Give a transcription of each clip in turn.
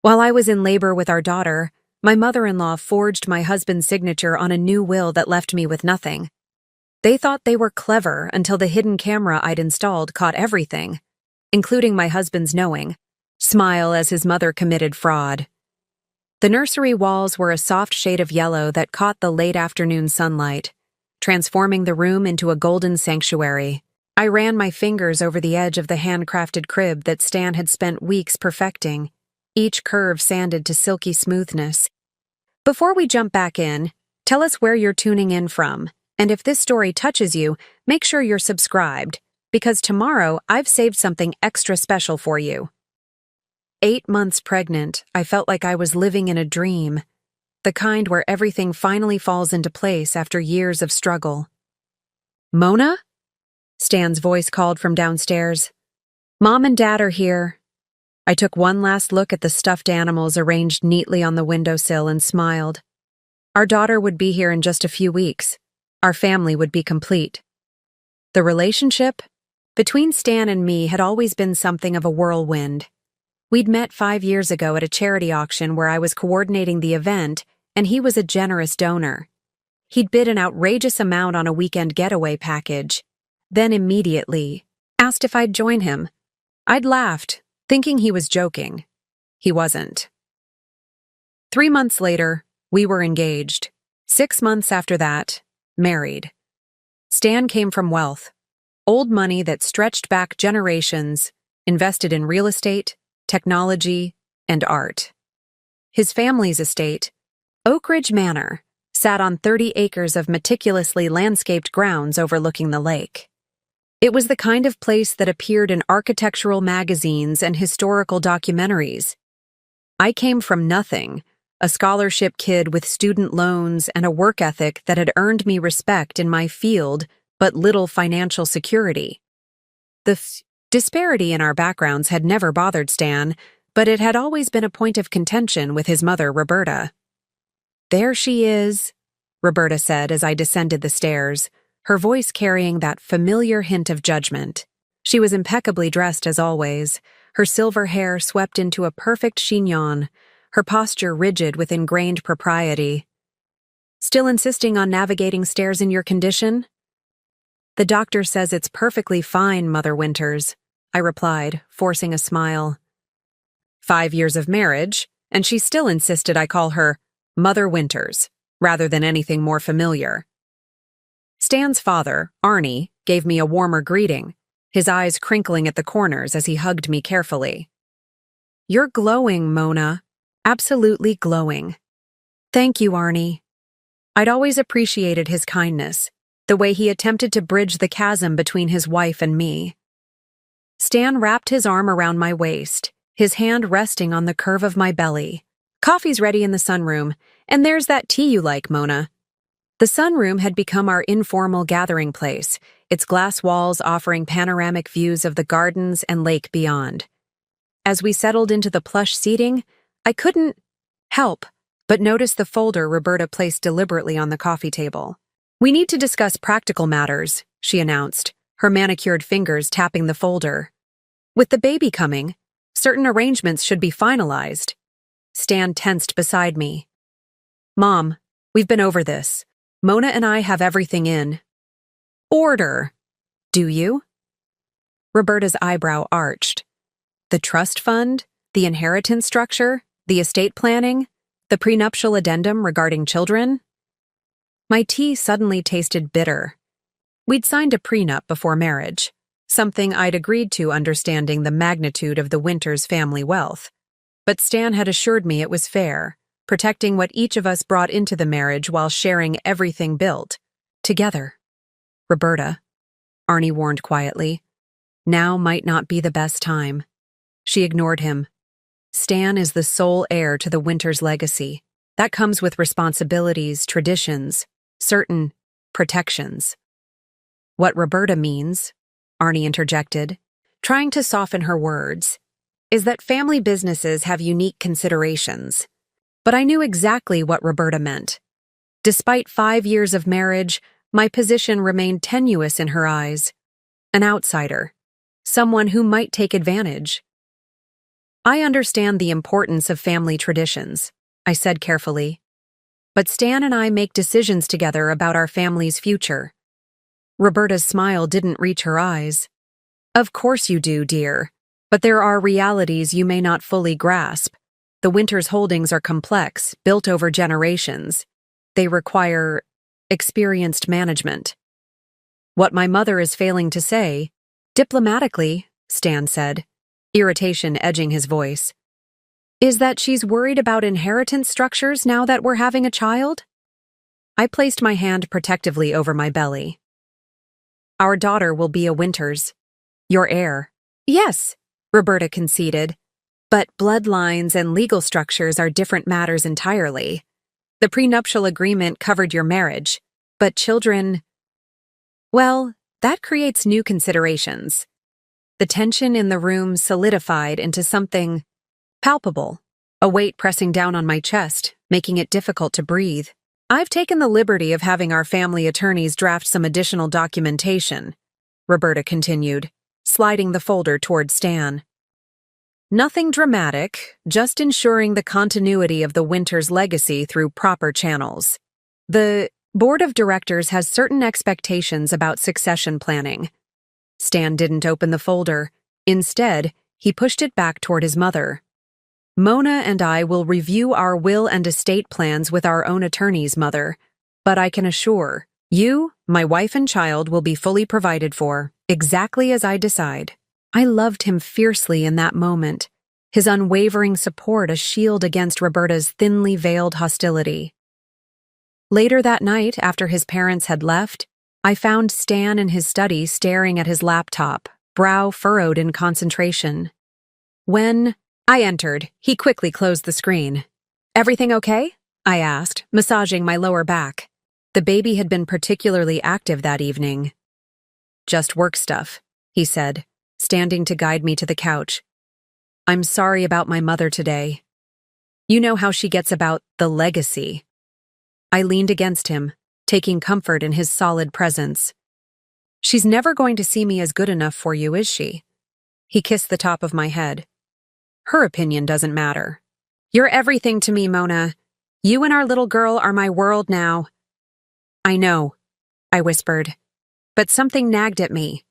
While I was in labor with our daughter, my mother-in-law forged my husband's signature on a new will that left me with nothing. They thought they were clever until the hidden camera I'd installed caught everything, including my husband's knowing. Smile as his mother committed fraud. The nursery walls were a soft shade of yellow that caught the late afternoon sunlight, transforming the room into a golden sanctuary. I ran my fingers over the edge of the handcrafted crib that Stan had spent weeks perfecting, each curve sanded to silky smoothness. Before we jump back in, tell us where you're tuning in from, and if this story touches you, make sure you're subscribed, because tomorrow I've saved something extra special for you. 8 months pregnant, I felt like I was living in a dream, the kind where everything finally falls into place after years of struggle. Mona? Stan's voice called from downstairs. Mom and Dad are here. I took one last look at the stuffed animals arranged neatly on the windowsill and smiled. Our daughter would be here in just a few weeks. Our family would be complete. The relationship between Stan and me had always been something of a whirlwind. We'd met 5 years ago at a charity auction where I was coordinating the event, and he was a generous donor. He'd bid an outrageous amount on a weekend getaway package, then immediately asked if I'd join him. I'd laughed, thinking he was joking. He wasn't. 3 months later, we were engaged. 6 months after that, married. Stan came from wealth, old money that stretched back generations, invested in real estate, technology, and art. His family's estate, Oak Ridge Manor, sat on 30 acres of meticulously landscaped grounds overlooking the lake. It was the kind of place that appeared in architectural magazines and historical documentaries. I came from nothing, a scholarship kid with student loans and a work ethic that had earned me respect in my field but little financial security. The disparity in our backgrounds had never bothered Stan, but it had always been a point of contention with his mother, Roberta. There she is, Roberta said as I descended the stairs, her voice carrying that familiar hint of judgment. She was impeccably dressed as always, her silver hair swept into a perfect chignon, her posture rigid with ingrained propriety. Still insisting on navigating stairs in your condition? The doctor says it's perfectly fine, Mother Winters, I replied, forcing a smile. 5 years of marriage, and she still insisted I call her Mother Winters, rather than anything more familiar. Stan's father, Arnie, gave me a warmer greeting, his eyes crinkling at the corners as he hugged me carefully. You're glowing, Mona. Absolutely glowing. Thank you, Arnie. I'd always appreciated his kindness, the way he attempted to bridge the chasm between his wife and me. Stan wrapped his arm around my waist, his hand resting on the curve of my belly. Coffee's ready in the sunroom, and there's that tea you like, Mona. The sunroom had become our informal gathering place, its glass walls offering panoramic views of the gardens and lake beyond. As we settled into the plush seating, I couldn't help but notice the folder Roberta placed deliberately on the coffee table. We need to discuss practical matters, she announced, her manicured fingers tapping the folder. With the baby coming, certain arrangements should be finalized. Stan tensed beside me. Mom, we've been over this. Mona and I have everything in order. Do you? Roberta's eyebrow arched. The trust fund, the inheritance structure, the estate planning, the prenuptial addendum regarding children? My tea suddenly tasted bitter. We'd signed a prenup before marriage, something I'd agreed to understanding the magnitude of the Winters family wealth. But Stan had assured me it was fair, protecting what each of us brought into the marriage while sharing everything built, together. Roberta, Arnie warned quietly, now might not be the best time. She ignored him. Stan is the sole heir to the Winters legacy. That comes with responsibilities, traditions, certain protections. What Roberta means, Arnie interjected, trying to soften her words, is that family businesses have unique considerations. But I knew exactly what Roberta meant. Despite 5 years of marriage, my position remained tenuous in her eyes. An outsider. Someone who might take advantage. I understand the importance of family traditions, I said carefully. But Stan and I make decisions together about our family's future. Roberta's smile didn't reach her eyes. Of course you do, dear. But there are realities you may not fully grasp. The Winters holdings are complex, built over generations. They require experienced management. What my mother is failing to say, diplomatically, Stan said, irritation edging his voice, is that she's worried about inheritance structures now that we're having a child? I placed my hand protectively over my belly. Our daughter will be a Winters. Your heir. Yes, Roberta conceded. But bloodlines and legal structures are different matters entirely. The prenuptial agreement covered your marriage, but children… Well, that creates new considerations. The tension in the room solidified into something palpable, a weight pressing down on my chest, making it difficult to breathe. I've taken the liberty of having our family attorneys draft some additional documentation, Roberta continued, sliding the folder toward Stan. Nothing dramatic, just ensuring the continuity of the Winters legacy through proper channels. The board of directors has certain expectations about succession planning. Stan didn't open the folder. Instead, he pushed it back toward his mother. Mona and I will review our will and estate plans with our own attorneys, Mother. But I can assure you, my wife and child will be fully provided for, exactly as I decide. I loved him fiercely in that moment, his unwavering support a shield against Roberta's thinly veiled hostility. Later that night, after his parents had left, I found Stan in his study staring at his laptop, brow furrowed in concentration. When I entered, he quickly closed the screen. Everything okay? I asked, massaging my lower back. The baby had been particularly active that evening. Just work stuff, he said, standing to guide me to the couch. I'm sorry about my mother today. You know how she gets about the legacy. I leaned against him, taking comfort in his solid presence. She's never going to see me as good enough for you, is she? He kissed the top of my head. Her opinion doesn't matter. You're everything to me, Mona. You and our little girl are my world now. I know, I whispered, but something nagged at me.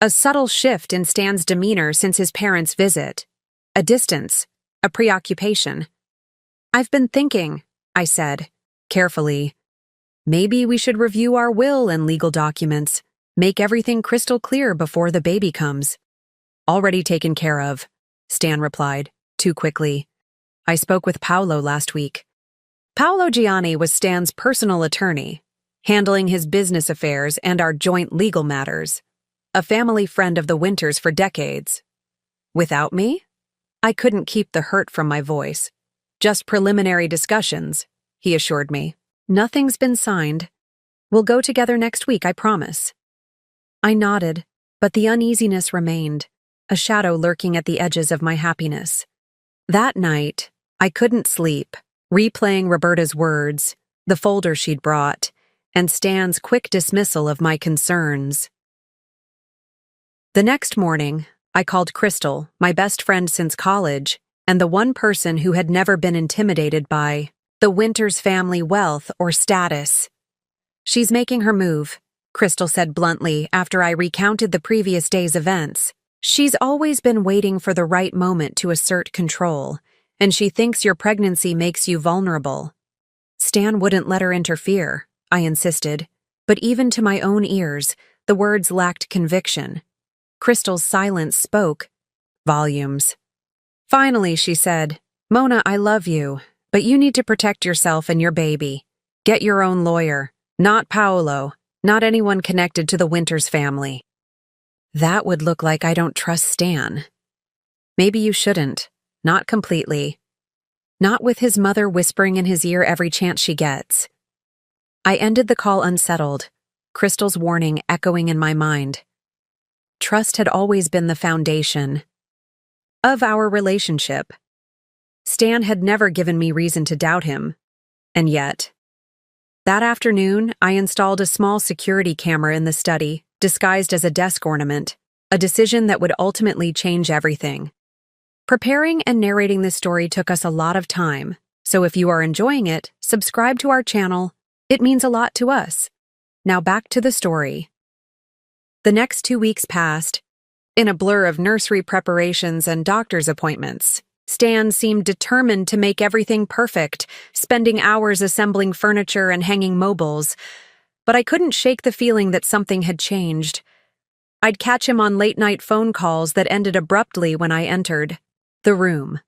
A subtle shift in Stan's demeanor since his parents' visit. A distance, a preoccupation. I've been thinking, I said, carefully. Maybe we should review our will and legal documents, make everything crystal clear before the baby comes. Already taken care of, Stan replied, too quickly. I spoke with Paolo last week. Paolo Gianni was Stan's personal attorney, handling his business affairs and our joint legal matters. A family friend of the Winters for decades. Without me? I couldn't keep the hurt from my voice. Just preliminary discussions, he assured me. Nothing's been signed. We'll go together next week, I promise. I nodded, but the uneasiness remained, a shadow lurking at the edges of my happiness. That night, I couldn't sleep, replaying Roberta's words, the folder she'd brought, and Stan's quick dismissal of my concerns. The next morning, I called Crystal, my best friend since college, and the one person who had never been intimidated by the Winters family wealth or status. She's making her move, Crystal said bluntly after I recounted the previous day's events. She's always been waiting for the right moment to assert control, and she thinks your pregnancy makes you vulnerable. Stan wouldn't let her interfere, I insisted, but even to my own ears, the words lacked conviction. Crystal's silence spoke volumes. Finally, she said, Mona, I love you, but you need to protect yourself and your baby. Get your own lawyer, not Paolo, not anyone connected to the Winters family. That would look like I don't trust Stan. Maybe you shouldn't, not completely. Not with his mother whispering in his ear every chance she gets. I ended the call unsettled, Crystal's warning echoing in my mind. Trust had always been the foundation of our relationship. Stan had never given me reason to doubt him, and yet. That afternoon, I installed a small security camera in the study, disguised as a desk ornament, a decision that would ultimately change everything. Preparing and narrating this story took us a lot of time, so if you are enjoying it, subscribe to our channel. It means a lot to us. Now back to the story. The next 2 weeks passed, in a blur of nursery preparations and doctor's appointments. Stan seemed determined to make everything perfect, spending hours assembling furniture and hanging mobiles. But I couldn't shake the feeling that something had changed. I'd catch him on late-night phone calls that ended abruptly when I entered the room.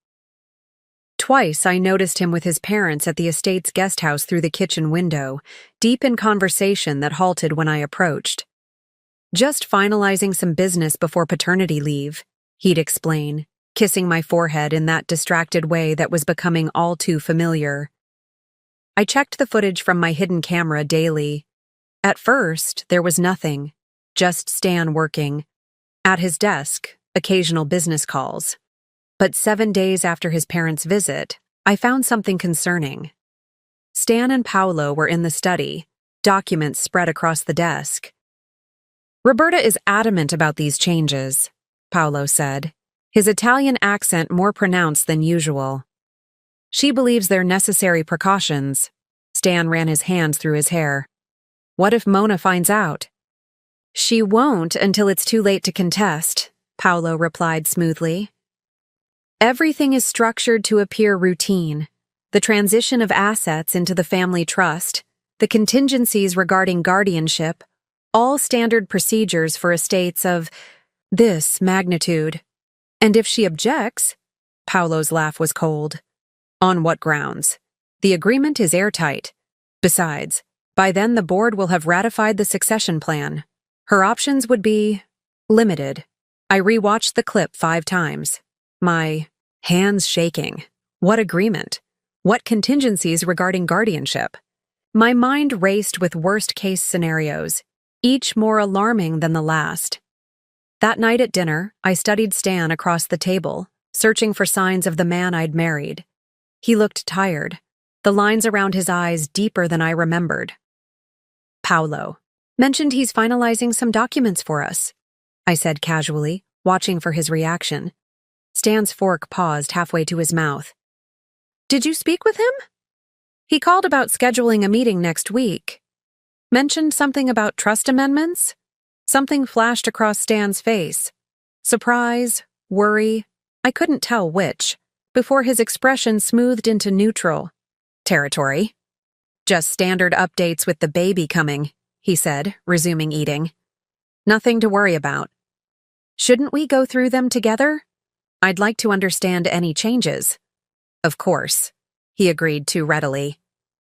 Twice I noticed him with his parents at the estate's guest house through the kitchen window, deep in conversation that halted when I approached. Just finalizing some business before paternity leave, he'd explain, kissing my forehead in that distracted way that was becoming all too familiar. I checked the footage from my hidden camera daily. At first, there was nothing, just Stan working. At his desk, occasional business calls. But 7 days after his parents' visit, I found something concerning. Stan and Paolo were in the study, documents spread across the desk. Roberta is adamant about these changes, Paolo said, his Italian accent more pronounced than usual. She believes they're necessary precautions. Stan ran his hands through his hair. What if Mona finds out? She won't until it's too late to contest, Paolo replied smoothly. Everything is structured to appear routine. The transition of assets into the family trust, the contingencies regarding guardianship, all standard procedures for estates of this magnitude. And if she objects, Paolo's laugh was cold. On what grounds? The agreement is airtight. Besides, by then the board will have ratified the succession plan. Her options would be limited. I rewatched the clip 5 times. My hands shaking. What agreement? What contingencies regarding guardianship? My mind raced with worst-case scenarios, each more alarming than the last. That night at dinner, I studied Stan across the table, searching for signs of the man I'd married. He looked tired, the lines around his eyes deeper than I remembered. Paolo mentioned he's finalizing some documents for us, I said casually, watching for his reaction. Stan's fork paused halfway to his mouth. Did you speak with him? He called about scheduling a meeting next week. Mentioned something about trust amendments? Something flashed across Stan's face. Surprise, worry, I couldn't tell which, before his expression smoothed into neutral territory. Just standard updates with the baby coming, he said, resuming eating. Nothing to worry about. Shouldn't we go through them together? I'd like to understand any changes. Of course, he agreed too readily.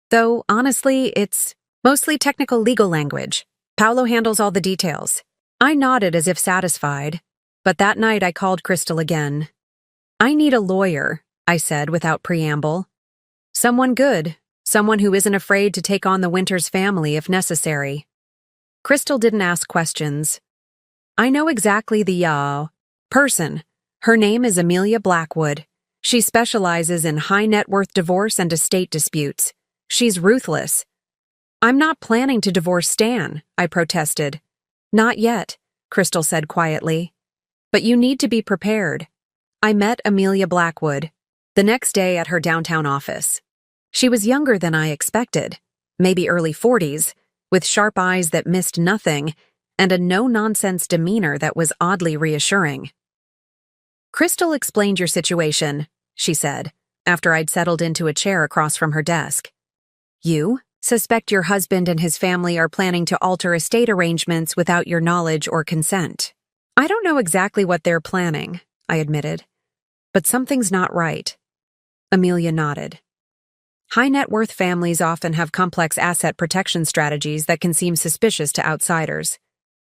Though, honestly, it's mostly technical legal language. Paolo handles all the details. I nodded as if satisfied, but that night I called Crystal again. I need a lawyer, I said without preamble. Someone good, someone who isn't afraid to take on the Winters family if necessary. Crystal didn't ask questions. I know exactly the person. Her name is Amelia Blackwood. She specializes in high-net-worth divorce and estate disputes. She's ruthless. I'm not planning to divorce Stan, I protested. Not yet, Crystal said quietly. But you need to be prepared. I met Amelia Blackwood the next day at her downtown office. She was younger than I expected, maybe early 40s, with sharp eyes that missed nothing and a no-nonsense demeanor that was oddly reassuring. Crystal explained your situation, she said, after I'd settled into a chair across from her desk. You suspect your husband and his family are planning to alter estate arrangements without your knowledge or consent. I don't know exactly what they're planning, I admitted, but something's not right. Amelia nodded. High-net-worth families often have complex asset protection strategies that can seem suspicious to outsiders.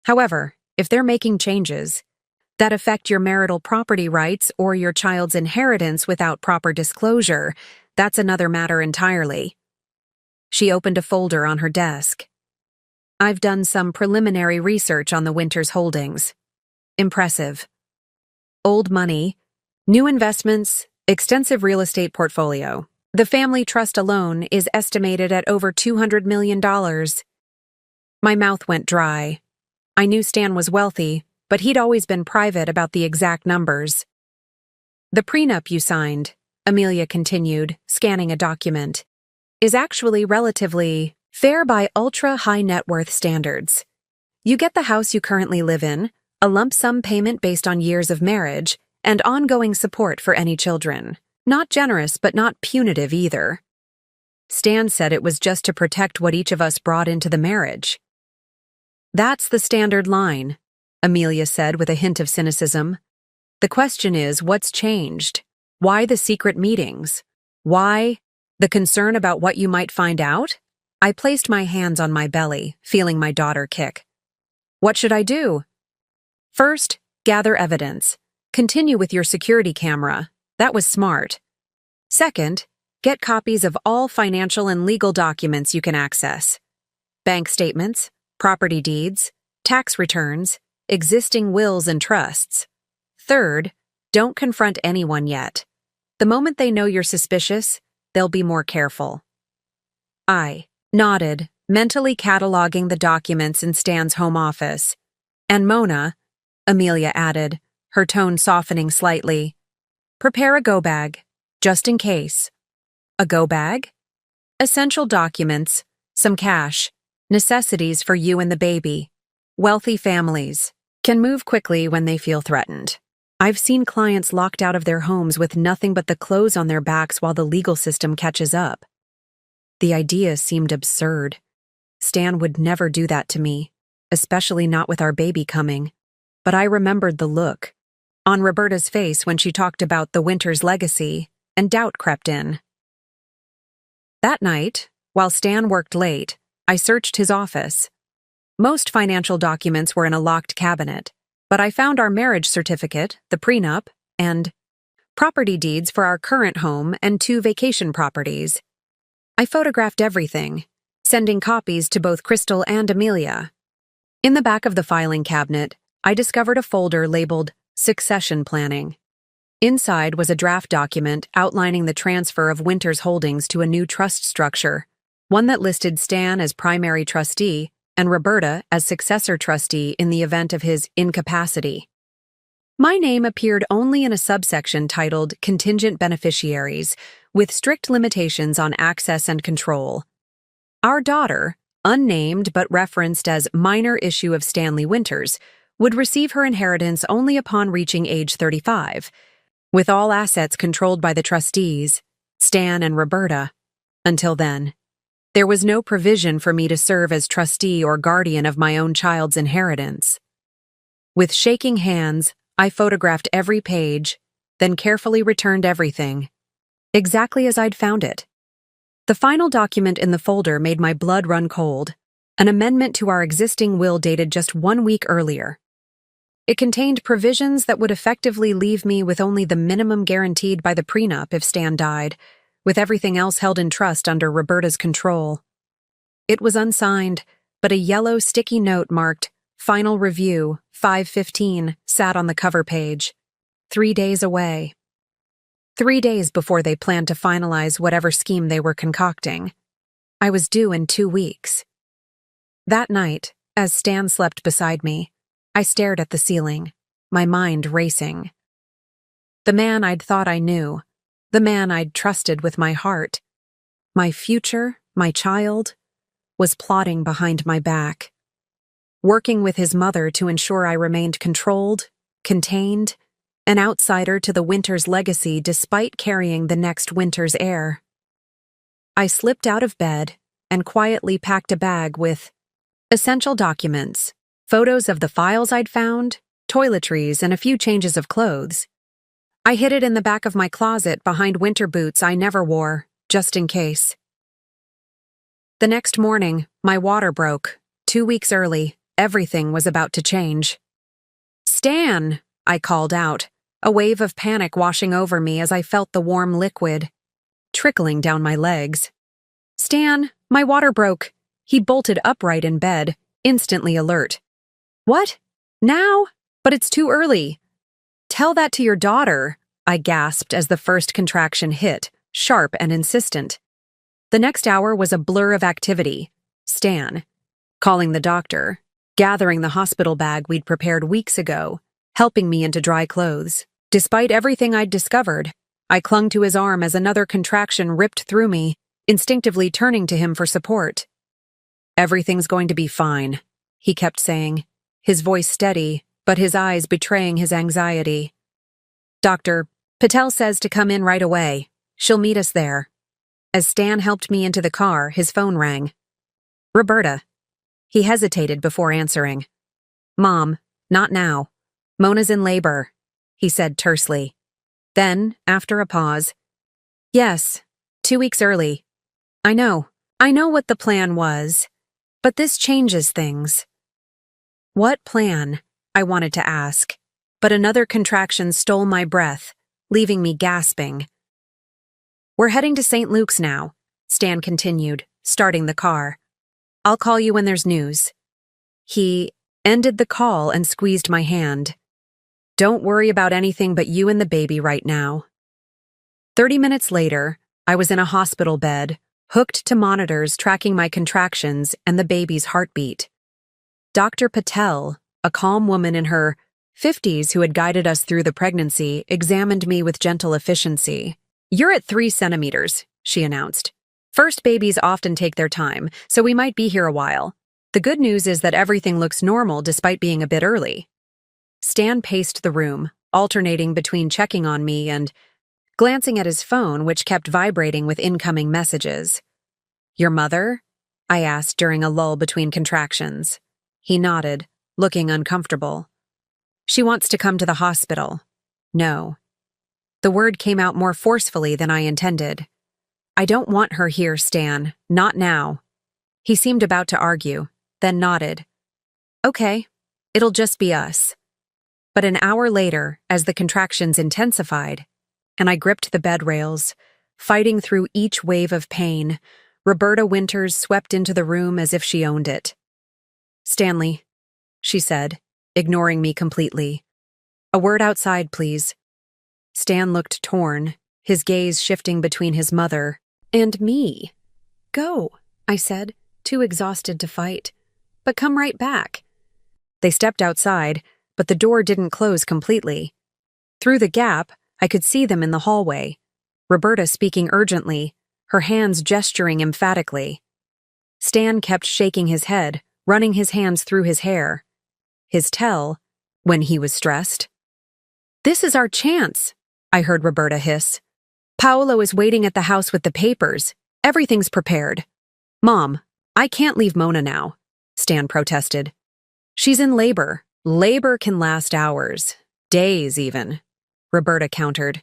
However, if they're making changes that affect your marital property rights or your child's inheritance without proper disclosure, that's another matter entirely. She opened a folder on her desk. I've done some preliminary research on the Winters holdings. Impressive. Old money, new investments, extensive real estate portfolio. The family trust alone is estimated at over $200 million. My mouth went dry. I knew Stan was wealthy, but he'd always been private about the exact numbers. The prenup you signed, Amelia continued, scanning a document, is actually relatively fair by ultra-high net worth standards. You get the house you currently live in, a lump sum payment based on years of marriage, and ongoing support for any children. Not generous, but not punitive either. Stan said it was just to protect what each of us brought into the marriage. That's the standard line, Amelia said with a hint of cynicism. The question is, what's changed? Why the secret meetings? Why the concern about what you might find out? I placed my hands on my belly, feeling my daughter kick. What should I do? First, gather evidence. Continue with your security camera. That was smart. Second, get copies of all financial and legal documents you can access. Bank statements, property deeds, tax returns, existing wills and trusts. Third, don't confront anyone yet. The moment they know you're suspicious, they'll be more careful. I nodded, mentally cataloging the documents in Stan's home office. And Mona, Amelia added, her tone softening slightly, prepare a go bag, just in case. A go bag? Essential documents, some cash, necessities for you and the baby. Wealthy families can move quickly when they feel threatened. I've seen clients locked out of their homes with nothing but the clothes on their backs while the legal system catches up. The idea seemed absurd. Stan would never do that to me, especially not with our baby coming. But I remembered the look on Roberta's face when she talked about the Winters legacy, and doubt crept in. That night, while Stan worked late, I searched his office. Most financial documents were in a locked cabinet, but I found our marriage certificate, the prenup, and property deeds for our current home and 2 vacation properties. I photographed everything, sending copies to both Crystal and Amelia. In the back of the filing cabinet, I discovered a folder labeled Succession Planning. Inside was a draft document outlining the transfer of Winters Holdings to a new trust structure, one that listed Stan as primary trustee and Roberta as successor trustee in the event of his incapacity. My name appeared only in a subsection titled Contingent Beneficiaries, with strict limitations on access and control. Our daughter, unnamed but referenced as minor issue of Stanley Winters, would receive her inheritance only upon reaching age 35, with all assets controlled by the trustees, Stan and Roberta. Until then, there was no provision for me to serve as trustee or guardian of my own child's inheritance. With shaking hands, I photographed every page, then carefully returned everything, exactly as I'd found it. The final document in the folder made my blood run cold, an amendment to our existing will dated just 1 week earlier. It contained provisions that would effectively leave me with only the minimum guaranteed by the prenup if Stan died, with everything else held in trust under Roberta's control. It was unsigned, but a yellow sticky note marked Final Review, 5/15, sat on the cover page. 3 days away. 3 days before they planned to finalize whatever scheme they were concocting. I was due in 2 weeks. That night, as Stan slept beside me, I stared at the ceiling, my mind racing. The man I'd thought I knew, the man I'd trusted with my heart, my future, my child, was plotting behind my back, working with his mother to ensure I remained controlled, contained, an outsider to the Winters legacy despite carrying the next Winters heir. I slipped out of bed and quietly packed a bag with essential documents, photos of the files I'd found, toiletries, and a few changes of clothes. I hid it in the back of my closet behind winter boots I never wore, just in case. The next morning, my water broke. 2 weeks early, everything was about to change. "Stan!" I called out, a wave of panic washing over me as I felt the warm liquid trickling down my legs. "Stan, my water broke." He bolted upright in bed, instantly alert. "What? Now? But it's too early." "Tell that to your daughter," I gasped as the first contraction hit, sharp and insistent. The next hour was a blur of activity. Stan, calling the doctor, gathering the hospital bag we'd prepared weeks ago, helping me into dry clothes. Despite everything I'd discovered, I clung to his arm as another contraction ripped through me, instinctively turning to him for support. "Everything's going to be fine," he kept saying, his voice steady, but his eyes betraying his anxiety. "Dr. Patel says to come in right away. She'll meet us there." As Stan helped me into the car, his phone rang. "Roberta." He hesitated before answering. "Mom, not now. Mona's in labor," he said tersely. Then, after a pause, "Yes, 2 weeks early. I know what the plan was, but this changes things." "What plan?" I wanted to ask, but another contraction stole my breath, leaving me gasping. "We're heading to St. Luke's now," Stan continued, starting the car. "I'll call you when there's news." He ended the call and squeezed my hand. "Don't worry about anything but you and the baby right now." 30 minutes later, I was in a hospital bed, hooked to monitors tracking my contractions and the baby's heartbeat. Dr. Patel, a calm woman in her 50s who had guided us through the pregnancy, examined me with gentle efficiency. "You're at 3 centimeters, she announced. "First babies often take their time, so we might be here a while. The good news is that everything looks normal despite being a bit early." Stan paced the room, alternating between checking on me and glancing at his phone, which kept vibrating with incoming messages. "Your mother?" I asked during a lull between contractions. He nodded, looking uncomfortable. "She wants to come to the hospital." "No." The word came out more forcefully than I intended. "I don't want her here, Stan. Not now." He seemed about to argue, then nodded. "Okay, it'll just be us." But an hour later, as the contractions intensified, and I gripped the bed rails, fighting through each wave of pain, Roberta Winters swept into the room as if she owned it. "Stanley," she said, ignoring me completely. "A word outside, please." Stan looked torn, his gaze shifting between his mother and me. "Go," I said, too exhausted to fight. "But come right back." They stepped outside, but the door didn't close completely. Through the gap, I could see them in the hallway, Roberta speaking urgently, her hands gesturing emphatically. Stan kept shaking his head, running his hands through his hair. His tell, when he was stressed. "This is our chance," I heard Roberta hiss. "Paolo is waiting at the house with the papers. Everything's prepared." "Mom, I can't leave Mona now," Stan protested. "She's in labor. Labor can last hours, days even," Roberta countered.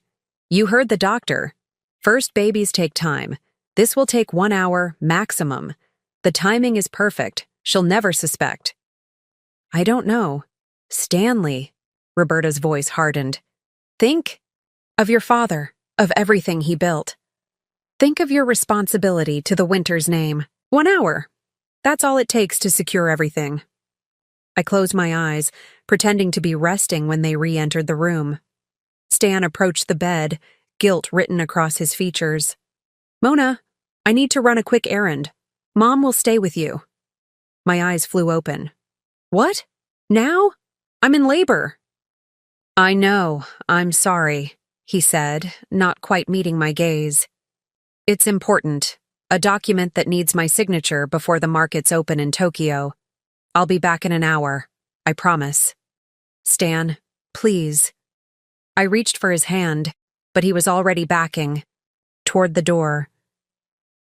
"You heard the doctor. First babies take time. This will take 1 hour maximum. The timing is perfect. She'll never suspect." "I don't know. Stanley," Roberta's voice hardened. "Think of your father, of everything he built. Think of your responsibility to the Winters name. 1 hour. That's all it takes to secure everything." I closed my eyes, pretending to be resting when they re-entered the room. Stan approached the bed, guilt written across his features. "Mona, I need to run a quick errand. Mom will stay with you." My eyes flew open. "What? Now? I'm in labor." "I know, I'm sorry," he said, not quite meeting my gaze. "It's important. A document that needs my signature before the markets open in Tokyo. I'll be back in an hour. I promise." "Stan, please." I reached for his hand, but he was already backing toward the door.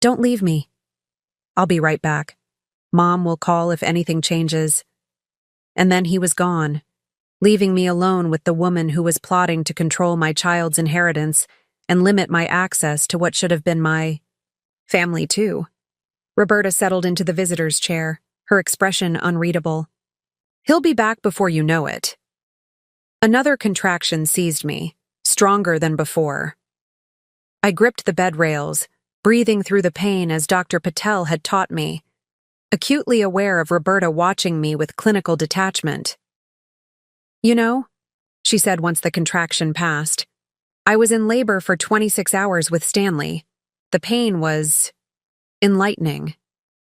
"Don't leave me. I'll be right back. Mom will call if anything changes." And then he was gone, leaving me alone with the woman who was plotting to control my child's inheritance and limit my access to what should have been my family, too. Roberta settled into the visitor's chair, her expression unreadable. "He'll be back before you know it." Another contraction seized me, stronger than before. I gripped the bed rails, breathing through the pain as Dr. Patel had taught me, acutely aware of Roberta watching me with clinical detachment. "You know," she said once the contraction passed, "I was in labor for 26 hours with Stanley. The pain was enlightening.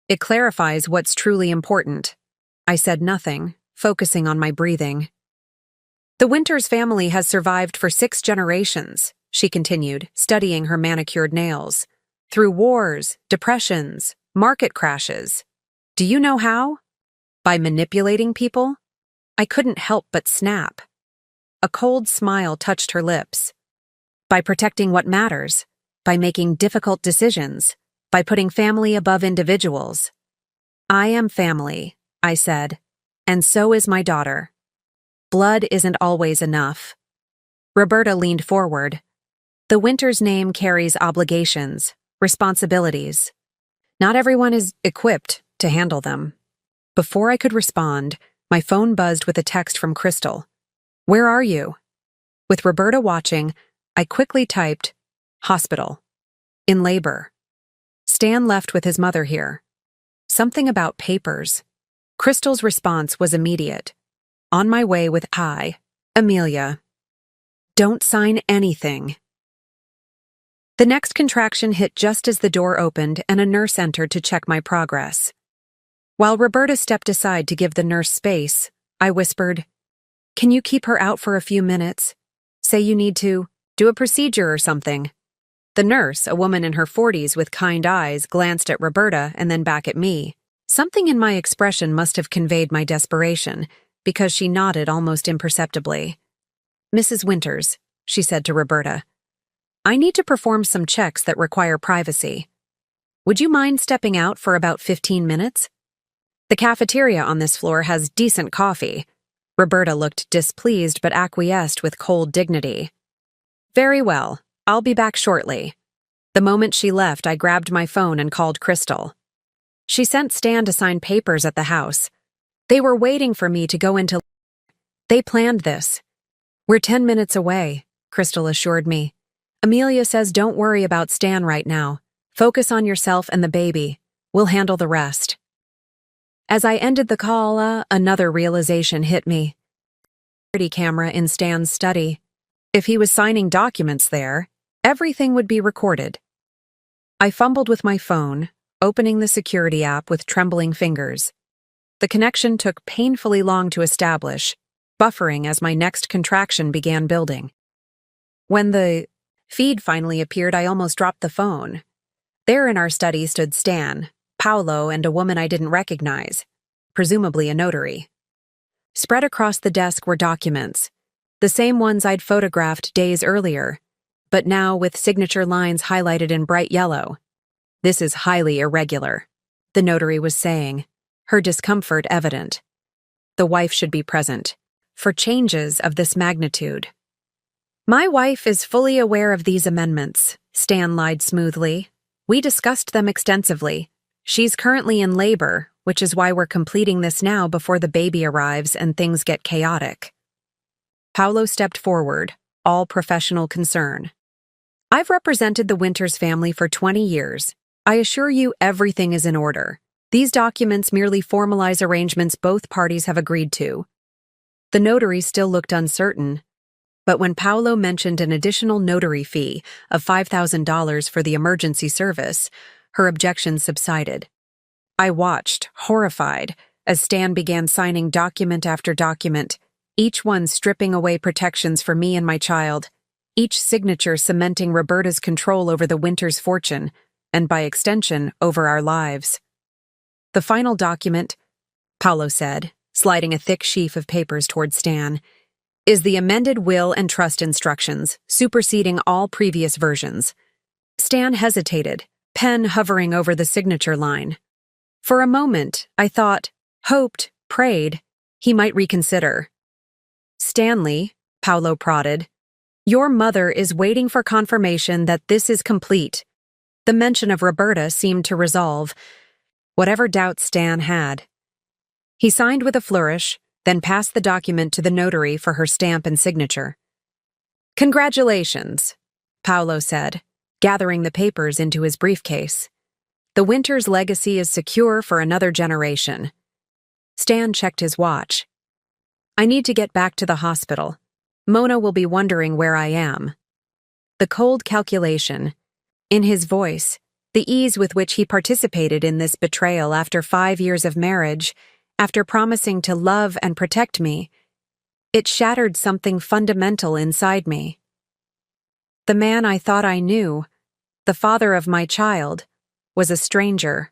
It clarifies what's truly important." I said nothing, focusing on my breathing. The Winters family has survived for 6 generations, she continued, studying her manicured nails. Through wars, depressions, market crashes. Do you know how? By manipulating people? I couldn't help but snap. A cold smile touched her lips. By protecting what matters, by making difficult decisions, by putting family above individuals. I am family, I said, and so is my daughter. Blood isn't always enough. Roberta leaned forward. The Winters name carries obligations, responsibilities. Not everyone is equipped to handle them. Before I could respond, my phone buzzed with a text from Crystal. Where are you? With Roberta watching, I quickly typed, hospital. In labor. Stan left with his mother here. Something about papers. Crystal's response was immediate. On my way with Amelia. Don't sign anything. The next contraction hit just as the door opened and a nurse entered to check my progress. While Roberta stepped aside to give the nurse space, I whispered, Can you keep her out for a few minutes? Say you need to do a procedure or something. The nurse, a woman in her 40s with kind eyes, glanced at Roberta and then back at me. Something in my expression must have conveyed my desperation, because she nodded almost imperceptibly. Mrs. Winters, she said to Roberta, I need to perform some checks that require privacy. Would you mind stepping out for about 15 minutes? The cafeteria on this floor has decent coffee. Roberta looked displeased but acquiesced with cold dignity. Very well, I'll be back shortly. The moment she left, I grabbed my phone and called Crystal. She sent Stan to sign papers at the house. They were waiting for me to go into. They planned this. We're 10 minutes away, Crystal assured me. Amelia says don't worry about Stan right now. Focus on yourself and the baby. We'll handle the rest. As I ended the call, another realization hit me. Security camera in Stan's study. If he was signing documents there, everything would be recorded. I fumbled with my phone, opening the security app with trembling fingers. The connection took painfully long to establish, buffering as my next contraction began building. When the feed finally appeared, I almost dropped the phone. There in our study stood Stan, Paolo, and a woman I didn't recognize, presumably a notary. Spread across the desk were documents, the same ones I'd photographed days earlier, but now with signature lines highlighted in bright yellow. This is highly irregular, the notary was saying, her discomfort evident. The wife should be present, for changes of this magnitude. My wife is fully aware of these amendments, Stan lied smoothly. We discussed them extensively. She's currently in labor, which is why we're completing this now before the baby arrives and things get chaotic. Paolo stepped forward, all professional concern. I've represented the Winters family for 20 years. I assure you everything is in order. These documents merely formalize arrangements both parties have agreed to. The notary still looked uncertain, but when Paolo mentioned an additional notary fee of $5,000 for the emergency service, her objections subsided. I watched, horrified, as Stan began signing document after document, each one stripping away protections for me and my child, each signature cementing Roberta's control over the Winters' fortune, and by extension, over our lives. The final document, Paolo said, sliding a thick sheaf of papers toward Stan, is the amended will and trust instructions, superseding all previous versions. Stan hesitated, pen hovering over the signature line. For a moment, I thought, hoped, prayed, he might reconsider. Stanley, Paolo prodded, your mother is waiting for confirmation that this is complete. The mention of Roberta seemed to resolve whatever doubts Stan had. He signed with a flourish, then passed the document to the notary for her stamp and signature. Congratulations, Paolo said, gathering the papers into his briefcase. The Winters' legacy is secure for another generation. Stan checked his watch. I need to get back to the hospital. Mona will be wondering where I am. The cold calculation, in his voice, the ease with which he participated in this betrayal after 5 years of marriage, after promising to love and protect me, It shattered something fundamental inside me. The man I thought I knew, the father of my child, was a stranger.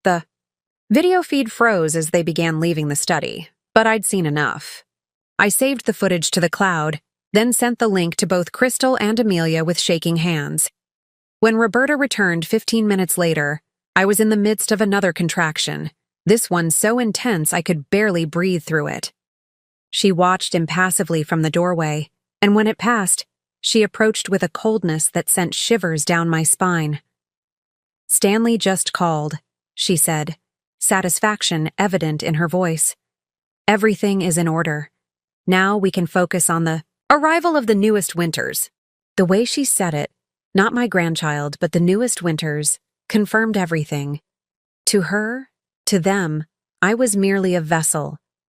The video feed froze as they began leaving the study, but I'd seen enough. I saved the footage to the cloud, then sent the link to both Crystal and Amelia with shaking hands. When Roberta returned 15 minutes later, I was in the midst of another contraction, this one so intense I could barely breathe through it. She watched impassively from the doorway, and when it passed, she approached with a coldness that sent shivers down my spine. "Stanley just called," she said, satisfaction evident in her voice. "Everything is in order. Now we can focus on the arrival of the newest Winters." The way she said it, not my grandchild, but the newest Winters, confirmed everything. To her, to them, I was merely a vessel,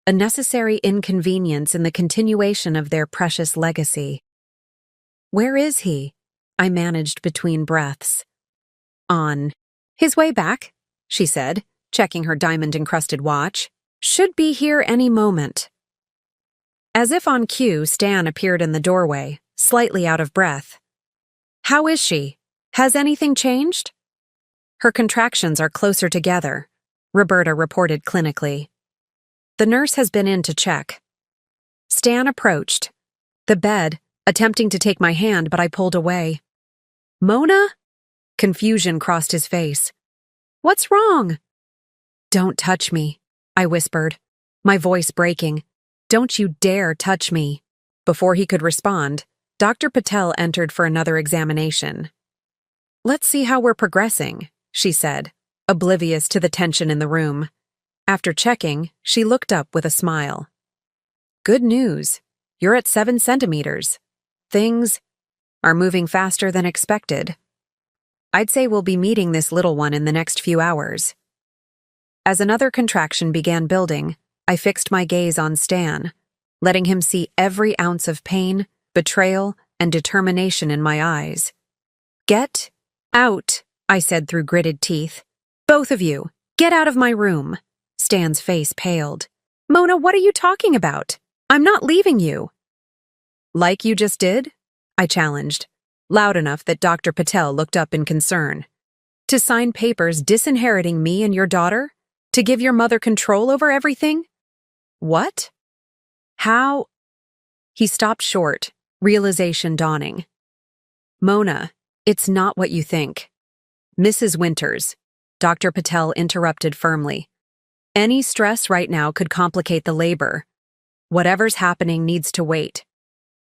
a necessary inconvenience in the continuation of their precious legacy. "Where is he?" I managed between breaths. "On his way back," she said, checking her diamond-encrusted watch. "Should be here any moment." As if on cue, Stan appeared in the doorway, slightly out of breath. "How is she? Has anything changed?" "Her contractions are closer together," Roberta reported clinically. "The nurse has been in to check." Stan approached the bed, attempting to take my hand, but I pulled away. "Mona?" Confusion crossed his face. "What's wrong?" "Don't touch me," I whispered, my voice breaking. "Don't you dare touch me." Before he could respond, Dr. Patel entered for another examination. "Let's see how we're progressing," she said, oblivious to the tension in the room. After checking, she looked up with a smile. "Good news. You're at 7 centimeters. Things are moving faster than expected. I'd say we'll be meeting this little one in the next few hours." As another contraction began building, I fixed my gaze on Stan, letting him see every ounce of pain, betrayal, and determination in my eyes. "Get out," I said through gritted teeth. "Both of you, get out of my room." Stan's face paled. "Mona, what are you talking about? I'm not leaving you." "Like you just did?" I challenged, loud enough that Dr. Patel looked up in concern. "To sign papers disinheriting me and your daughter? To give your mother control over everything?" "What? How?" He stopped short, realization dawning. "Mona, it's not what you think." "Mrs. Winters," Dr. Patel interrupted firmly. "Any stress right now could complicate the labor. Whatever's happening needs to wait.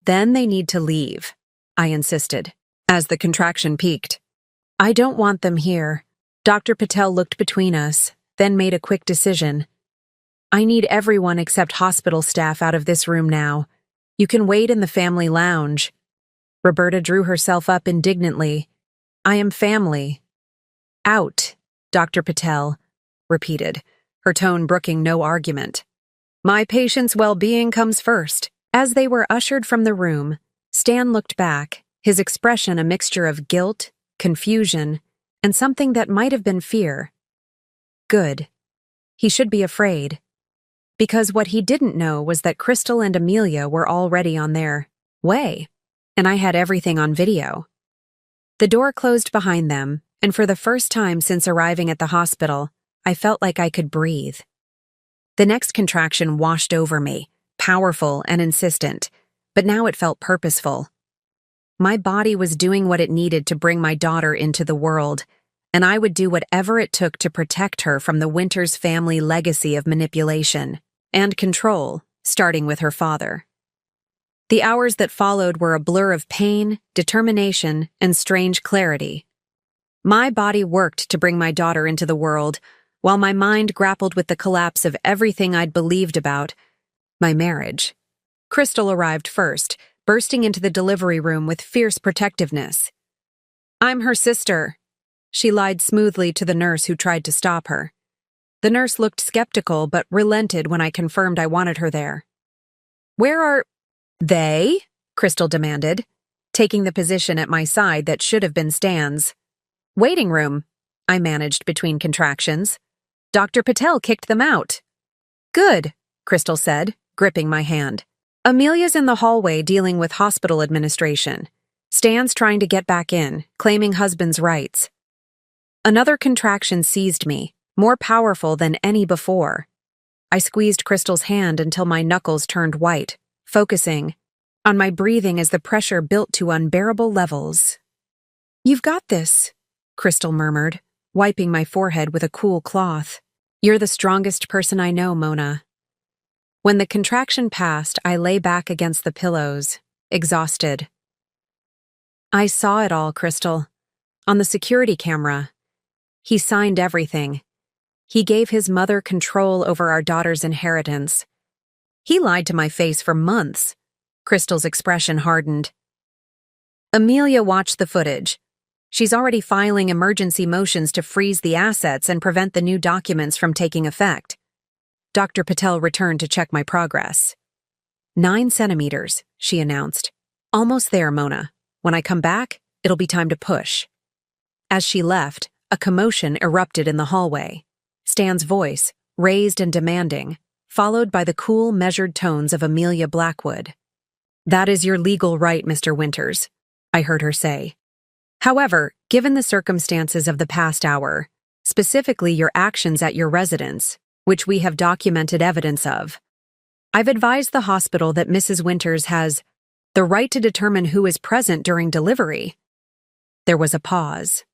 Then they need to leave," I insisted, as the contraction peaked. "I don't want them here." Dr. Patel looked between us, then made a quick decision. "I need everyone except hospital staff out of this room now. You can wait in the family lounge." Roberta drew herself up indignantly. "I am family." "Out," Dr. Patel repeated, her tone brooking no argument. "My patient's well-being comes first." As they were ushered from the room, Stan looked back, his expression a mixture of guilt, confusion, and something that might have been fear. Good. He should be afraid. Because what he didn't know was that Crystal and Amelia were already on their way, and I had everything on video. The door closed behind them, and for the first time since arriving at the hospital, I felt like I could breathe. The next contraction washed over me, powerful and insistent, but now it felt purposeful. My body was doing what it needed to bring my daughter into the world, and I would do whatever it took to protect her from the Winters family legacy of manipulation and control, starting with her father. The hours that followed were a blur of pain, determination, and strange clarity. My body worked to bring my daughter into the world, while my mind grappled with the collapse of everything I'd believed about my marriage. Crystal arrived first, bursting into the delivery room with fierce protectiveness. "I'm her sister," she lied smoothly to the nurse who tried to stop her. The nurse looked skeptical but relented when I confirmed I wanted her there. "Where are they?" Crystal demanded, taking the position at my side that should have been Stan's. "Waiting room," I managed between contractions. "Dr. Patel kicked them out." "Good," Crystal said, gripping my hand. Amelia's in the hallway dealing with hospital administration. Stan's trying to get back in, claiming husband's rights. Another contraction seized me, more powerful than any before. I squeezed Crystal's hand until my knuckles turned white, focusing on my breathing as the pressure built to unbearable levels. "You've got this," Crystal murmured, wiping my forehead with a cool cloth. "You're the strongest person I know, Mona." When the contraction passed, I lay back against the pillows, exhausted. "I saw it all, Crystal. On the security camera. He signed everything. He gave his mother control over our daughter's inheritance. He lied to my face for months." Crystal's expression hardened. Amelia watched the footage. She's already filing emergency motions to freeze the assets and prevent the new documents from taking effect. Dr. Patel returned to check my progress. 9 centimeters, she announced. "Almost there, Mona. When I come back, it'll be time to push." As she left, a commotion erupted in the hallway. Stan's voice, raised and demanding, followed by the cool, measured tones of Amelia Blackwood. "That is your legal right, Mr. Winters," I heard her say. "However, given the circumstances of the past hour, specifically your actions at your residence, which we have documented evidence of, I've advised the hospital that Mrs. Winters has the right to determine who is present during delivery." There was a pause.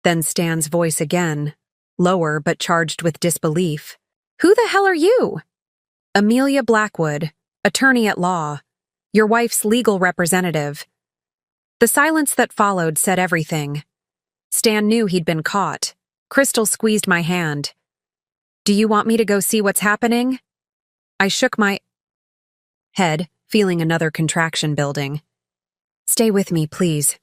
Then Stan's voice again, lower but charged with disbelief. "Who the hell are you?" "Amelia Blackwood, attorney at law, your wife's legal representative." The silence that followed said everything. Stan knew he'd been caught. Crystal squeezed my hand. "Do you want me to go see what's happening?" I shook my head, feeling another contraction building. "Stay with me, please."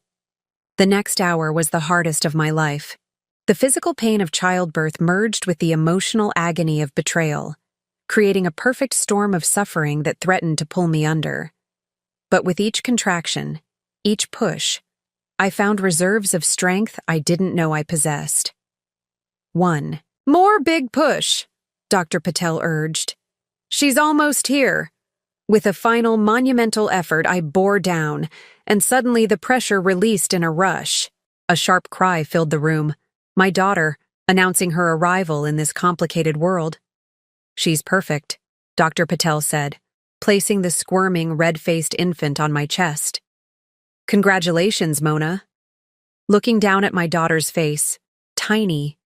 The next hour was the hardest of my life. The physical pain of childbirth merged with the emotional agony of betrayal, creating a perfect storm of suffering that threatened to pull me under. But with each contraction, each push, I found reserves of strength I didn't know I possessed. 1. "More big push," Dr. Patel urged. "She's almost here." With a final monumental effort, I bore down, and suddenly the pressure released in a rush. A sharp cry filled the room. My daughter, announcing her arrival in this complicated world. "She's perfect," Dr. Patel said, placing the squirming, red-faced infant on my chest. "Congratulations, Mona." Looking down at my daughter's face, tiny,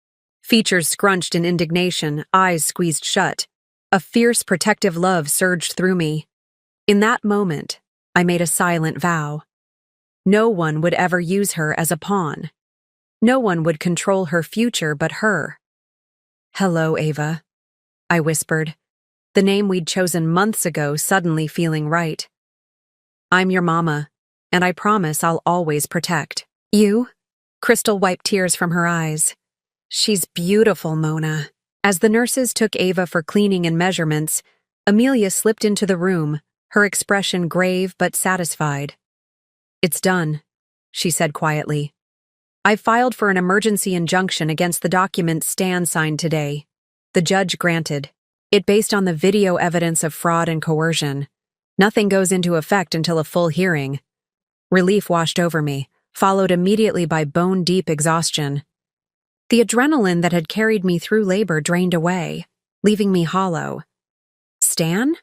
features scrunched in indignation, eyes squeezed shut, a fierce protective love surged through me. In that moment, I made a silent vow. No one would ever use her as a pawn. No one would control her future but her. "Hello, Ava," I whispered, the name we'd chosen months ago suddenly feeling right. "I'm your mama, and I promise I'll always protect you." Crystal wiped tears from her eyes. "She's beautiful, Mona." As the nurses took Ava for cleaning and measurements, Amelia slipped into the room, her expression grave but satisfied. "It's done," she said quietly. "I filed for an emergency injunction against the document Stan signed today. The judge granted it based on the video evidence of fraud and coercion. Nothing goes into effect until a full hearing." Relief washed over me, followed immediately by bone-deep exhaustion. The adrenaline that had carried me through labor drained away, leaving me hollow. "Stan?"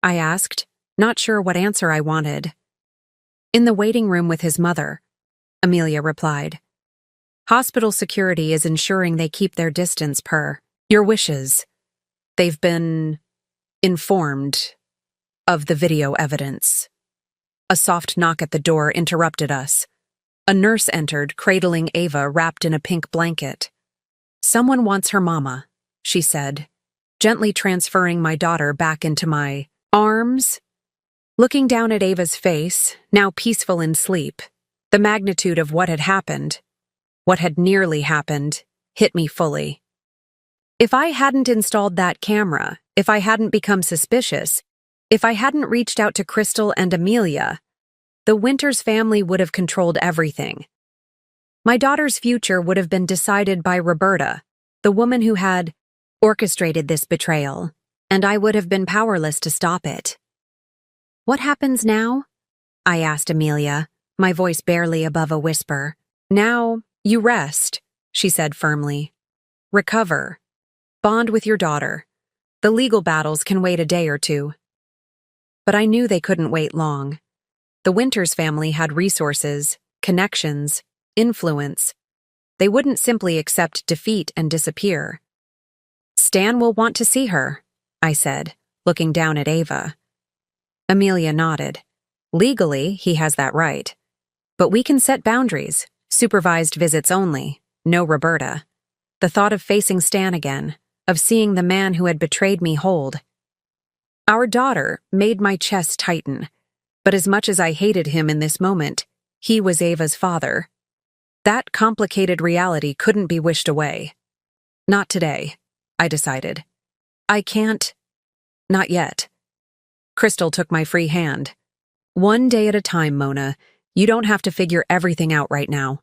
I asked, not sure what answer I wanted. "In the waiting room with his mother," Amelia replied. "Hospital security is ensuring they keep their distance per your wishes. They've been informed of the video evidence." A soft knock at the door interrupted us. A nurse entered, cradling Ava wrapped in a pink blanket. "Someone wants her mama," she said, gently transferring my daughter back into my arms. Looking down at Ava's face, now peaceful in sleep, the magnitude of what had happened, what had nearly happened, hit me fully. If I hadn't installed that camera, if I hadn't become suspicious, if I hadn't reached out to Crystal and Amelia, the Winters family would have controlled everything. My daughter's future would have been decided by Roberta, the woman who had orchestrated this betrayal, and I would have been powerless to stop it. What happens now? I asked Amelia, my voice barely above a whisper. Now, you rest, she said firmly. Recover. Bond with your daughter. The legal battles can wait a day or two. But I knew they couldn't wait long. The Winters family had resources, connections, influence. They wouldn't simply accept defeat and disappear. Stan will want to see her, I said, looking down at Ava. Amelia nodded. Legally, he has that right. But we can set boundaries, supervised visits only, no Roberta. The thought of facing Stan again, of seeing the man who had betrayed me hold. Our daughter made my chest tighten, but as much as I hated him in this moment, he was Ava's father. That complicated reality couldn't be wished away. Not today, I decided. I can't. Not yet. Crystal took my free hand. One day at a time, Mona. You don't have to figure everything out right now.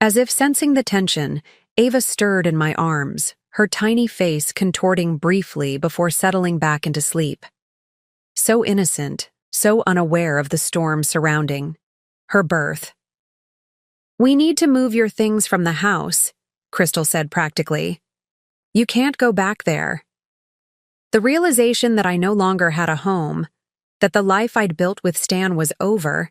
As if sensing the tension, Ava stirred in my arms, her tiny face contorting briefly before settling back into sleep. So innocent, so unaware of the storm surrounding her birth. We need to move your things from the house, Crystal said practically. You can't go back there. The realization that I no longer had a home, that the life I'd built with Stan was over,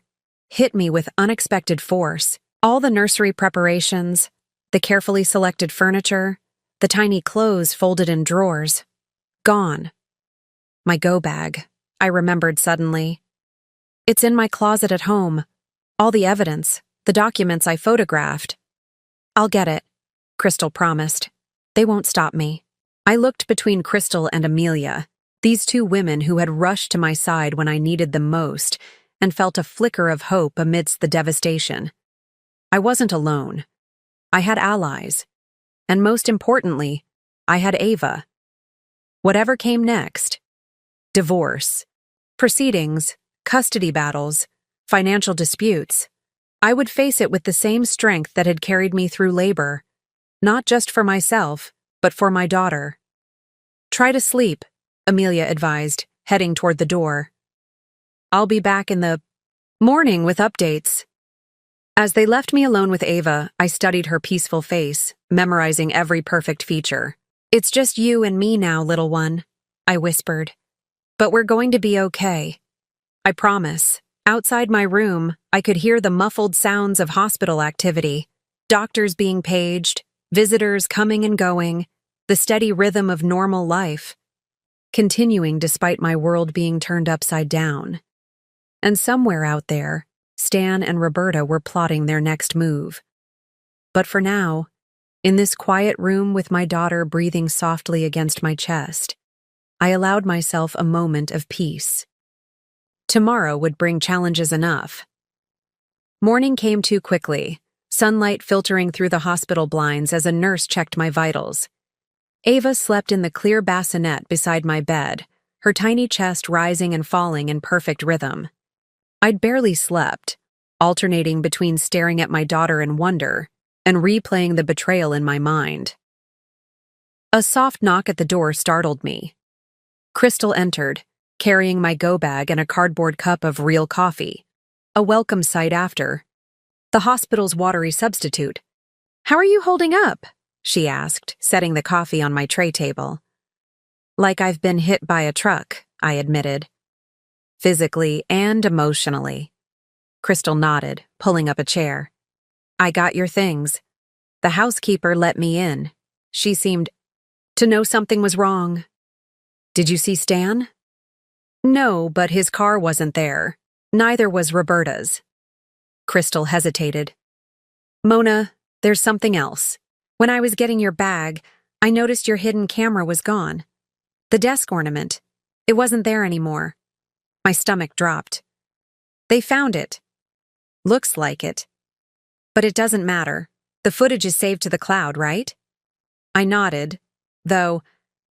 hit me with unexpected force. All the nursery preparations, the carefully selected furniture, the tiny clothes folded in drawers. Gone. My go bag, I remembered suddenly. It's in my closet at home. All the evidence, the documents I photographed. I'll get it, Crystal promised. They won't stop me. I looked between Crystal and Amelia, these two women who had rushed to my side when I needed them most, and felt a flicker of hope amidst the devastation. I wasn't alone. I had allies. And most importantly, I had Ava. Whatever came next, divorce, proceedings, custody battles, financial disputes, I would face it with the same strength that had carried me through labor, not just for myself, but for my daughter. Try to sleep, Amelia advised, heading toward the door. I'll be back in the morning with updates. As they left me alone with Ava, I studied her peaceful face, memorizing every perfect feature. It's just you and me now, little one, I whispered. But we're going to be okay. I promise. Outside my room, I could hear the muffled sounds of hospital activity, doctors being paged, visitors coming and going, the steady rhythm of normal life, continuing despite my world being turned upside down. And somewhere out there, Stan and Roberta were plotting their next move. But for now, in this quiet room with my daughter breathing softly against my chest, I allowed myself a moment of peace. Tomorrow would bring challenges enough. Morning came too quickly, sunlight filtering through the hospital blinds as a nurse checked my vitals. Ava slept in the clear bassinet beside my bed, her tiny chest rising and falling in perfect rhythm. I'd barely slept, alternating between staring at my daughter in wonder and replaying the betrayal in my mind. A soft knock at the door startled me. Crystal entered, carrying my go bag and a cardboard cup of real coffee. A welcome sight after. The hospital's watery substitute. How are you holding up? She asked, setting the coffee on my tray table. Like I've been hit by a truck, I admitted. Physically and emotionally. Crystal nodded, pulling up a chair. I got your things. The housekeeper let me in. She seemed to know something was wrong. Did you see Stan? No, but his car wasn't there. Neither was Roberta's. Crystal hesitated. Mona, there's something else. When I was getting your bag, I noticed your hidden camera was gone. The desk ornament. It wasn't there anymore. My stomach dropped. They found it. Looks like it. But it doesn't matter. The footage is saved to the cloud, right? I nodded, though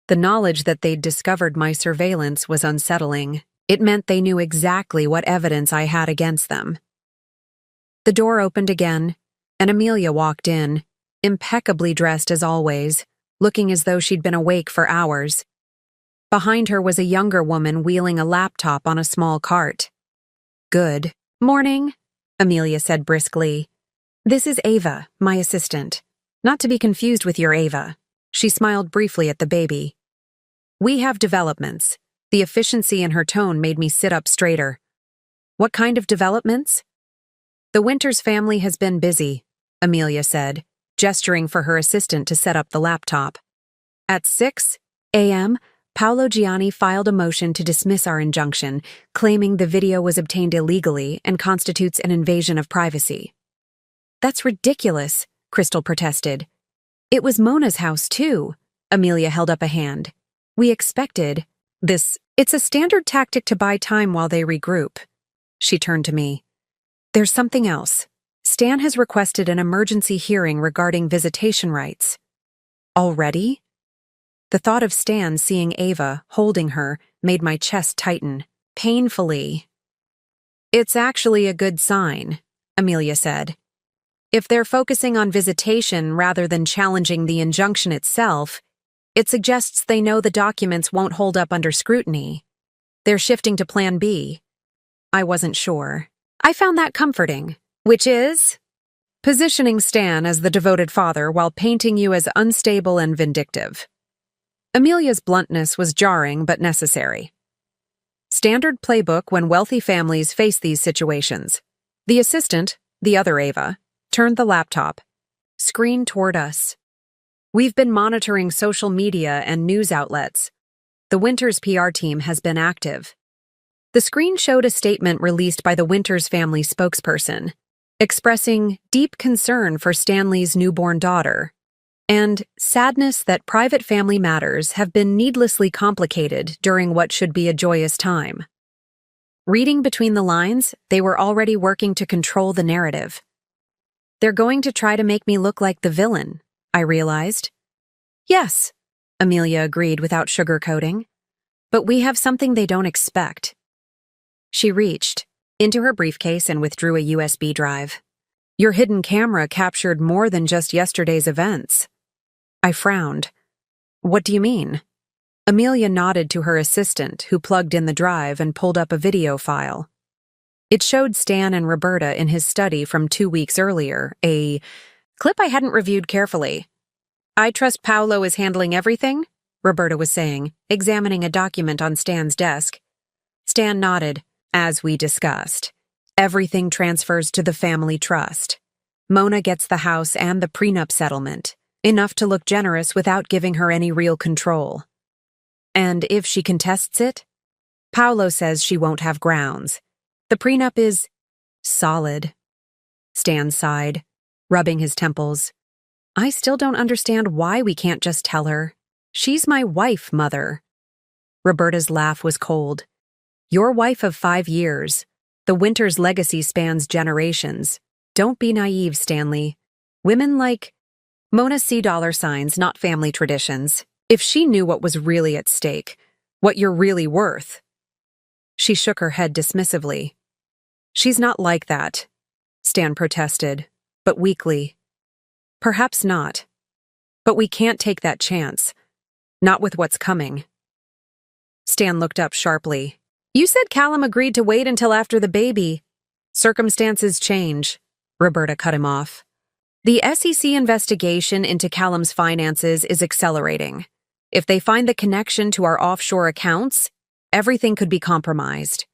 the knowledge that they'd discovered my surveillance was unsettling. It meant they knew exactly what evidence I had against them. The door opened again, and Amelia walked in, impeccably dressed as always, looking as though she'd been awake for hours. Behind her was a younger woman wheeling a laptop on a small cart. "Good morning," Amelia said briskly. "This is Ava, my assistant. Not to be confused with your Ava." She smiled briefly at the baby. "We have developments." The efficiency in her tone made me sit up straighter. "What kind of developments?" "The Winters family has been busy," Amelia said, gesturing for her assistant to set up the laptop. At 6 a.m., Paolo Gianni filed a motion to dismiss our injunction, claiming the video was obtained illegally and constitutes an invasion of privacy. "That's ridiculous," Crystal protested. "It was Mona's house, too." Amelia held up a hand. "We expected this. It's a standard tactic to buy time while they regroup." She turned to me. "There's something else. Stan has requested an emergency hearing regarding visitation rights." "Already?" The thought of Stan seeing Ava, holding her, made my chest tighten, painfully. "It's actually a good sign," Amelia said. "If they're focusing on visitation rather than challenging the injunction itself, it suggests they know the documents won't hold up under scrutiny. They're shifting to Plan B." I wasn't sure. I found that comforting, which is positioning Stan as the devoted father while painting you as unstable and vindictive. Amelia's bluntness was jarring but necessary. Standard playbook when wealthy families face these situations. The assistant, the other Ava, turned the laptop screen toward us. "We've been monitoring social media and news outlets. The Winters PR team has been active." The screen showed a statement released by the Winters family spokesperson, expressing deep concern for Stanley's newborn daughter and sadness that private family matters have been needlessly complicated during what should be a joyous time. Reading between the lines, they were already working to control the narrative. "They're going to try to make me look like the villain," I realized. "Yes," Amelia agreed without sugarcoating. "But we have something they don't expect." She reached into her briefcase and withdrew a USB drive. "Your hidden camera captured more than just yesterday's events." I frowned. "What do you mean?" Amelia nodded to her assistant, who plugged in the drive and pulled up a video file. It showed Stan and Roberta in his study from 2 weeks earlier, a clip I hadn't reviewed carefully. "I trust Paolo is handling everything," Roberta was saying, examining a document on Stan's desk. Stan nodded. "As we discussed, everything transfers to the family trust. Mona gets the house and the prenup settlement, enough to look generous without giving her any real control. And if she contests it, Paolo says she won't have grounds. The prenup is solid." Stan sighed, rubbing his temples. "I still don't understand why we can't just tell her. She's my wife, Mother." Roberta's laugh was cold. "Your wife of 5 years. The Winters legacy spans generations. Don't be naive, Stanley. Women like Mona see dollar signs, not family traditions. If she knew what was really at stake, what you're really worth." She shook her head dismissively. "She's not like that," Stan protested, but weakly. "Perhaps not. But we can't take that chance. Not with what's coming." Stan looked up sharply. "You said Callum agreed to wait until after the baby." "Circumstances change," Roberta cut him off. "The SEC investigation into Callum's finances is accelerating. If they find the connection to our offshore accounts, everything could be compromised.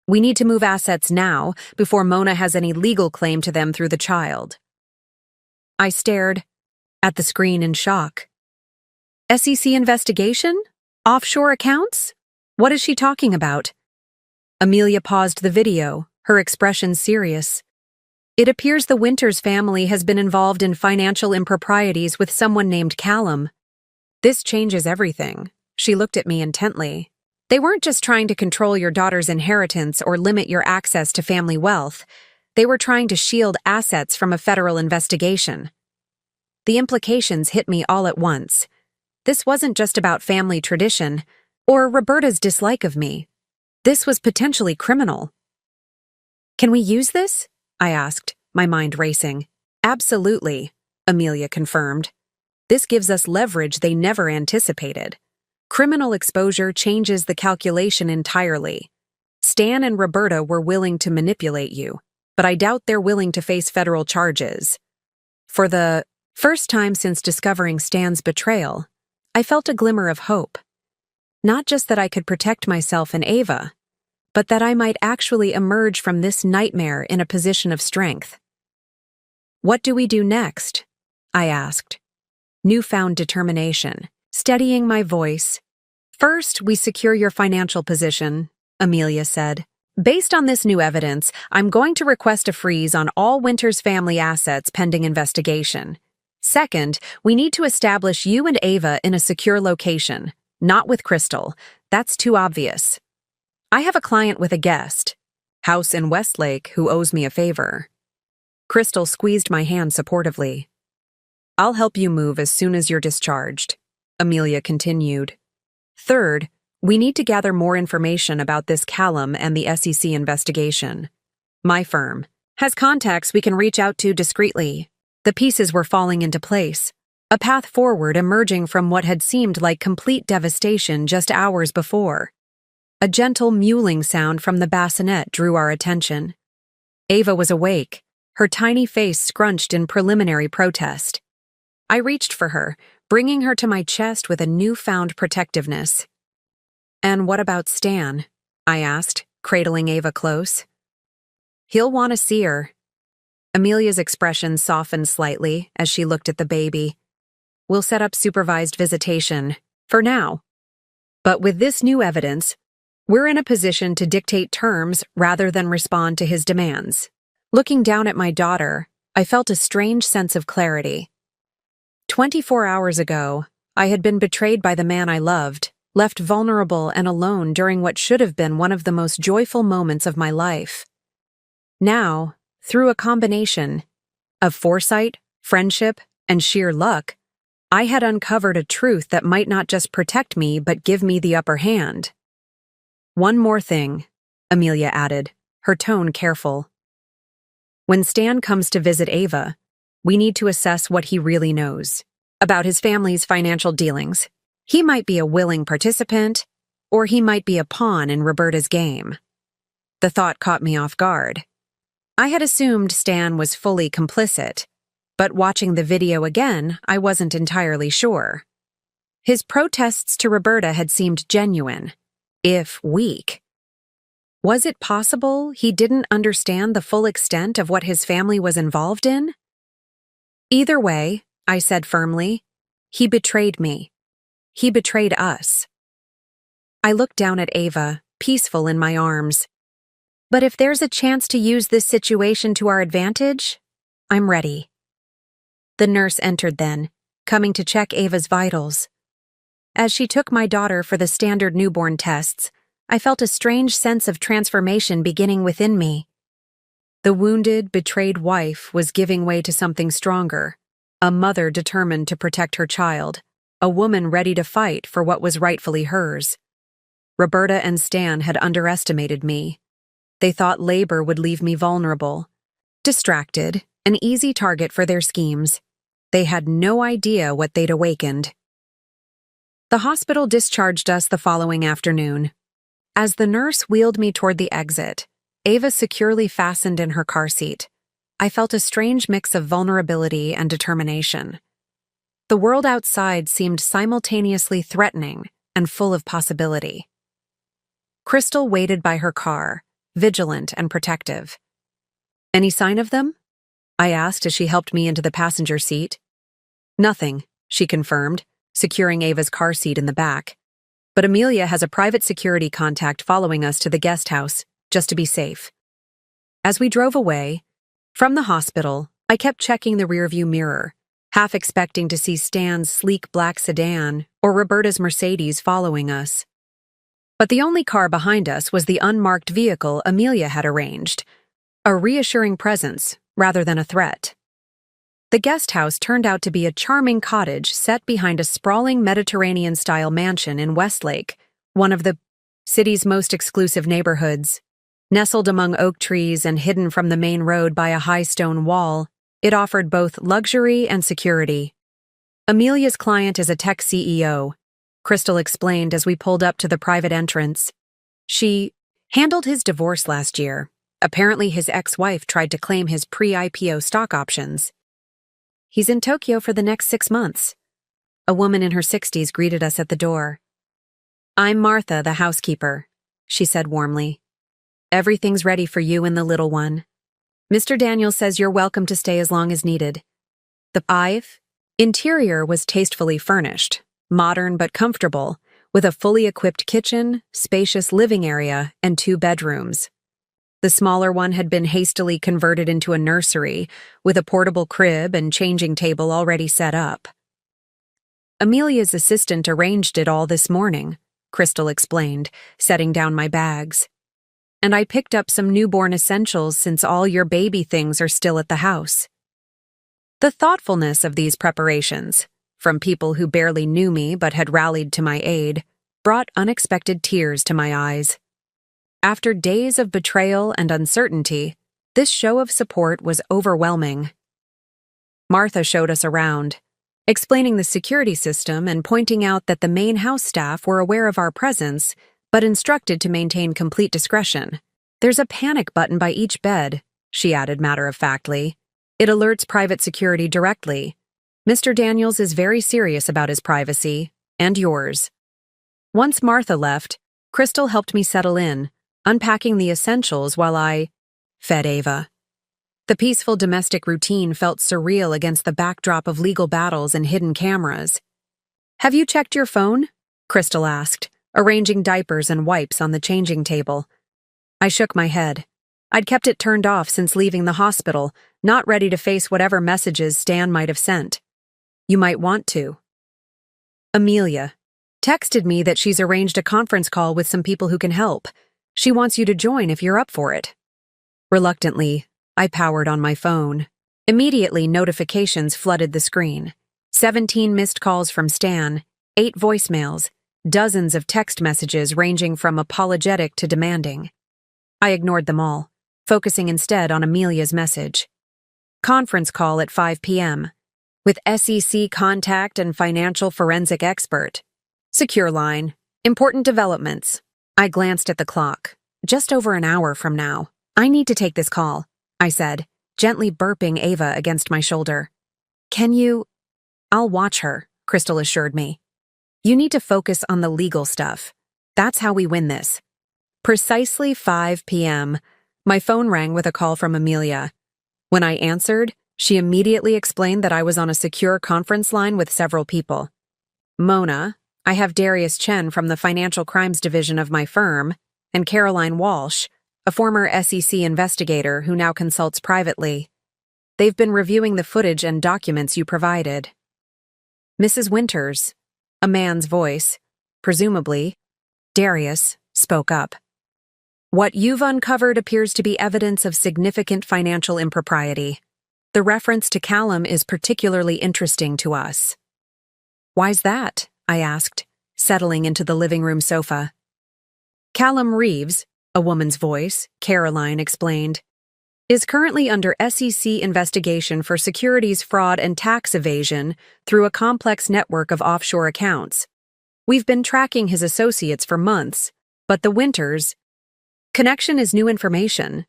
We need to move assets now before Mona has any legal claim to them through the child." I stared at the screen in shock. "SEC investigation? Offshore accounts? What is she talking about?" Amelia paused the video, her expression serious. "It appears the Winters family has been involved in financial improprieties with someone named Callum. This changes everything." She looked at me intently. "They weren't just trying to control your daughter's inheritance or limit your access to family wealth. They were trying to shield assets from a federal investigation." The implications hit me all at once. This wasn't just about family tradition or Roberta's dislike of me. This was potentially criminal. "Can we use this?" I asked, my mind racing. "Absolutely," Amelia confirmed. "This gives us leverage they never anticipated. Criminal exposure changes the calculation entirely. Stan and Roberta were willing to manipulate you, but I doubt they're willing to face federal charges. For the first time since discovering Stan's betrayal, I felt a glimmer of hope. Not just that I could protect myself and Ava, but that I might actually emerge from this nightmare in a position of strength. "What do we do next?" I asked. Newfound determination, steadying my voice. "First, we secure your financial position," Amelia said. "Based on this new evidence, I'm going to request a freeze on all Winters family assets pending investigation. Second, we need to establish you and Ava in a secure location, not with Crystal. That's too obvious. I have a client with a guest house in Westlake who owes me a favor." Crystal squeezed my hand supportively. "I'll help you move as soon as you're discharged," Amelia continued. "Third, we need to gather more information about this Callum and the SEC investigation. My firm has contacts we can reach out to discreetly." The pieces were falling into place, a path forward emerging from what had seemed like complete devastation just hours before. A gentle mewling sound from the bassinet drew our attention. Ava was awake, her tiny face scrunched in preliminary protest. I reached for her, bringing her to my chest with a newfound protectiveness. "And what about Stan?" I asked, cradling Ava close. "He'll want to see her." Amelia's expression softened slightly as she looked at the baby. "We'll set up supervised visitation, for now. But with this new evidence, we're in a position to dictate terms rather than respond to his demands." Looking down at my daughter, I felt a strange sense of clarity. 24 hours ago, I had been betrayed by the man I loved, left vulnerable and alone during what should have been one of the most joyful moments of my life. Now, through a combination of foresight, friendship, and sheer luck, I had uncovered a truth that might not just protect me but give me the upper hand. "One more thing," Amelia added, her tone careful. "When Stan comes to visit Ava, we need to assess what he really knows about his family's financial dealings. He might be a willing participant, or he might be a pawn in Roberta's game." The thought caught me off guard. I had assumed Stan was fully complicit, but watching the video again, I wasn't entirely sure. His protests to Roberta had seemed genuine, if weak. Was it possible he didn't understand the full extent of what his family was involved in? "Either way," I said firmly, "he betrayed me. He betrayed us." I looked down at Ava, peaceful in my arms. "But if there's a chance to use this situation to our advantage, I'm ready." The nurse entered then, coming to check Ava's vitals. As she took my daughter for the standard newborn tests, I felt a strange sense of transformation beginning within me. The wounded, betrayed wife was giving way to something stronger, a mother determined to protect her child, a woman ready to fight for what was rightfully hers. Roberta and Stan had underestimated me. They thought labor would leave me vulnerable, distracted, an easy target for their schemes. They had no idea what they'd awakened. The hospital discharged us the following afternoon. As the nurse wheeled me toward the exit, Ava securely fastened in her car seat. I felt a strange mix of vulnerability and determination. The world outside seemed simultaneously threatening and full of possibility. Crystal waited by her car, vigilant and protective. "Any sign of them?" I asked as she helped me into the passenger seat. "Nothing," she confirmed, securing Ava's car seat in the back. "But Amelia has a private security contact following us to the guest house, just to be safe." As we drove away from the hospital, I kept checking the rearview mirror, half expecting to see Stan's sleek black sedan or Roberta's Mercedes following us. But the only car behind us was the unmarked vehicle Amelia had arranged, a reassuring presence rather than a threat. The guest house turned out to be a charming cottage set behind a sprawling Mediterranean-style mansion in Westlake, one of the city's most exclusive neighborhoods. Nestled among oak trees and hidden from the main road by a high stone wall, it offered both luxury and security. Amelia's client is a tech CEO, Crystal explained as we pulled up to the private entrance. She handled his divorce last year. Apparently his ex-wife tried to claim his pre-IPO stock options. He's in Tokyo for the next 6 months. A woman in her 60s greeted us at the door. I'm Martha, the housekeeper, she said warmly. Everything's ready for you and the little one. Mr. Daniels says you're welcome to stay as long as needed. The interior was tastefully furnished, modern but comfortable, with a fully equipped kitchen, spacious living area, and 2 bedrooms. The smaller one had been hastily converted into a nursery, with a portable crib and changing table already set up. Amelia's assistant arranged it all this morning, Crystal explained, setting down my bags. And I picked up some newborn essentials since all your baby things are still at the house. The thoughtfulness of these preparations, from people who barely knew me but had rallied to my aid, brought unexpected tears to my eyes. After days of betrayal and uncertainty, this show of support was overwhelming. Martha showed us around, explaining the security system and pointing out that the main house staff were aware of our presence but instructed to maintain complete discretion. There's a panic button by each bed, she added matter-of-factly. It alerts private security directly. Mr. Daniels is very serious about his privacy, and yours. Once Martha left, Crystal helped me settle in, unpacking the essentials while I fed Ava. The peaceful domestic routine felt surreal against the backdrop of legal battles and hidden cameras. Have you checked your phone? Crystal asked, arranging diapers and wipes on the changing table. I shook my head. I'd kept it turned off since leaving the hospital, not ready to face whatever messages Stan might have sent. You might want to. Amelia texted me that she's arranged a conference call with some people who can help. She wants you to join if you're up for it. Reluctantly, I powered on my phone. Immediately, notifications flooded the screen. 17 missed calls from Stan, 8 voicemails, dozens of text messages ranging from apologetic to demanding. I ignored them all, focusing instead on Amelia's message. Conference call at 5 p.m. with SEC contact and financial forensic expert. Secure line. Important developments. I glanced at the clock. Just over an hour from now. I need to take this call, I said, gently burping Ava against my shoulder. Can you? I'll watch her, Crystal assured me. You need to focus on the legal stuff. That's how we win this. Precisely 5 p.m., my phone rang with a call from Amelia. When I answered, she immediately explained that I was on a secure conference line with several people. Mona, I have Darius Chen from the Financial Crimes Division of my firm, and Caroline Walsh, a former SEC investigator who now consults privately. They've been reviewing the footage and documents you provided. Mrs. Winters, a man's voice, presumably, Darius, spoke up. What you've uncovered appears to be evidence of significant financial impropriety. The reference to Callum is particularly interesting to us. Why's that? I asked, settling into the living room sofa. Callum Reeves, a woman's voice, Caroline explained, is currently under SEC investigation for securities fraud and tax evasion through a complex network of offshore accounts. We've been tracking his associates for months, but the Winters' connection is new information.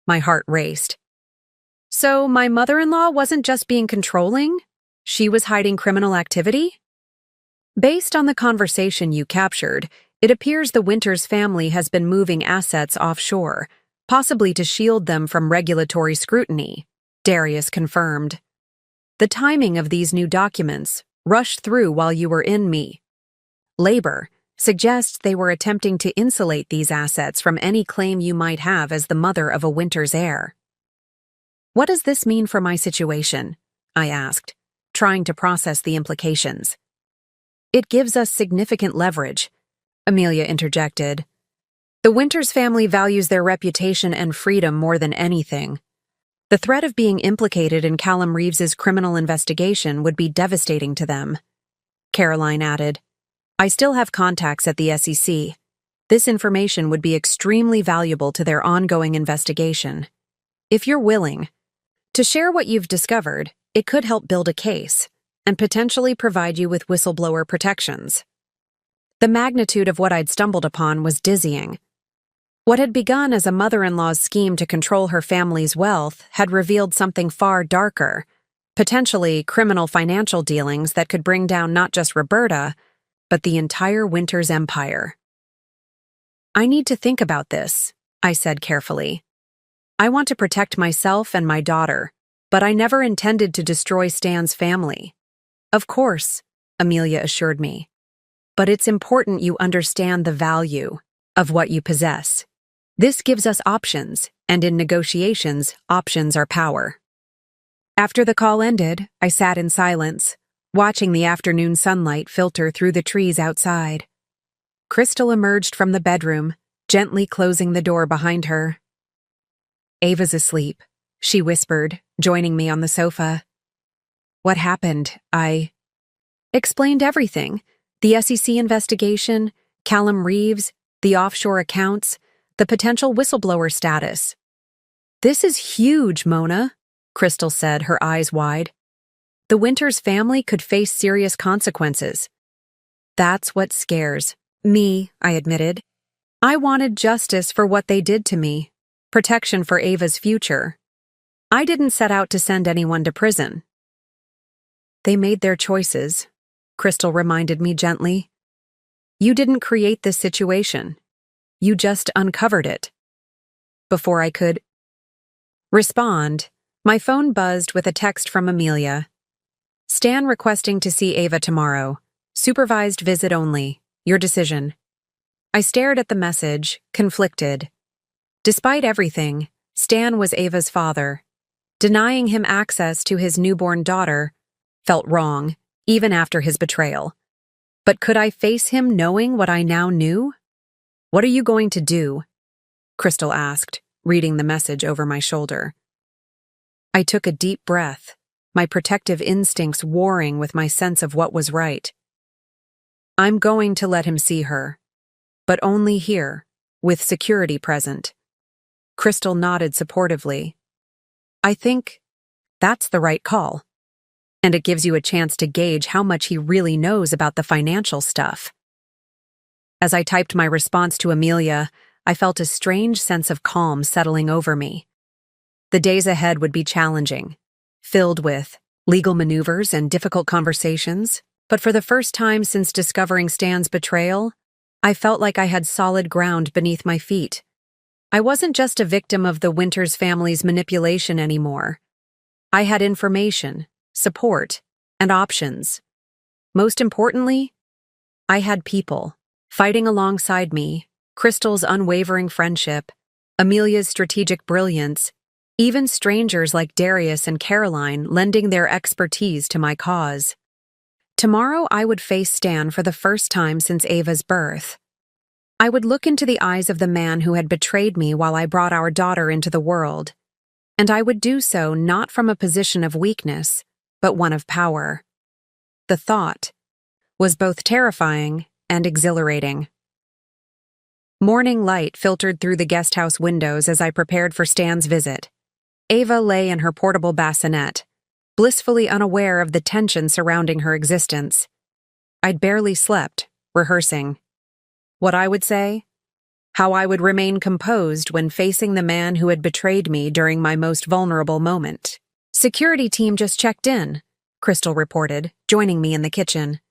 My heart raced. So my mother-in-law wasn't just being controlling? She was hiding criminal activity? Based on the conversation you captured, it appears the Winters family has been moving assets offshore, possibly to shield them from regulatory scrutiny, Darius confirmed. The timing of these new documents, rushed through while you were in labor, suggests they were attempting to insulate these assets from any claim you might have as the mother of a Winters heir. What does this mean for my situation? I asked, trying to process the implications. It gives us significant leverage, Amelia interjected. The Winters family values their reputation and freedom more than anything. The threat of being implicated in Callum Reeves's criminal investigation would be devastating to them. Caroline added, I still have contacts at the SEC. This information would be extremely valuable to their ongoing investigation. If you're willing to share what you've discovered, it could help build a case and potentially provide you with whistleblower protections. The magnitude of what I'd stumbled upon was dizzying. What had begun as a mother-in-law's scheme to control her family's wealth had revealed something far darker, potentially criminal financial dealings that could bring down not just Roberta, but the entire Winters empire. "I need to think about this," I said carefully. "I want to protect myself and my daughter, but I never intended to destroy Stan's family." "Of course," Amelia assured me. "But it's important you understand the value of what you possess. This gives us options, and in negotiations, options are power." After the call ended, I sat in silence, watching the afternoon sunlight filter through the trees outside. Crystal emerged from the bedroom, gently closing the door behind her. "Ava's asleep," she whispered, joining me on the sofa. "What happened?" I explained everything. The SEC investigation, Callum Reeves, the offshore accounts, the potential whistleblower status. "This is huge, Mona," Crystal said, her eyes wide. "The Winters family could face serious consequences." "That's what scares me," I admitted. "I wanted justice for what they did to me, protection for Ava's future. I didn't set out to send anyone to prison." "They made their choices," Crystal reminded me gently. "You didn't create this situation. You just uncovered it." Before I could respond, my phone buzzed with a text from Amelia. "Stan requesting to see Ava tomorrow. Supervised visit only. Your decision." I stared at the message, conflicted. Despite everything, Stan was Ava's father. Denying him access to his newborn daughter felt wrong, even after his betrayal. But could I face him knowing what I now knew? "What are you going to do?" Crystal asked, reading the message over my shoulder. I took a deep breath, my protective instincts warring with my sense of what was right. "I'm going to let him see her, but only here, with security present." Crystal nodded supportively. "I think that's the right call. And it gives you a chance to gauge how much he really knows about the financial stuff." As I typed my response to Amelia, I felt a strange sense of calm settling over me. The days ahead would be challenging, filled with legal maneuvers and difficult conversations, but for the first time since discovering Stan's betrayal, I felt like I had solid ground beneath my feet. I wasn't just a victim of the Winters family's manipulation anymore. I had information, support, and options. Most importantly, I had people fighting alongside me, Crystal's unwavering friendship, Amelia's strategic brilliance, even strangers like Darius and Caroline lending their expertise to my cause. Tomorrow I would face Stan for the first time since Ava's birth. I would look into the eyes of the man who had betrayed me while I brought our daughter into the world, and I would do so not from a position of weakness, but one of power. The thought was both terrifying and exhilarating. Morning light filtered through the guesthouse windows as I prepared for Stan's visit. Ava lay in her portable bassinet, blissfully unaware of the tension surrounding her existence. I'd barely slept, rehearsing. What I would say? How I would remain composed when facing the man who had betrayed me during my most vulnerable moment. "Security team just checked in," Crystal reported, joining me in the kitchen.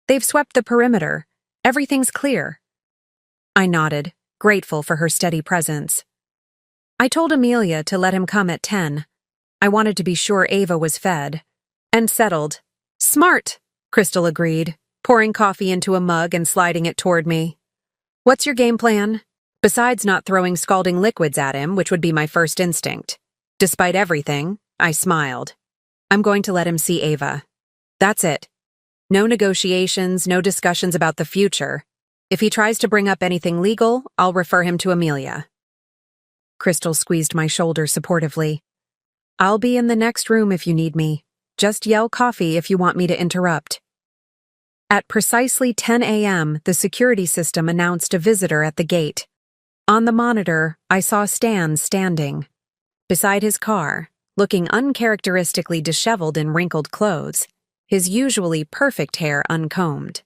"They've swept the perimeter. Everything's clear." I nodded, grateful for her steady presence. I told Amelia to let him come at 10. I wanted to be sure Ava was fed and settled. "Smart," Crystal agreed, pouring coffee into a mug and sliding it toward me. "What's your game plan?" Besides not throwing scalding liquids at him, which would be my first instinct. Despite everything, I smiled. "I'm going to let him see Ava. That's it. No negotiations, no discussions about the future. If he tries to bring up anything legal, I'll refer him to Amelia." Crystal squeezed my shoulder supportively. "I'll be in the next room if you need me. Just yell coffee if you want me to interrupt." At precisely 10 a.m., the security system announced a visitor at the gate. On the monitor, I saw Stan standing beside his car, looking uncharacteristically disheveled in wrinkled clothes, his usually perfect hair uncombed.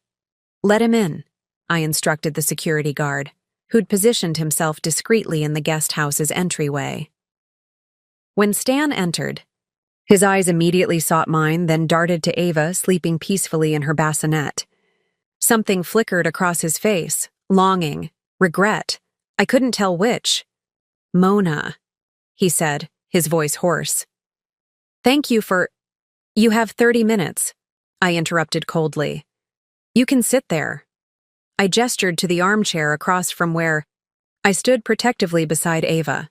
"Let him in," I instructed the security guard, who'd positioned himself discreetly in the guest house's entryway. When Stan entered, his eyes immediately sought mine, then darted to Ava sleeping peacefully in her bassinet. Something flickered across his face, longing, regret. I couldn't tell which. "Mona," he said, his voice hoarse. "Thank you for— You have 30 minutes, I interrupted coldly. "You can sit there." I gestured to the armchair across from where I stood protectively beside Ava.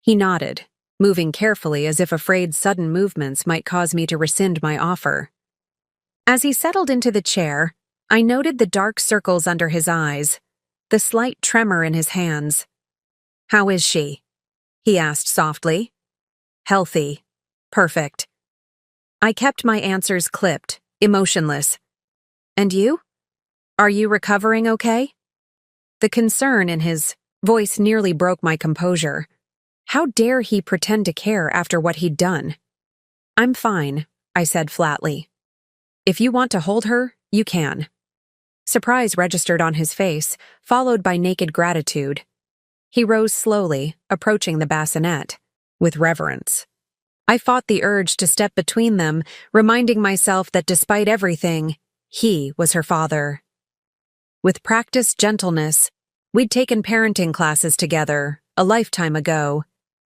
He nodded, moving carefully as if afraid sudden movements might cause me to rescind my offer. As he settled into the chair, I noted the dark circles under his eyes, the slight tremor in his hands. "How is she?" he asked softly. "Healthy. Perfect." I kept my answers clipped, emotionless. "And you? Are you recovering okay?" The concern in his voice nearly broke my composure. How dare he pretend to care after what he'd done? "I'm fine," I said flatly. "If you want to hold her, you can." Surprise registered on his face, followed by naked gratitude. He rose slowly, approaching the bassinet, with reverence. I fought the urge to step between them, reminding myself that despite everything, he was her father. With practiced gentleness, we'd taken parenting classes together, a lifetime ago.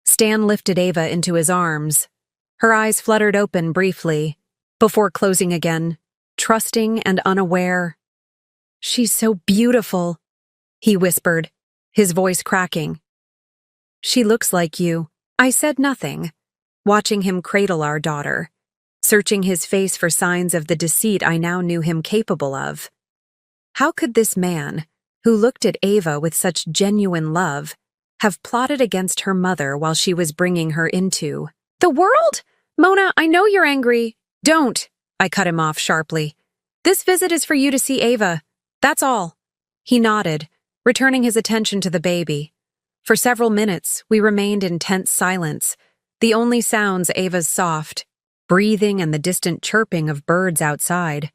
Stan lifted Ava into his arms. Her eyes fluttered open briefly, before closing again, trusting and unaware. "She's so beautiful," he whispered, his voice cracking. "She looks like you." I said nothing, watching him cradle our daughter, searching his face for signs of the deceit I now knew him capable of. How could this man, who looked at Ava with such genuine love, have plotted against her mother while she was bringing her into the world? "Mona, I know you're angry." "Don't," I cut him off sharply. "This visit is for you to see Ava. That's all." He nodded, returning his attention to the baby. For several minutes, we remained in tense silence, the only sounds Ava's soft breathing and the distant chirping of birds outside.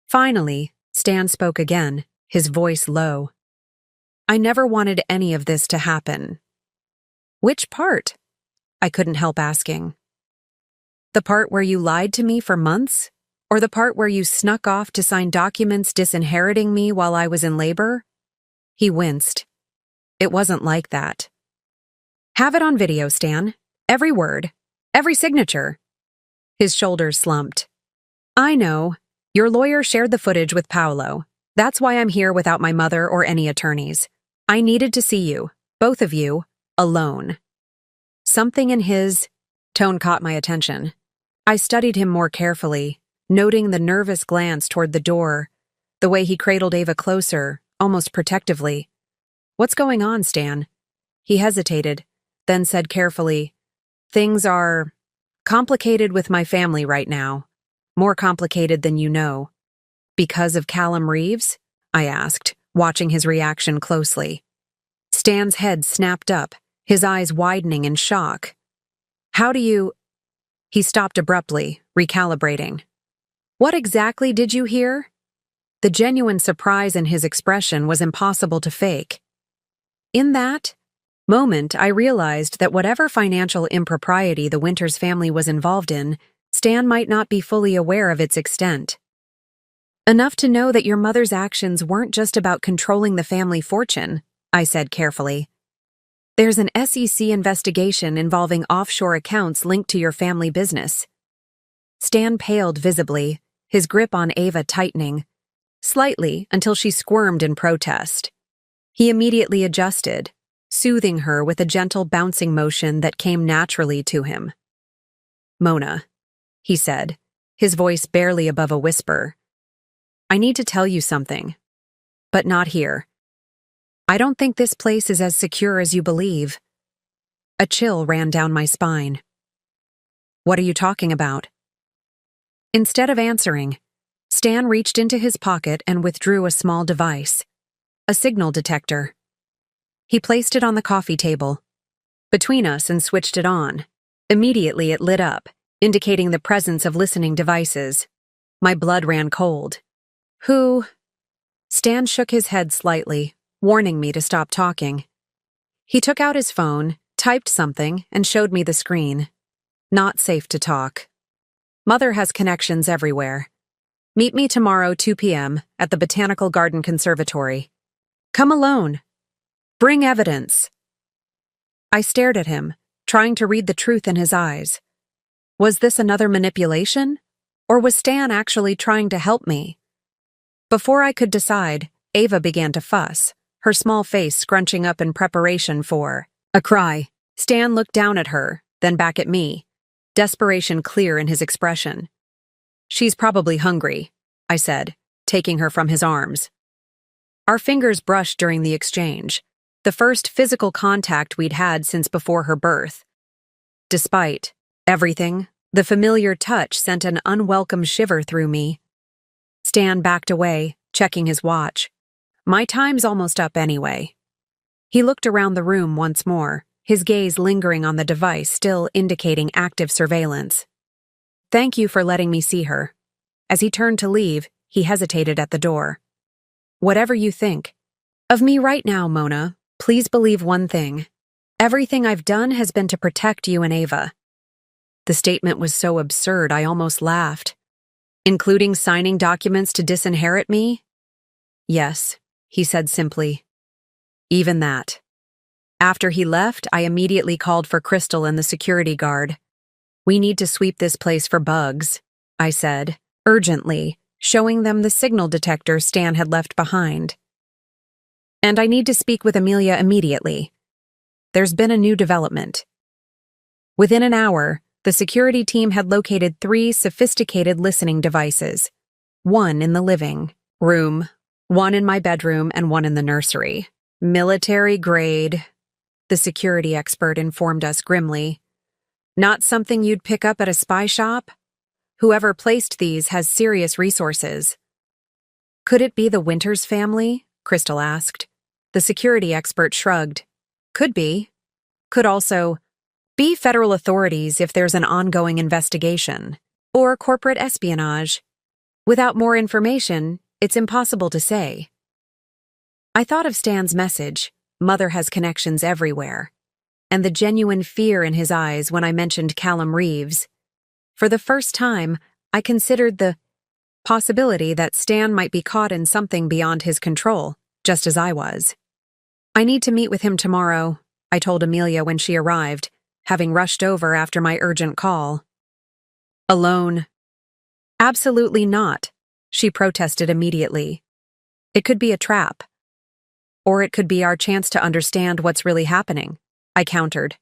Finally, Stan spoke again, his voice low. "I never wanted any of this to happen." "Which part?" I couldn't help asking. "The part where you lied to me for months? Or the part where you snuck off to sign documents disinheriting me while I was in labor?" He winced. "It wasn't like that." "Have it on video, Stan. Every word. Every signature." His shoulders slumped. "I know. Your lawyer shared the footage with Paolo. That's why I'm here without my mother or any attorneys. I needed to see you, both of you, alone." Something in his tone caught my attention. I studied him more carefully, noting the nervous glance toward the door, the way he cradled Ava closer, almost protectively. "What's going on, Stan?" He hesitated, then said carefully, "Things are complicated with my family right now. More complicated than you know." "Because of Callum Reeves?" I asked, watching his reaction closely. Stan's head snapped up, his eyes widening in shock. "How do you—" He stopped abruptly, recalibrating. "What exactly did you hear?" The genuine surprise in his expression was impossible to fake. In that moment, I realized that whatever financial impropriety the Winters family was involved in, Stan might not be fully aware of its extent. "Enough to know that your mother's actions weren't just about controlling the family fortune," I said carefully. "There's an SEC investigation involving offshore accounts linked to your family business." Stan paled visibly, his grip on Ava tightening, slightly until she squirmed in protest. He immediately adjusted, soothing her with a gentle bouncing motion that came naturally to him. "Mona," he said, his voice barely above a whisper, "I need to tell you something. But not here. I don't think this place is as secure as you believe." A chill ran down my spine. "What are you talking about?" Instead of answering, Stan reached into his pocket and withdrew a small device, a signal detector. He placed it on the coffee table, between us, and switched it on. Immediately it lit up, indicating the presence of listening devices. My blood ran cold. "Who?" Stan shook his head slightly, warning me to stop talking. He took out his phone, typed something, and showed me the screen. Not safe to talk. Mother has connections everywhere. Meet me tomorrow 2 p.m. at the Botanical Garden Conservatory. Come alone. Bring evidence. I stared at him, trying to read the truth in his eyes. Was this another manipulation? Or was Stan actually trying to help me? Before I could decide, Ava began to fuss, her small face scrunching up in preparation for a cry. Stan looked down at her, then back at me, desperation clear in his expression. She's probably hungry, I said, taking her from his arms. Our fingers brushed during the exchange, the first physical contact we'd had since before her birth. Despite everything, the familiar touch sent an unwelcome shiver through me. Stan backed away, checking his watch. My time's almost up anyway. He looked around the room once more, his gaze lingering on the device still indicating active surveillance. Thank you for letting me see her. As he turned to leave, he hesitated at the door. Whatever you think of me right now, Mona, please believe one thing. Everything I've done has been to protect you and Ava. The statement was so absurd I almost laughed. Including signing documents to disinherit me? Yes, he said simply. Even that. After he left, I immediately called for Crystal and the security guard. We need to sweep this place for bugs, I said, urgently, showing them the signal detector Stan had left behind. And I need to speak with Amelia immediately. There's been a new development. Within an hour, the security team had located 3 sophisticated listening devices, 1 in the living room, 1 in my bedroom, and 1 in the nursery. Military grade, the security expert informed us grimly. Not something you'd pick up at a spy shop? Whoever placed these has serious resources. Could it be the Winters family? Crystal asked. The security expert shrugged. Could be. Could also be federal authorities if there's an ongoing investigation, or corporate espionage. Without more information, it's impossible to say. I thought of Stan's message, Mother has connections everywhere, and the genuine fear in his eyes when I mentioned Callum Reeves. For the first time, I considered the possibility that Stan might be caught in something beyond his control, just as I was. I need to meet with him tomorrow, I told Amelia when she arrived, having rushed over after my urgent call. Alone? Absolutely not, she protested immediately. It could be a trap. Or it could be our chance to understand what's really happening, I countered.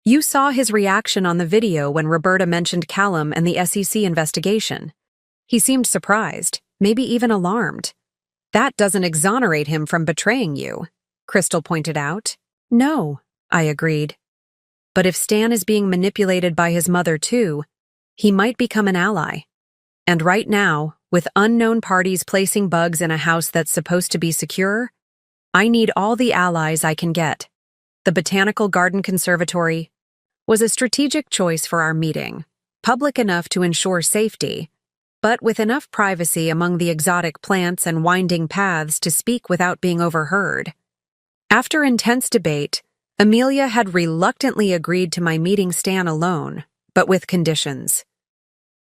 You saw his reaction on the video when Roberta mentioned Callum and the SEC investigation. He seemed surprised, maybe even alarmed. That doesn't exonerate him from betraying you, Crystal pointed out. No, I agreed. But if Stan is being manipulated by his mother too, he might become an ally. And right now, with unknown parties placing bugs in a house that's supposed to be secure, I need all the allies I can get. The Botanical Garden Conservatory was a strategic choice for our meeting, public enough to ensure safety, but with enough privacy among the exotic plants and winding paths to speak without being overheard. After intense debate, Amelia had reluctantly agreed to my meeting Stan alone, but with conditions.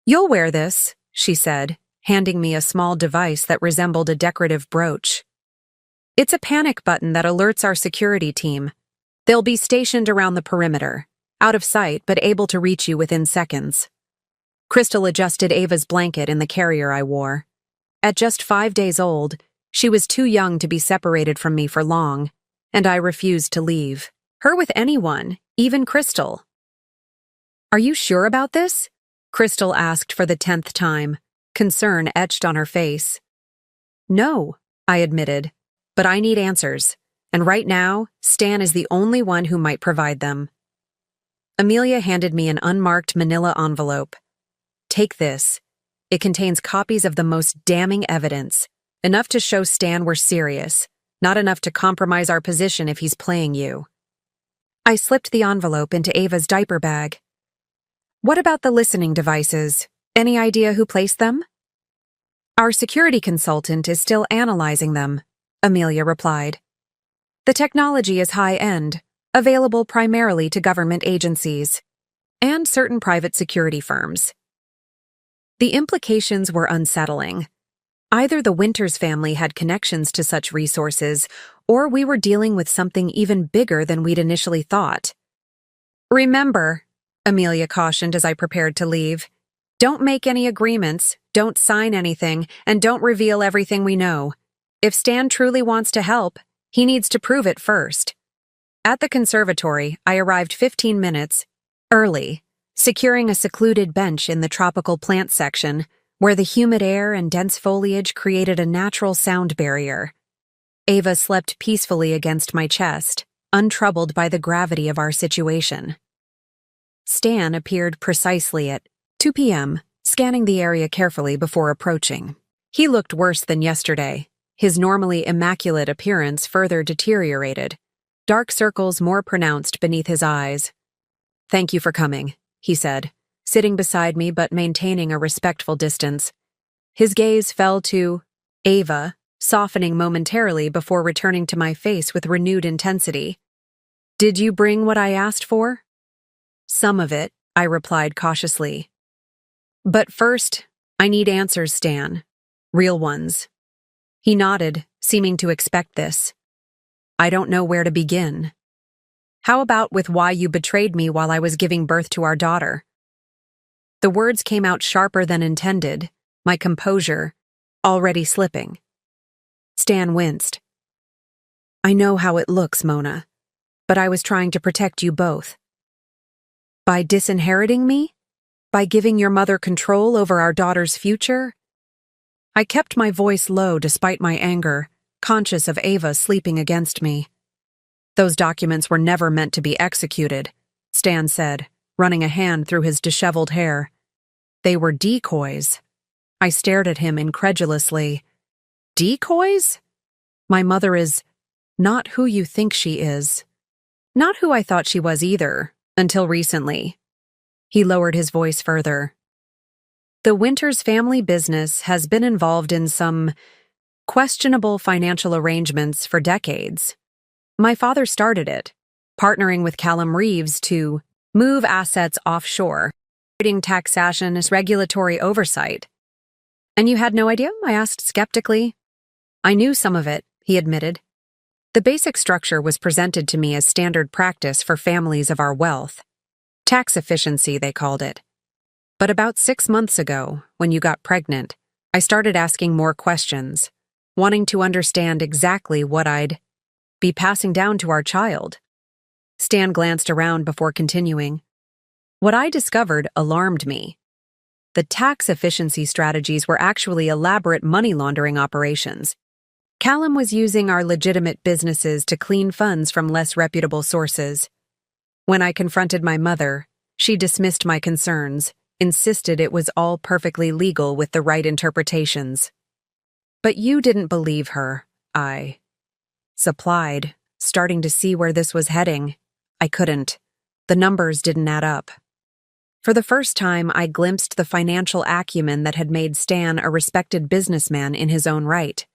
You'll wear this, she said, handing me a small device that resembled a decorative brooch. It's a panic button that alerts our security team. They'll be stationed around the perimeter, out of sight but able to reach you within seconds. Crystal adjusted Ava's blanket in the carrier I wore. At just 5 days old, she was too young to be separated from me for long, and I refused to leave her with anyone, even Crystal. Are you sure about this? Crystal asked for the 10th time, concern etched on her face. No, I admitted, but I need answers, and right now, Stan is the only one who might provide them. Amelia handed me an unmarked manila envelope. Take this. It contains copies of the most damning evidence, enough to show Stan we're serious, not enough to compromise our position if he's playing you. I slipped the envelope into Ava's diaper bag. What about the listening devices? Any idea who placed them? Our security consultant is still analyzing them, Amelia replied. The technology is high-end, available primarily to government agencies and certain private security firms. The implications were unsettling. Either the Winters family had connections to such resources, or we were dealing with something even bigger than we'd initially thought. Remember, Amelia cautioned as I prepared to leave, don't make any agreements, don't sign anything, and don't reveal everything we know. If Stan truly wants to help, he needs to prove it first. At the conservatory, I arrived 15 minutes early, securing a secluded bench in the tropical plant section, where the humid air and dense foliage created a natural sound barrier. Ava slept peacefully against my chest, untroubled by the gravity of our situation. Stan appeared precisely at 2 p.m., scanning the area carefully before approaching. He looked worse than yesterday. His normally immaculate appearance further deteriorated, dark circles more pronounced beneath his eyes. "Thank you for coming," he said, sitting beside me but maintaining a respectful distance. His gaze fell to Ava, softening momentarily before returning to my face with renewed intensity. "Did you bring what I asked for?" "Some of it," I replied cautiously. "But first, I need answers, Stan. Real ones." He nodded, seeming to expect this. "I don't know where to begin. How about with why you betrayed me while I was giving birth to our daughter?" The words came out sharper than intended, my composure already slipping. Stan winced. "I know how it looks, Mona, but I was trying to protect you both." "By disinheriting me? By giving your mother control over our daughter's future?" I kept my voice low despite my anger, conscious of Ava sleeping against me. "Those documents were never meant to be executed," Stan said, running a hand through his disheveled hair. "They were decoys." I stared at him incredulously. "Decoys? My mother is not who you think she is. Not who I thought she was either, until recently." He lowered his voice further. "The Winters family business has been involved in some questionable financial arrangements for decades. My father started it, partnering with Callum Reeves to move assets offshore, avoiding taxation as regulatory oversight." "And you had no idea?" I asked skeptically. "I knew some of it," he admitted. "The basic structure was presented to me as standard practice for families of our wealth. Tax efficiency, they called it. But about 6 months ago, when you got pregnant, I started asking more questions, wanting to understand exactly what I'd be passing down to our child." Stan glanced around before continuing. "What I discovered alarmed me. The tax efficiency strategies were actually elaborate money laundering operations. Callum was using our legitimate businesses to clean funds from less reputable sources. When I confronted my mother, she dismissed my concerns, insisted it was all perfectly legal with the right interpretations. But you didn't believe her, I supplied, starting to see where this was heading. I couldn't. The numbers didn't add up. For the first time, I glimpsed the financial acumen that had made Stan a respected businessman in his own right.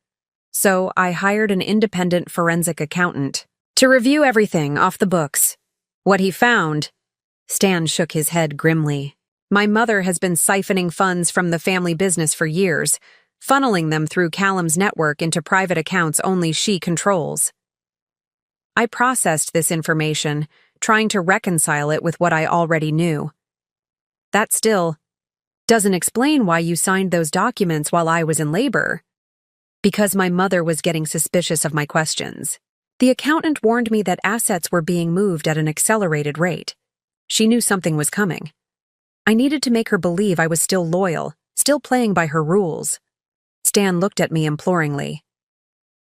So I hired an independent forensic accountant to review everything off the books. What he found, Stan shook his head grimly. My mother has been siphoning funds from the family business for years, funneling them through Callum's network into private accounts only she controls. I processed this information, trying to reconcile it with what I already knew. That still doesn't explain why you signed those documents while I was in labor. Because my mother was getting suspicious of my questions. The accountant warned me that assets were being moved at an accelerated rate. She knew something was coming. I needed to make her believe I was still loyal, still playing by her rules. Stan looked at me imploringly.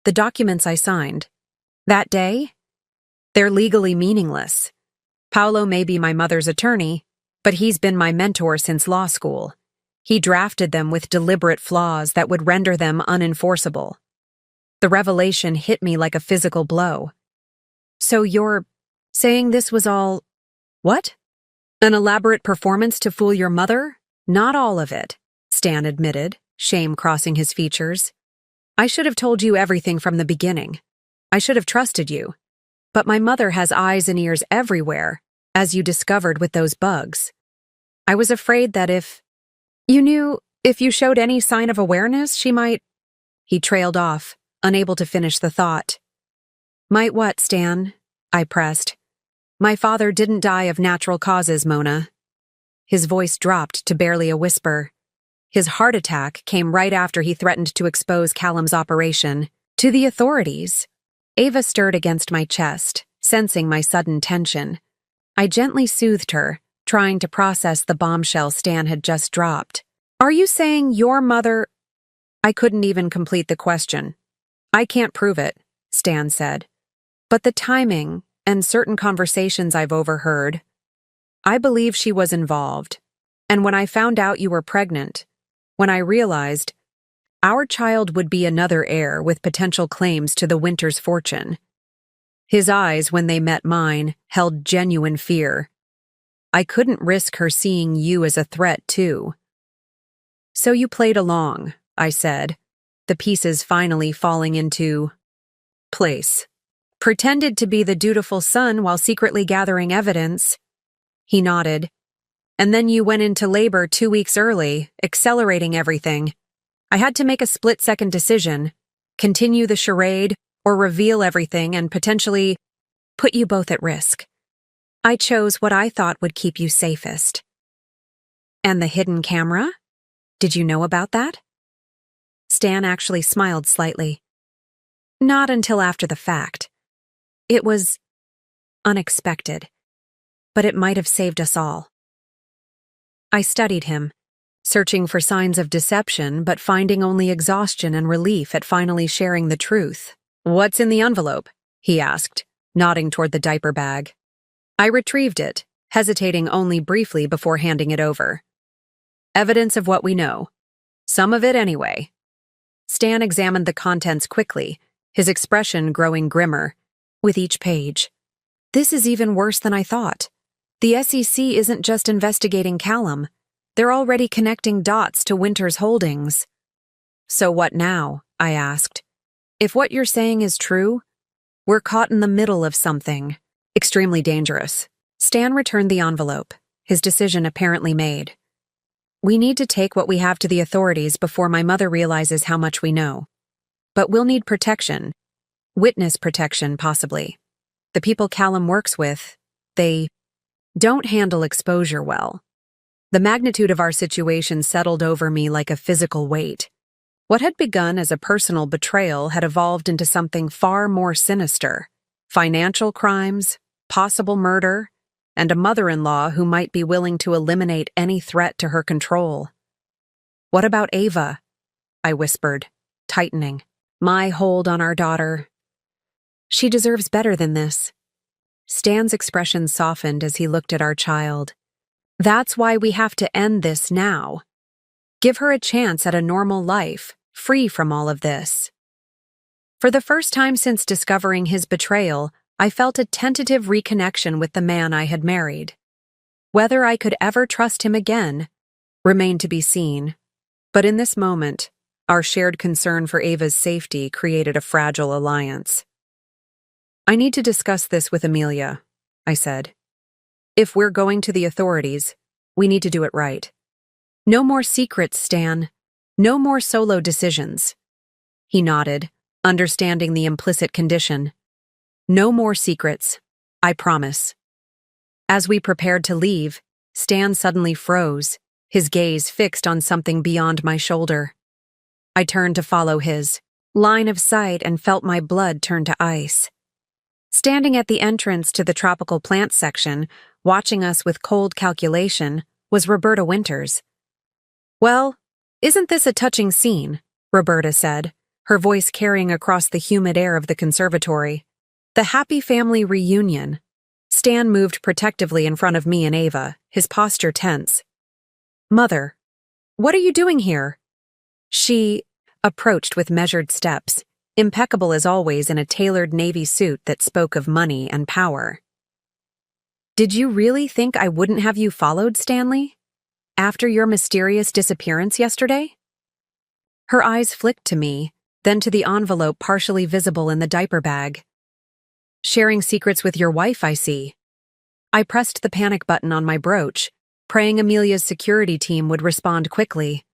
The documents I signed. That day? They're legally meaningless. Paolo may be my mother's attorney, but he's been my mentor since law school. He drafted them with deliberate flaws that would render them unenforceable. The revelation hit me like a physical blow. "So you're saying this was all... what? An elaborate performance to fool your mother?" "Not all of it," Stan admitted, shame crossing his features. I should have told you everything from the beginning. I should have trusted you. But my mother has eyes and ears everywhere, as you discovered with those bugs. I was afraid that if you showed any sign of awareness, she might. He trailed off, unable to finish the thought. Might what, Stan? I pressed. My father didn't die of natural causes, Mona. His voice dropped to barely a whisper. His heart attack came right after he threatened to expose Callum's operation to the authorities. Ava stirred against my chest, sensing my sudden tension. I gently soothed her, trying to process the bombshell Stan had just dropped. Are you saying your mother— I couldn't even complete the question. I can't prove it, Stan said. But the timing and certain conversations I've overheard, I believe she was involved. And when I found out you were pregnant, when I realized our child would be another heir with potential claims to the Winters fortune. His eyes, when they met mine, held genuine fear. I couldn't risk her seeing you as a threat, too. So you played along, I said, the pieces finally falling into place. Pretended to be the dutiful son while secretly gathering evidence. He nodded. And then you went into labor 2 weeks early, accelerating everything. I had to make a split-second decision, continue the charade or reveal everything and potentially put you both at risk. I chose what I thought would keep you safest. And the hidden camera? Did you know about that? Stan actually smiled slightly. Not until after the fact. It was unexpected, but it might have saved us all. I studied him, searching for signs of deception but finding only exhaustion and relief at finally sharing the truth. What's in the envelope? He asked, nodding toward the diaper bag. I retrieved it, hesitating only briefly before handing it over. Evidence of what we know. Some of it anyway. Stan examined the contents quickly, his expression growing grimmer with each page. This is even worse than I thought. The SEC isn't just investigating Callum. They're already connecting dots to Winters Holdings. So what now? I asked. If what you're saying is true, we're caught in the middle of something extremely dangerous. Stan returned the envelope, his decision apparently made. We need to take what we have to the authorities before my mother realizes how much we know. But we'll need protection. Witness protection, possibly. The people Callum works with, they don't handle exposure well. The magnitude of our situation settled over me like a physical weight. What had begun as a personal betrayal had evolved into something far more sinister. Financial crimes, possible murder, and a mother-in-law who might be willing to eliminate any threat to her control. What about Ava? I whispered, tightening my hold on our daughter. She deserves better than this. Stan's expression softened as he looked at our child. That's why we have to end this now. Give her a chance at a normal life, free from all of this. For the first time since discovering his betrayal, I felt a tentative reconnection with the man I had married. Whether I could ever trust him again remained to be seen. But in this moment, our shared concern for Ava's safety created a fragile alliance. I need to discuss this with Amelia, I said. If we're going to the authorities, we need to do it right. No more secrets, Stan. No more solo decisions. He nodded, understanding the implicit condition. No more secrets. I promise. As we prepared to leave, Stan suddenly froze, his gaze fixed on something beyond my shoulder. I turned to follow his line of sight and felt my blood turn to ice. Standing at the entrance to the tropical plants section, watching us with cold calculation, was Roberta Winters. Well, isn't this a touching scene? Roberta said, her voice carrying across the humid air of the conservatory. The happy family reunion. Stan moved protectively in front of me and Ava, his posture tense. Mother, what are you doing here? She approached with measured steps, impeccable as always in a tailored navy suit that spoke of money and power. Did you really think I wouldn't have you followed, Stanley? After your mysterious disappearance yesterday? Her eyes flicked to me, then to the envelope partially visible in the diaper bag. Sharing secrets with your wife, I see. I pressed the panic button on my brooch, praying Amelia's security team would respond quickly.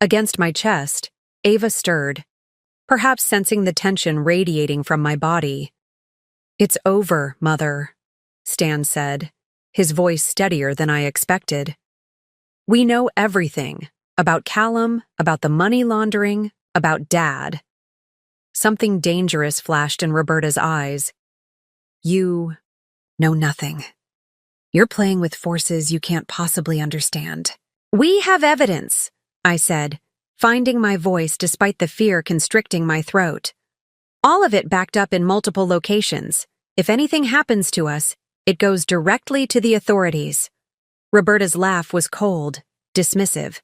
Against my chest, Ava stirred, perhaps sensing the tension radiating from my body. "It's over, Mother," Stan said, his voice steadier than I expected. "We know everything, about Callum, about the money laundering, about Dad." Something dangerous flashed in Roberta's eyes. "You know nothing. You're playing with forces you can't possibly understand." "We have evidence," I said, finding my voice despite the fear constricting my throat. "All of it backed up in multiple locations. If anything happens to us, it goes directly to the authorities." Roberta's laugh was cold, dismissive.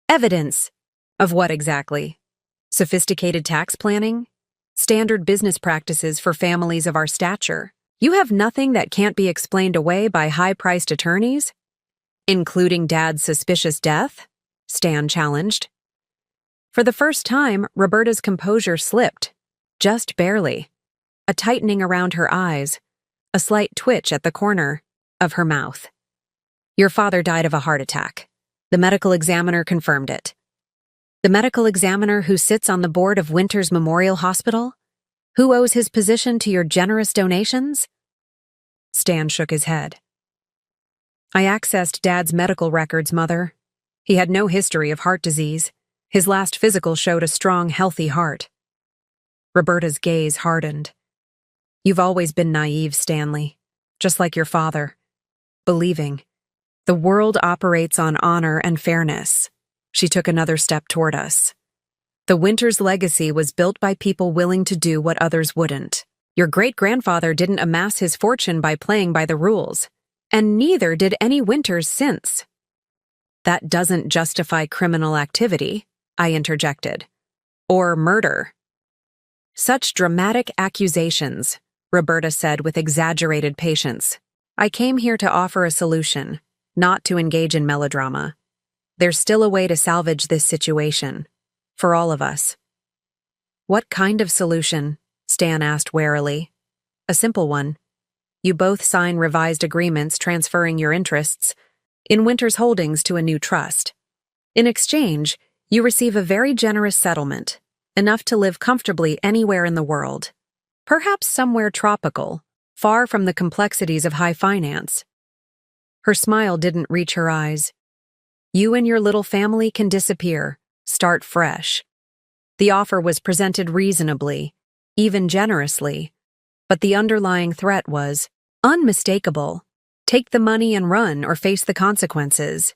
"Evidence? Of what exactly? Sophisticated tax planning? Standard business practices for families of our stature? You have nothing that can't be explained away by high-priced attorneys? Including Dad's suspicious death?" Stan challenged. For the first time, Roberta's composure slipped, just barely. A tightening around her eyes, a slight twitch at the corner of her mouth. "Your father died of a heart attack. The medical examiner confirmed it." "The medical examiner who sits on the board of Winters Memorial Hospital? Who owes his position to your generous donations?" Stan shook his head. "I accessed Dad's medical records, Mother. He had no history of heart disease. His last physical showed a strong, healthy heart." Roberta's gaze hardened. "You've always been naive, Stanley, just like your father. Believing. The world operates on honor and fairness." She took another step toward us. "The Winters legacy was built by people willing to do what others wouldn't. Your great-grandfather didn't amass his fortune by playing by the rules, and neither did any Winters since." "That doesn't justify criminal activity," I interjected. "Or murder." "Such dramatic accusations," Roberta said with exaggerated patience. "I came here to offer a solution, not to engage in melodrama. There's still a way to salvage this situation, for all of us." "What kind of solution?" Stan asked warily. "A simple one. You both sign revised agreements transferring your interests in Winters Holdings to a new trust. In exchange, you receive a very generous settlement, enough to live comfortably anywhere in the world. Perhaps somewhere tropical, far from the complexities of high finance." Her smile didn't reach her eyes. "You and your little family can disappear, start fresh." The offer was presented reasonably, even generously, but the underlying threat was unmistakable. Take the money and run or face the consequences.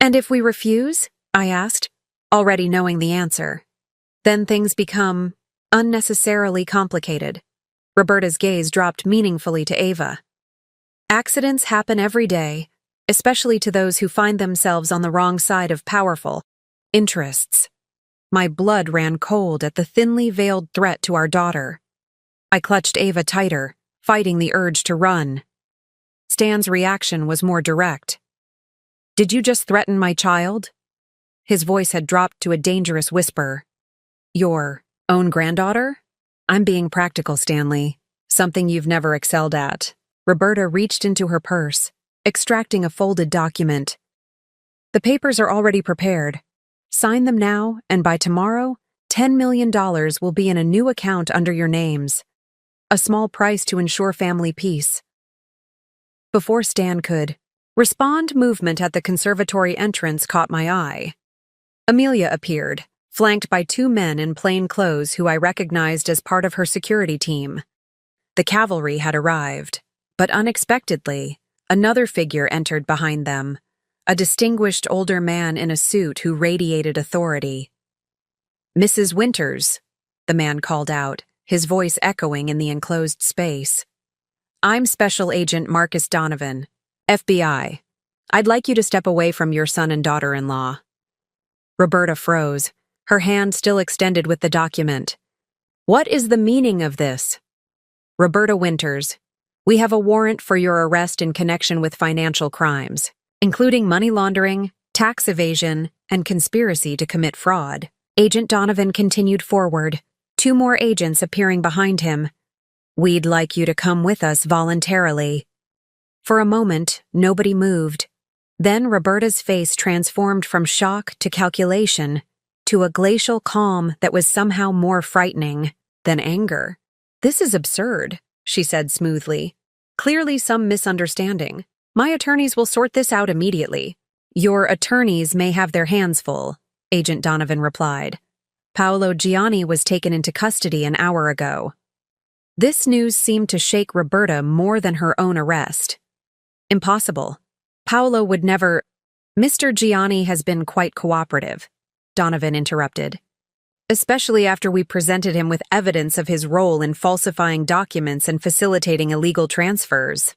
"And if we refuse?" I asked, already knowing the answer. "Then things become unnecessarily complicated." Roberta's gaze dropped meaningfully to Ava. "Accidents happen every day, especially to those who find themselves on the wrong side of powerful interests." My blood ran cold at the thinly veiled threat to our daughter. I clutched Ava tighter, fighting the urge to run. Stan's reaction was more direct. "Did you just threaten my child?" His voice had dropped to a dangerous whisper. "Your own granddaughter?" "I'm being practical, Stanley. Something you've never excelled at." Roberta reached into her purse, extracting a folded document. "The papers are already prepared. Sign them now, and by tomorrow, $10 million will be in a new account under your names. A small price to ensure family peace." Before Stan could respond, movement at the conservatory entrance caught my eye. Amelia appeared, flanked by two men in plain clothes who I recognized as part of her security team. The cavalry had arrived, but unexpectedly, another figure entered behind them. A distinguished older man in a suit who radiated authority. "Mrs. Winters," the man called out, his voice echoing in the enclosed space. "I'm Special Agent Marcus Donovan, FBI. I'd like you to step away from your son and daughter-in-law." Roberta froze, her hand still extended with the document. "What is the meaning of this?" "Roberta Winters, we have a warrant for your arrest in connection with financial crimes, including money laundering, tax evasion, and conspiracy to commit fraud. Agent Donovan continued forward, 2 more agents appearing behind him. "We'd like you to come with us voluntarily." For a moment, nobody moved. Then Roberta's face transformed from shock to calculation to a glacial calm that was somehow more frightening than anger. "This is absurd," she said smoothly. "Clearly some misunderstanding. My attorneys will sort this out immediately." "Your attorneys may have their hands full," Agent Donovan replied. "Paolo Gianni was taken into custody an hour ago." This news seemed to shake Roberta more than her own arrest. "Impossible. Paolo would never—" "Mr. Gianni has been quite cooperative," Donovan interrupted. "Especially after we presented him with evidence of his role in falsifying documents and facilitating illegal transfers."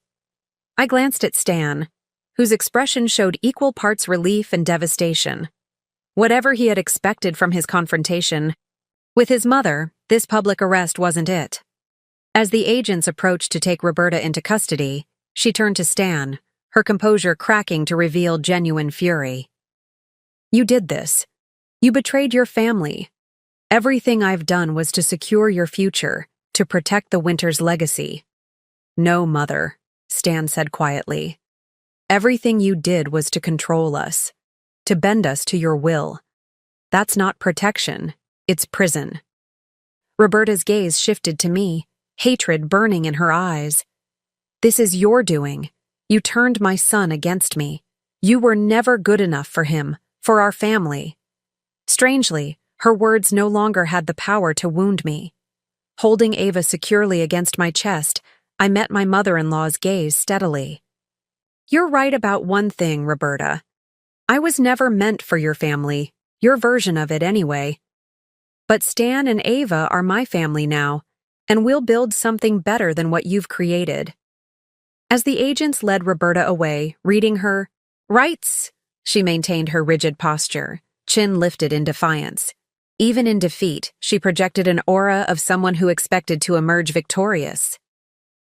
I glanced at Stan, whose expression showed equal parts relief and devastation. Whatever he had expected from his confrontation with his mother, this public arrest wasn't it. As the agents approached to take Roberta into custody, she turned to Stan, her composure cracking to reveal genuine fury. "You did this. You betrayed your family. Everything I've done was to secure your future, to protect the Winters legacy." "No, Mother," Stan said quietly. "Everything you did was to control us, to bend us to your will. That's not protection, it's prison." Roberta's gaze shifted to me, hatred burning in her eyes. "This is your doing. You turned my son against me. You were never good enough for him, for our family." Strangely, her words no longer had the power to wound me. Holding Ava securely against my chest, I met my mother-in-law's gaze steadily. "You're right about one thing, Roberta. I was never meant for your family, your version of it anyway. But Stan and Ava are my family now, and we'll build something better than what you've created." As the agents led Roberta away, reading her rights, she maintained her rigid posture, chin lifted in defiance. Even in defeat, she projected an aura of someone who expected to emerge victorious.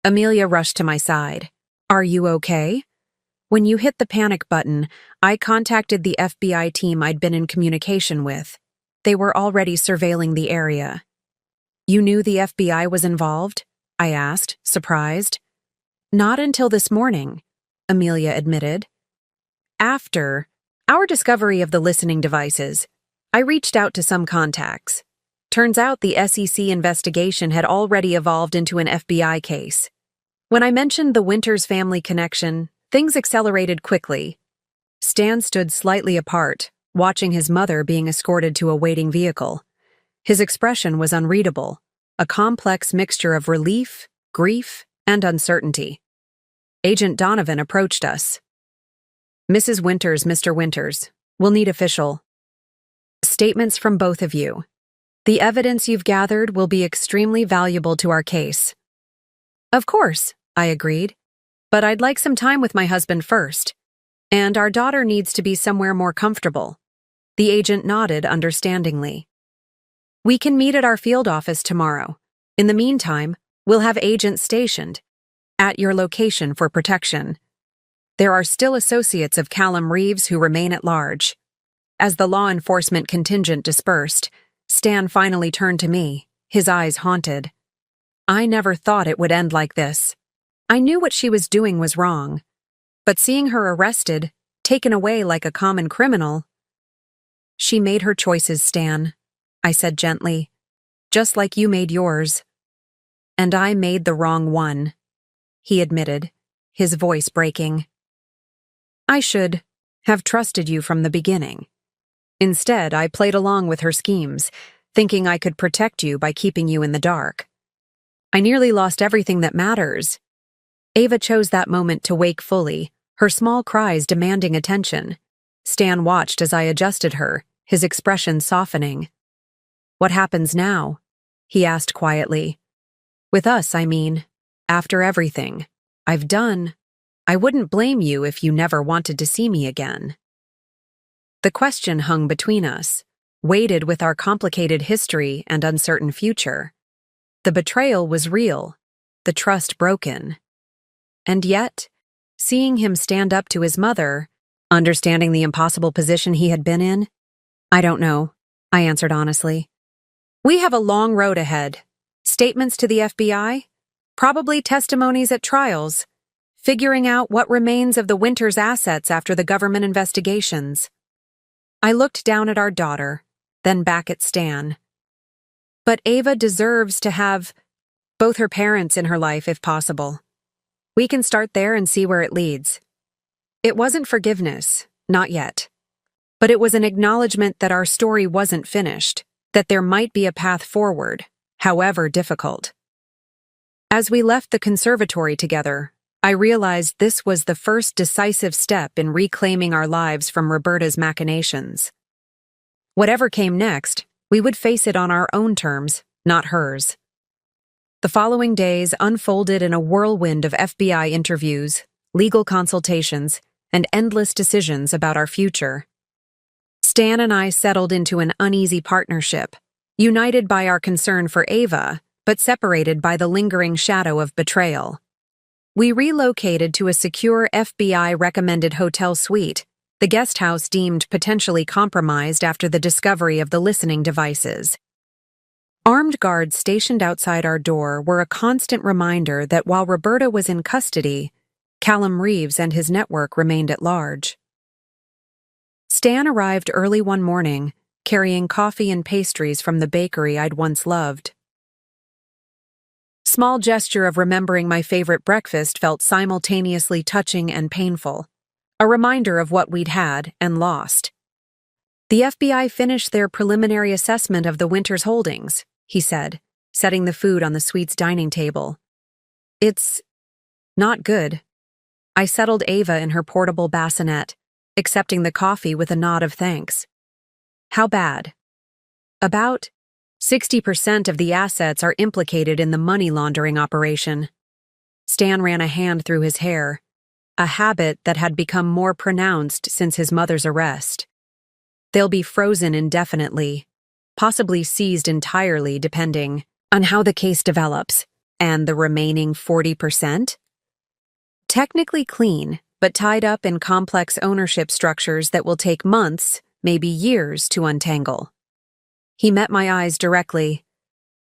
Amelia rushed to my side. "Are you okay?" "When you hit the panic button, I contacted the FBI team I'd been in communication with. They were already surveilling the area." "You knew the FBI was involved?" I asked, surprised. "Not until this morning," Amelia admitted. "After our discovery of the listening devices, I reached out to some contacts. Turns out the SEC investigation had already evolved into an FBI case. When I mentioned the Winters family connection, things accelerated quickly." Stan stood slightly apart, watching his mother being escorted to a waiting vehicle. His expression was unreadable, a complex mixture of relief, grief, and uncertainty. Agent Donovan approached us. "Mrs. Winters, Mr. Winters, we'll need official statements from both of you. The evidence you've gathered will be extremely valuable to our case." "Of course," I agreed. "But I'd like some time with my husband first. And our daughter needs to be somewhere more comfortable." The agent nodded understandingly. "We can meet at our field office tomorrow. In the meantime, we'll have agents stationed at your location for protection. There are still associates of Callum Reeves who remain at large." As the law enforcement contingent dispersed, Stan finally turned to me, his eyes haunted. "I never thought it would end like this. I knew what she was doing was wrong. But seeing her arrested, taken away like a common criminal—" "She made her choices, Stan," I said gently, "just like you made yours." "And I made the wrong one," he admitted, his voice breaking. "I should have trusted you from the beginning. Instead, I played along with her schemes, thinking I could protect you by keeping you in the dark. I nearly lost everything that matters." Ava chose that moment to wake fully, her small cries demanding attention. Stan watched as I adjusted her, his expression softening. "What happens now?" he asked quietly. "With us, I mean. After everything I've done, I wouldn't blame you if you never wanted to see me again." The question hung between us, weighted with our complicated history and uncertain future. The betrayal was real, the trust broken. And yet, seeing him stand up to his mother, Understanding the impossible position he had been in? I don't know, I answered honestly. We have a long road ahead. Statements to the FBI? Probably testimonies at trials. Figuring out what remains of the Winters' assets after the government investigations. I looked down at our daughter, then back at Stan. But Ava deserves to have both her parents in her life if possible. We can start there and see where it leads. It wasn't forgiveness, not yet. But it was an acknowledgement that our story wasn't finished, that there might be a path forward, however difficult. As we left the conservatory together, I realized this was the first decisive step in reclaiming our lives from Roberta's machinations. Whatever came next, we would face it on our own terms, not hers. The following days unfolded in a whirlwind of FBI interviews, legal consultations, and endless decisions about our future. Stan and I settled into an uneasy partnership, united by our concern for Ava, but separated by the lingering shadow of betrayal. We relocated to a secure FBI-recommended hotel suite, the guest house deemed potentially compromised after the discovery of the listening devices. Armed guards stationed outside our door were a constant reminder that while Roberta was in custody, Callum Reeves and his network remained at large. Stan arrived early one morning, carrying coffee and pastries from the bakery I'd once loved. Small gesture of remembering my favorite breakfast felt simultaneously touching and painful, a reminder of what we'd had and lost. The FBI finished their preliminary assessment of the Winters holdings, he said, setting the food on the suite's dining table. It's not good. I settled Ava in her portable bassinet, accepting the coffee with a nod of thanks. How bad? About 60% of the assets are implicated in the money laundering operation. Stan ran a hand through his hair, a habit that had become more pronounced since his mother's arrest. They'll be frozen indefinitely, possibly seized entirely depending on how the case develops. And the remaining 40%? Technically clean, but tied up in complex ownership structures that will take months, maybe years, to untangle. He met my eyes directly.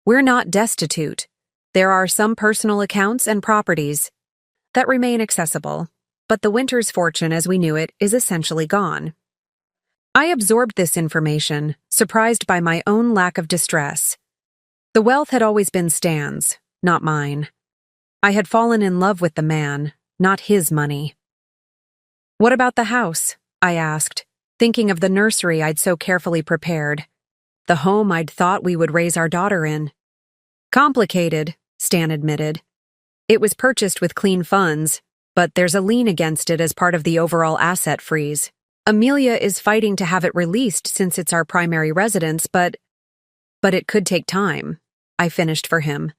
We're not destitute. There are some personal accounts and properties that remain accessible, but the Winters fortune as we knew it is essentially gone. I absorbed this information, surprised by my own lack of distress. The wealth had always been Stan's, not mine. I had fallen in love with the man, not his money. What about the house? I asked, thinking of the nursery I'd so carefully prepared. The home I'd thought we would raise our daughter in. Complicated, Stan admitted. It was purchased with clean funds, but there's a lien against it as part of the overall asset freeze. Amelia is fighting to have it released since it's our primary residence, but it could take time, I finished for him.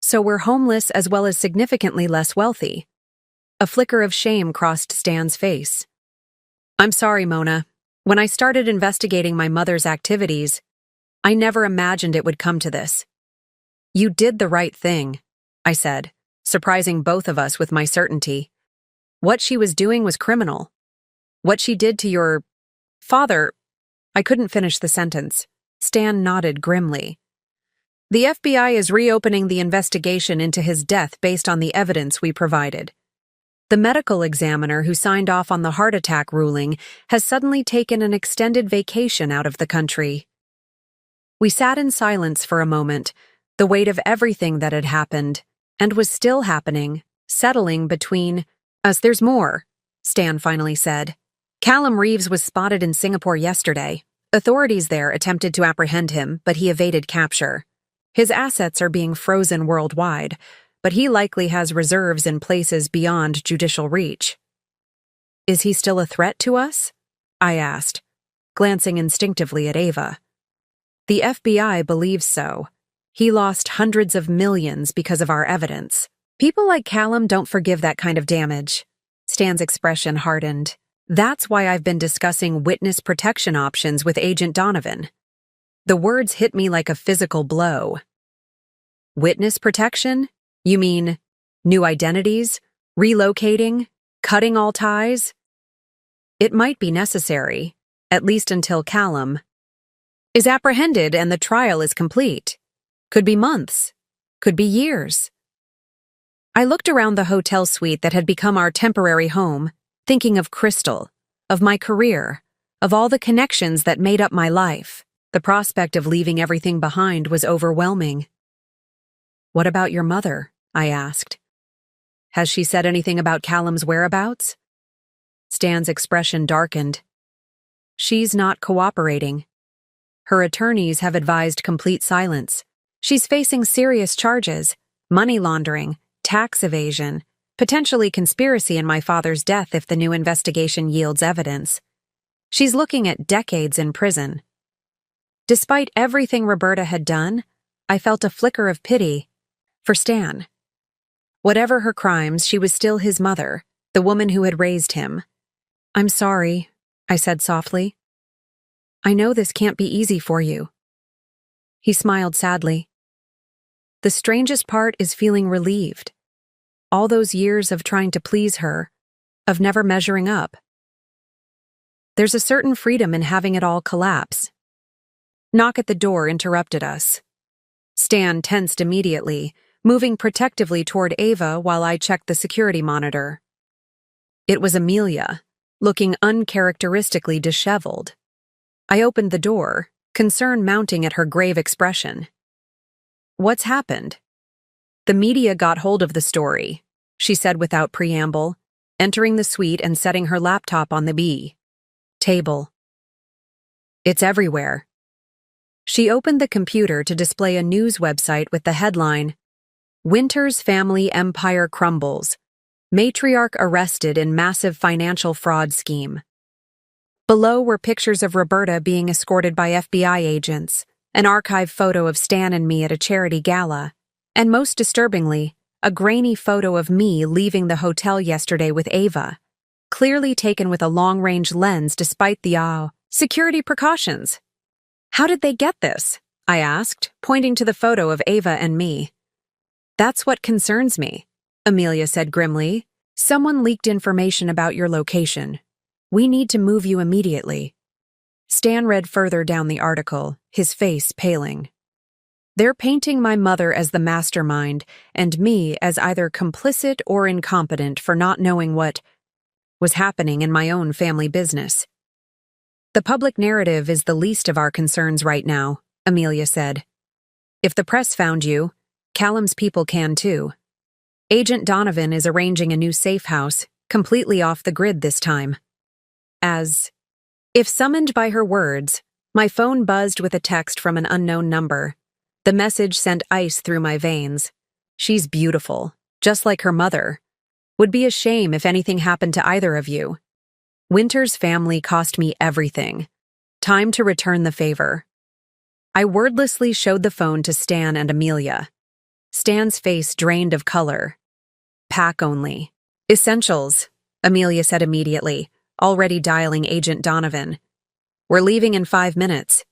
So we're homeless as well as significantly less wealthy. A flicker of shame crossed Stan's face. I'm sorry, Mona. When I started investigating my mother's activities, I never imagined it would come to this. You did the right thing, I said, surprising both of us with my certainty. What she was doing was criminal. What she did to your father... I couldn't finish the sentence. Stan nodded grimly. The FBI is reopening the investigation into his death based on the evidence we provided. The medical examiner who signed off on the heart attack ruling has suddenly taken an extended vacation out of the country. We sat in silence for a moment, the weight of everything that had happened, and was still happening, settling between us. There's more, Stan finally said. Callum Reeves was spotted in Singapore yesterday. Authorities there attempted to apprehend him, but he evaded capture. His assets are being frozen worldwide, but he likely has reserves in places beyond judicial reach. Is he still a threat to us? I asked, glancing instinctively at Ava. The FBI believes so. He lost hundreds of millions because of our evidence. People like Callum don't forgive that kind of damage. Stan's expression hardened. That's why I've been discussing witness protection options with Agent Donovan. The words hit me like a physical blow. Witness protection? You mean new identities? Relocating? Cutting all ties? It might be necessary, at least until Callum is apprehended and the trial is complete. Could be months. Could be years. I looked around the hotel suite that had become our temporary home, thinking of Crystal, of my career, of all the connections that made up my life. The prospect of leaving everything behind was overwhelming. "What about your mother?" I asked. "Has she said anything about Callum's whereabouts?" Stan's expression darkened. "She's not cooperating. Her attorneys have advised complete silence. She's facing serious charges, money laundering, tax evasion, potentially conspiracy in my father's death if the new investigation yields evidence. She's looking at decades in prison." Despite everything Roberta had done, I felt a flicker of pity for Stan. Whatever her crimes, she was still his mother, the woman who had raised him. "I'm sorry," I said softly. "I know this can't be easy for you." He smiled sadly. "The strangest part is feeling relieved. All those years of trying to please her, of never measuring up. There's a certain freedom in having it all collapse." Knock at the door interrupted us. Stan tensed immediately, moving protectively toward Ava while I checked the security monitor. It was Amelia, looking uncharacteristically disheveled. I opened the door, concern mounting at her grave expression. "What's happened?" "The media got hold of the story," she said without preamble, entering the suite and setting her laptop on the table. "It's everywhere." She opened the computer to display a news website with the headline, "Winter's Family Empire Crumbles. Matriarch Arrested in Massive Financial Fraud Scheme." Below were pictures of Roberta being escorted by FBI agents, an archive photo of Stan and me at a charity gala, and most disturbingly, a grainy photo of me leaving the hotel yesterday with Ava, clearly taken with a long-range lens despite the security precautions. "How did they get this?" I asked, pointing to the photo of Ava and me. "That's what concerns me," Amelia said grimly. "Someone leaked information about your location. We need to move you immediately." Stan read further down the article, his face paling. "They're painting my mother as the mastermind and me as either complicit or incompetent for not knowing what was happening in my own family business. The public narrative is the least of our concerns right now," Amelia said. "If the press found you, Callum's people can too. Agent Donovan is arranging a new safe house, completely off the grid this time." As if summoned by her words, my phone buzzed with a text from an unknown number. The message sent ice through my veins. "She's beautiful, just like her mother. Would be a shame if anything happened to either of you. Winter's family cost me everything. Time to return the favor." I wordlessly showed the phone to Stan and Amelia. Stan's face drained of color. "Pack only. Essentials," Amelia said immediately, already dialing Agent Donovan. "We're leaving in 5 minutes."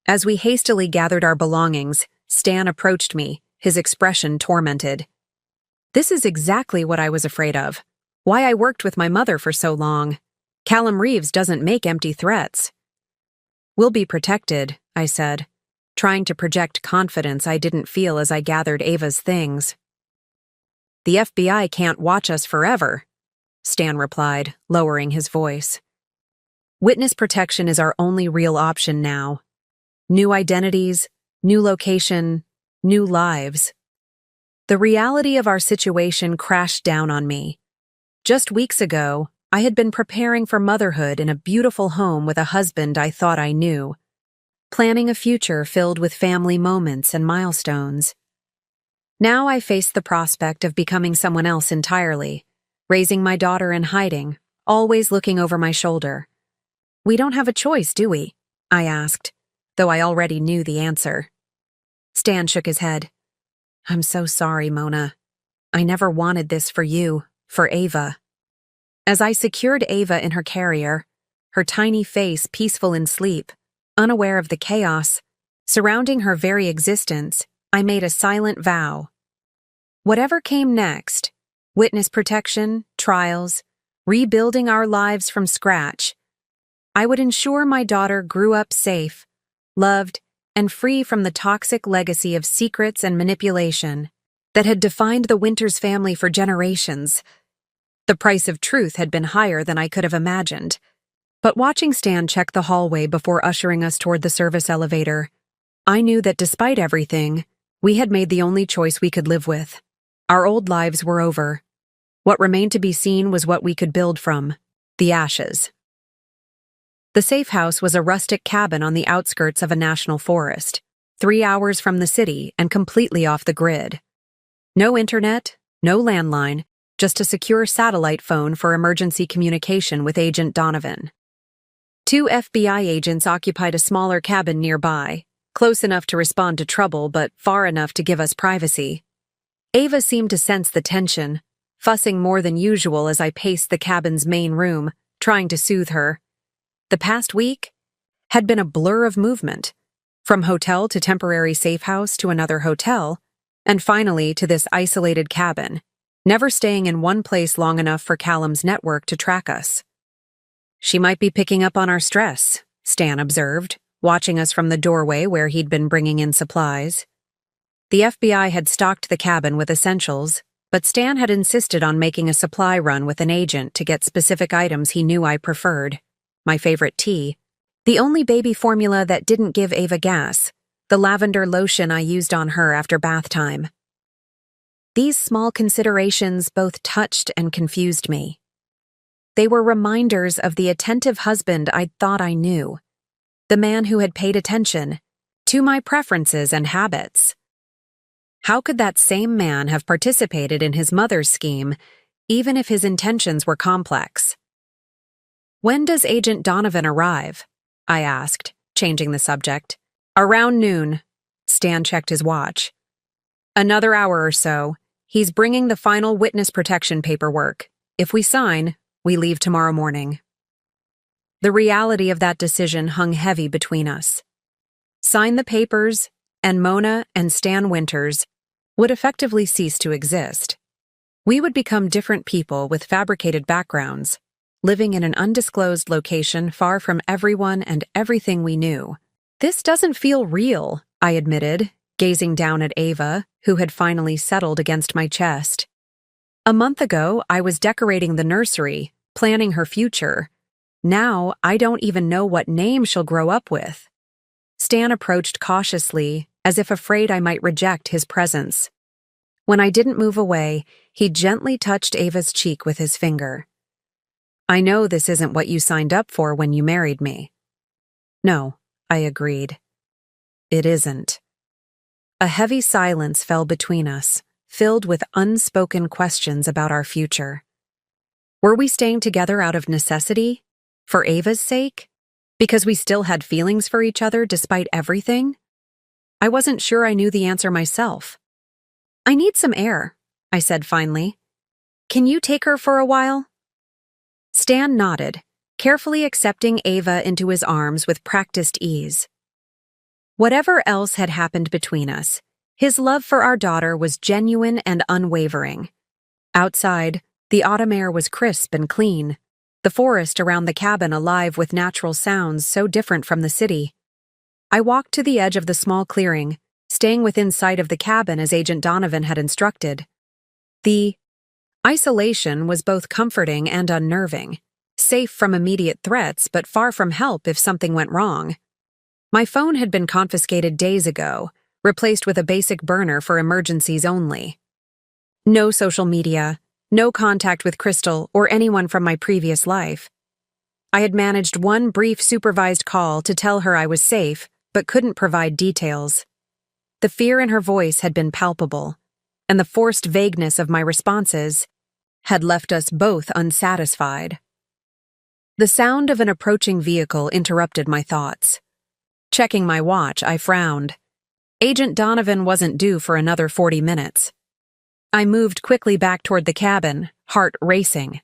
As we hastily gathered our belongings, Stan approached me, his expression tormented. "This is exactly what I was afraid of. Why I worked with my mother for so long. Callum Reeves doesn't make empty threats." "We'll be protected," I said, trying to project confidence I didn't feel as I gathered Ava's things. "The FBI can't watch us forever," Stan replied, lowering his voice. "Witness protection is our only real option now. New identities, new location, new lives." The reality of our situation crashed down on me. Just weeks ago, I had been preparing for motherhood in a beautiful home with a husband I thought I knew, planning a future filled with family moments and milestones. Now I faced the prospect of becoming someone else entirely, raising my daughter in hiding, always looking over my shoulder. "We don't have a choice, do we?" I asked, though I already knew the answer. Stan shook his head. "I'm so sorry, Mona. I never wanted this for you, for Ava." As I secured Ava in her carrier, her tiny face peaceful in sleep, unaware of the chaos surrounding her very existence, I made a silent vow. Whatever came next, witness protection, trials, rebuilding our lives from scratch. I would ensure my daughter grew up safe, loved, and free from the toxic legacy of secrets and manipulation that had defined the Winters family for generations. The price of truth had been higher than I could have imagined. But watching Stan check the hallway before ushering us toward the service elevator, I knew that despite everything, we had made the only choice we could live with. Our old lives were over. What remained to be seen was what we could build from: the ashes. The safe house was a rustic cabin on the outskirts of a national forest, 3 hours from the city and completely off the grid. No internet, no landline, just a secure satellite phone for emergency communication with Agent Donovan. 2 FBI agents occupied a smaller cabin nearby, close enough to respond to trouble but far enough to give us privacy. Ava seemed to sense the tension, fussing more than usual as I paced the cabin's main room, trying to soothe her. The past week had been a blur of movement, from hotel to temporary safe house to another hotel, and finally to this isolated cabin, never staying in one place long enough for Callum's network to track us. "She might be picking up on our stress," Stan observed, watching us from the doorway where he'd been bringing in supplies. The FBI had stocked the cabin with essentials, but Stan had insisted on making a supply run with an agent to get specific items he knew I preferred. My favorite tea, the only baby formula that didn't give Ava gas, the lavender lotion I used on her after bath time. These small considerations both touched and confused me. They were reminders of the attentive husband I'd thought I knew, the man who had paid attention to my preferences and habits. How could that same man have participated in his mother's scheme, even if his intentions were complex? "When does Agent Donovan arrive?" I asked, changing the subject. "Around noon." Stan checked his watch. "Another hour or so. He's bringing the final witness protection paperwork. If we sign, we leave tomorrow morning." The reality of that decision hung heavy between us. Sign the papers, and Mona and Stan Winters would effectively cease to exist. We would become different people with fabricated backgrounds, living in an undisclosed location far from everyone and everything we knew. "This doesn't feel real," I admitted, gazing down at Ava, who had finally settled against my chest. "A month ago, I was decorating the nursery, planning her future. Now, I don't even know what name she'll grow up with." Stan approached cautiously, as if afraid I might reject his presence. When I didn't move away, he gently touched Ava's cheek with his finger. "I know this isn't what you signed up for when you married me." "No," I agreed. "It isn't." A heavy silence fell between us, filled with unspoken questions about our future. Were we staying together out of necessity? For Ava's sake? Because we still had feelings for each other despite everything? I wasn't sure I knew the answer myself. "I need some air," I said finally. "Can you take her for a while?" Stan nodded, carefully accepting Ava into his arms with practiced ease. Whatever else had happened between us, his love for our daughter was genuine and unwavering. Outside, the autumn air was crisp and clean, the forest around the cabin alive with natural sounds so different from the city. I walked to the edge of the small clearing, staying within sight of the cabin as Agent Donovan had instructed. The isolation was both comforting and unnerving, safe from immediate threats but far from help if something went wrong. My phone had been confiscated days ago, replaced with a basic burner for emergencies only. No social media, no contact with Crystal or anyone from my previous life. I had managed one brief supervised call to tell her I was safe, but couldn't provide details. The fear in her voice had been palpable, and the forced vagueness of my responses had left us both unsatisfied. The sound of an approaching vehicle interrupted my thoughts. Checking my watch, I frowned. Agent Donovan wasn't due for another 40 minutes. I moved quickly back toward the cabin, heart racing.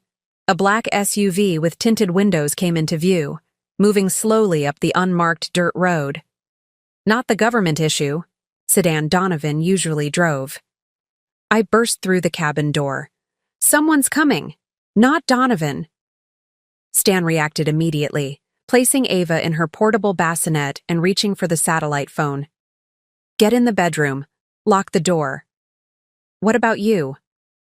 A black SUV with tinted windows came into view, moving slowly up the unmarked dirt road. Not the government issue, sedan Donovan usually drove. I burst through the cabin door. "Someone's coming! Not Donovan! Stan reacted immediately, placing Ava in her portable bassinet and reaching for the satellite phone. Get in the bedroom. Lock the door. What about you?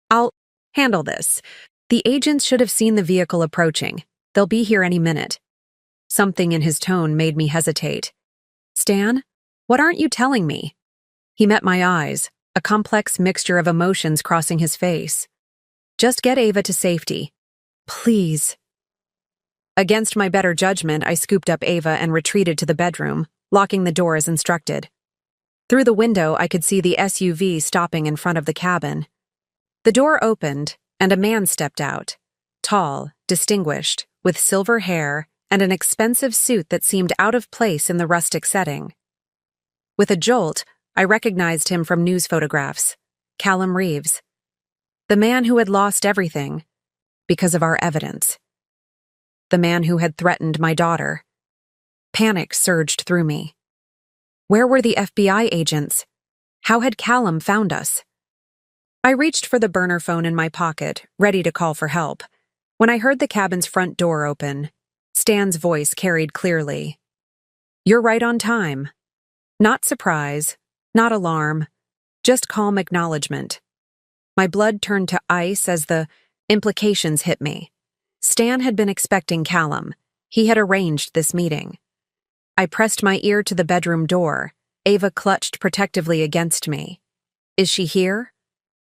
I'll handle this. The agents should have seen the vehicle approaching. They'll be here any minute. Something in his tone made me hesitate. Stan, what aren't you telling me? He met my eyes, a complex mixture of emotions crossing his face. Just get Ava to safety. Please. Against my better judgment, I scooped up Ava and retreated to the bedroom, locking the door as instructed. Through the window, I could see the SUV stopping in front of the cabin. The door opened, and a man stepped out. Tall, distinguished, with silver hair and an expensive suit that seemed out of place in the rustic setting. With a jolt, I recognized him from news photographs. Callum Reeves. The man who had lost everything because of our evidence. The man who had threatened my daughter. Panic surged through me. Where were the FBI agents? How had Callum found us? I reached for the burner phone in my pocket, ready to call for help. When I heard the cabin's front door open, Stan's voice carried clearly. You're right on time. Not surprise, not alarm, just calm acknowledgement. My blood turned to ice as the implications hit me. Stan had been expecting Callum. He had arranged this meeting. I pressed my ear to the bedroom door. Ava clutched protectively against me. Is she here?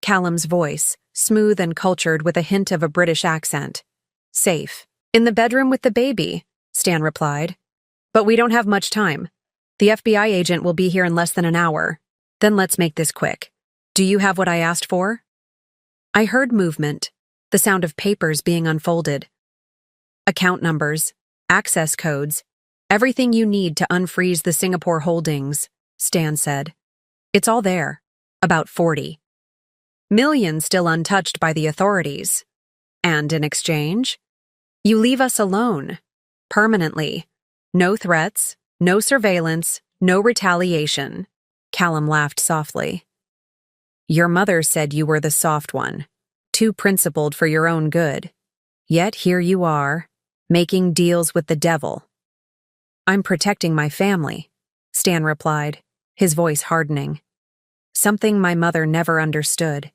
Callum's voice, smooth and cultured with a hint of a British accent. Safe. In the bedroom with the baby, Stan replied. But we don't have much time. The FBI agent will be here in less than an hour. Then let's make this quick. Do you have what I asked for? I heard movement, the sound of papers being unfolded. Account numbers, access codes, everything you need to unfreeze the Singapore holdings, Stan said. It's all there. About 40. Millions still untouched by the authorities. And in exchange? You leave us alone. Permanently. No threats, no surveillance, no retaliation. Callum laughed softly. Your mother said you were the soft one, too principled for your own good. Yet here you are, making deals with the devil. I'm protecting my family, Stan replied, his voice hardening. Something my mother never understood.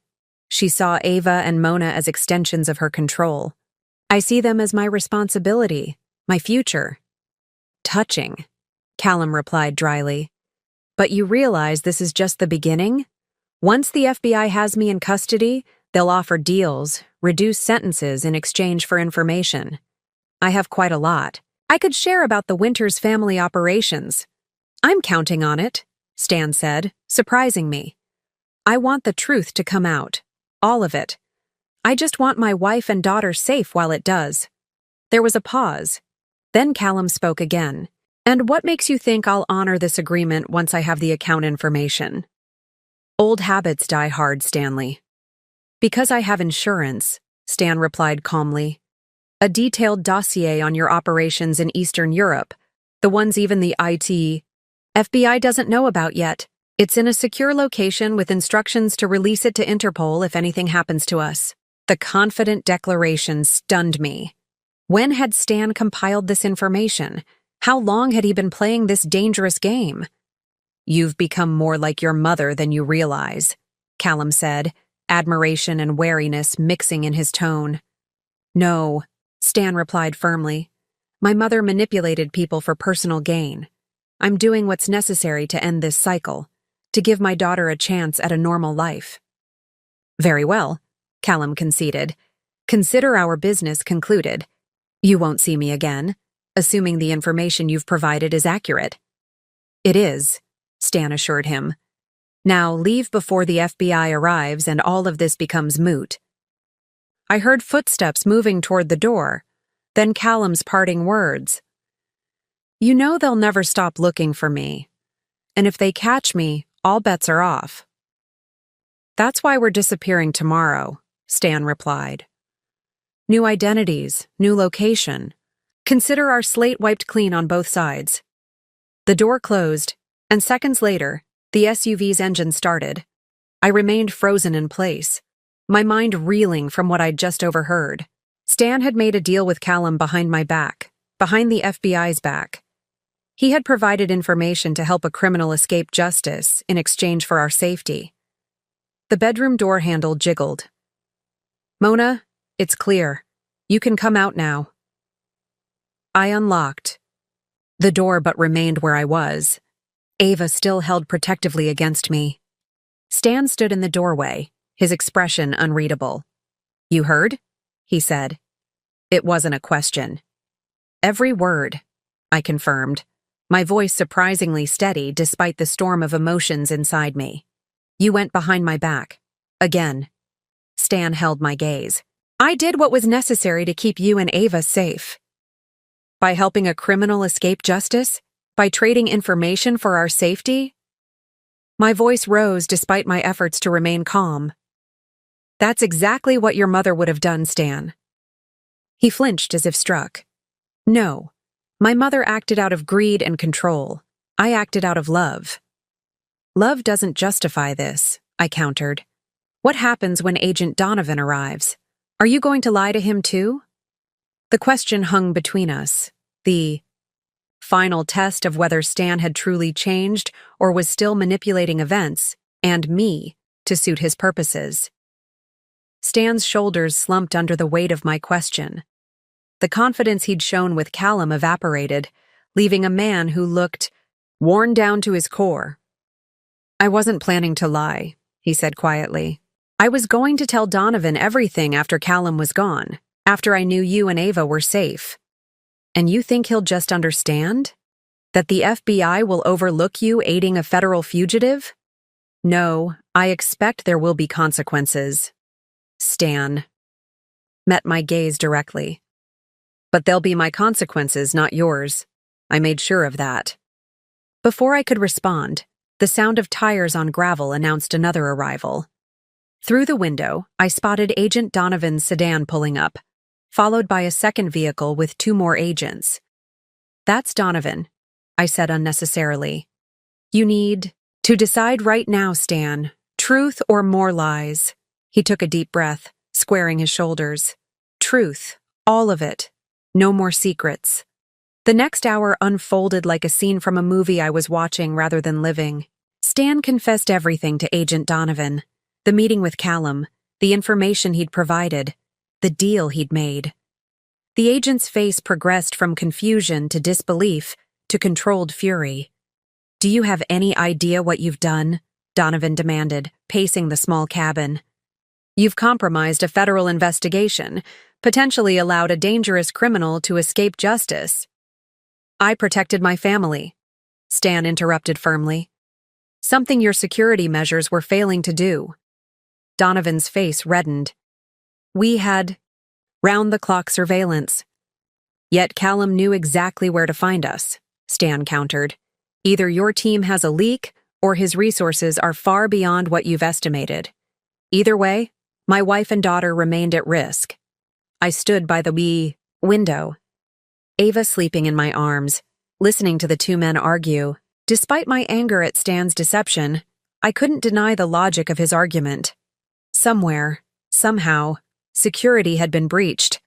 She saw Ava and Mona as extensions of her control. I see them as my responsibility, my future. Touching, Callum replied dryly. But you realize this is just the beginning? Once the FBI has me in custody, they'll offer deals, reduce sentences in exchange for information. I have quite a lot. I could share about the Winters family operations. I'm counting on it, Stan said, surprising me. I want the truth to come out. All of it. I just want my wife and daughter safe while it does. There was a pause. Then Callum spoke again. And what makes you think I'll honor this agreement once I have the account information? Old habits die hard, Stanley. Because I have insurance, Stan replied calmly. A detailed dossier on your operations in Eastern Europe, the ones even the FBI doesn't know about yet. It's in a secure location with instructions to release it to Interpol if anything happens to us. The confident declaration stunned me. When had Stan compiled this information? How long had he been playing this dangerous game? You've become more like your mother than you realize, Callum said, admiration and wariness mixing in his tone. No, Stan replied firmly. My mother manipulated people for personal gain. I'm doing what's necessary to end this cycle, to give my daughter a chance at a normal life. Very well, Callum conceded. Consider our business concluded. You won't see me again, assuming the information you've provided is accurate. It is, Stan assured him. Now leave before the FBI arrives and all of this becomes moot. I heard footsteps moving toward the door, then Callum's parting words. You know they'll never stop looking for me, and if they catch me, all bets are off. That's why we're disappearing tomorrow, Stan replied. New identities, new location. Consider our slate wiped clean on both sides. The door closed, and seconds later, the SUV's engine started. I remained frozen in place, my mind reeling from what I'd just overheard. Stan had made a deal with Callum behind my back, behind the FBI's back. He had provided information to help a criminal escape justice in exchange for our safety. The bedroom door handle jiggled. "Mona, it's clear. You can come out now." I unlocked the door but remained where I was. Ava still held protectively against me. Stan stood in the doorway, his expression unreadable. "You heard?" he said. It wasn't a question. "Every word," I confirmed, my voice surprisingly steady despite the storm of emotions inside me. "You went behind my back. Again." Stan held my gaze. "I did what was necessary to keep you and Ava safe." "By helping a criminal escape justice? By trading information for our safety?" My voice rose despite my efforts to remain calm. "That's exactly what your mother would have done, Stan." He flinched as if struck. "No, my mother acted out of greed and control. I acted out of love." "Love doesn't justify this," I countered. "What happens when Agent Donovan arrives? Are you going to lie to him too?" The question hung between us, the final test of whether Stan had truly changed or was still manipulating events, and me, to suit his purposes. Stan's shoulders slumped under the weight of my question. The confidence he'd shown with Callum evaporated, leaving a man who looked worn down to his core. "I wasn't planning to lie," he said quietly. "I was going to tell Donovan everything after Callum was gone, after I knew you and Ava were safe. And you think he'll just understand? That the FBI will overlook you aiding a federal fugitive? No, I expect there will be consequences." Stan met my gaze directly. "But they'll be my consequences, not yours. I made sure of that." Before I could respond, the sound of tires on gravel announced another arrival. Through the window, I spotted Agent Donovan's sedan pulling up, followed by a second vehicle with 2 more agents. "That's Donovan," I said unnecessarily. "You need to decide right now, Stan. Truth or more lies." He took a deep breath, squaring his shoulders. "Truth, all of it. No more secrets." The next hour unfolded like a scene from a movie I was watching rather than living. Stan confessed everything to Agent Donovan. The meeting with Callum, the information he'd provided, the deal he'd made. The agent's face progressed from confusion to disbelief to controlled fury. "Do you have any idea what you've done?" Donovan demanded, pacing the small cabin. "You've compromised a federal investigation, potentially allowed a dangerous criminal to escape justice." "I protected my family," Stan interrupted firmly. "Something your security measures were failing to do." Donovan's face reddened. "We had round-the-clock surveillance." "Yet Callum knew exactly where to find us," Stan countered. "Either your team has a leak, or his resources are far beyond what you've estimated. Either way, my wife and daughter remained at risk." I stood by the window, Ava sleeping in my arms, listening to the 2 men argue. Despite my anger at Stan's deception, I couldn't deny the logic of his argument. Somewhere, somehow, security had been breached.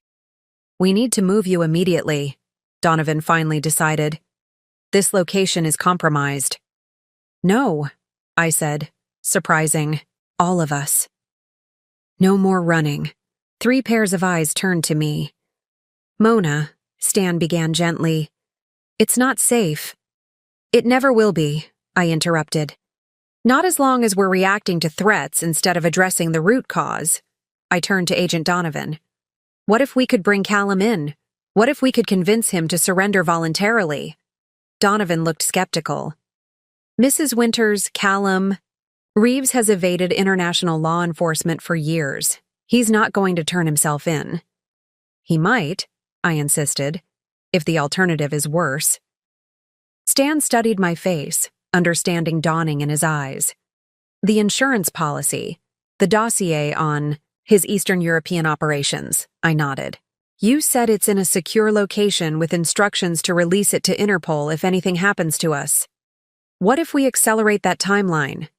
"We need to move you immediately," Donovan finally decided. "This location is compromised." "No," I said, surprising all of us. No more running. 3 pairs of eyes turned to me. "Mona," Stan began gently, "it's not safe." "It never will be," I interrupted. "Not as long as we're reacting to threats instead of addressing the root cause." I turned to Agent Donovan. "What if we could bring Callum in? What if we could convince him to surrender voluntarily?" Donovan looked skeptical. "Mrs. Winters, Callum, Reeves has evaded international law enforcement for years. He's not going to turn himself in." "He might," I insisted, "if the alternative is worse." Stan studied my face, understanding dawning in his eyes. "The insurance policy, the dossier on his Eastern European operations," I nodded. "You said it's in a secure location with instructions to release it to Interpol if anything happens to us. What if we accelerate that timeline?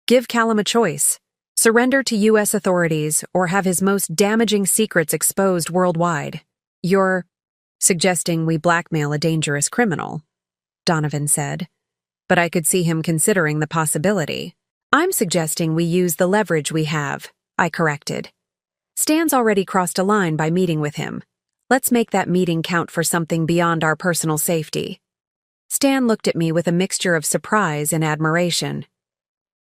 Give Callum a choice. Surrender to U.S. authorities or have his most damaging secrets exposed worldwide. You're suggesting we blackmail a dangerous criminal, Donovan said, but I could see him considering the possibility. I'm suggesting we use the leverage we have, I corrected. Stan's already crossed a line by meeting with him. Let's make that meeting count for something beyond our personal safety. Stan looked at me with a mixture of surprise and admiration.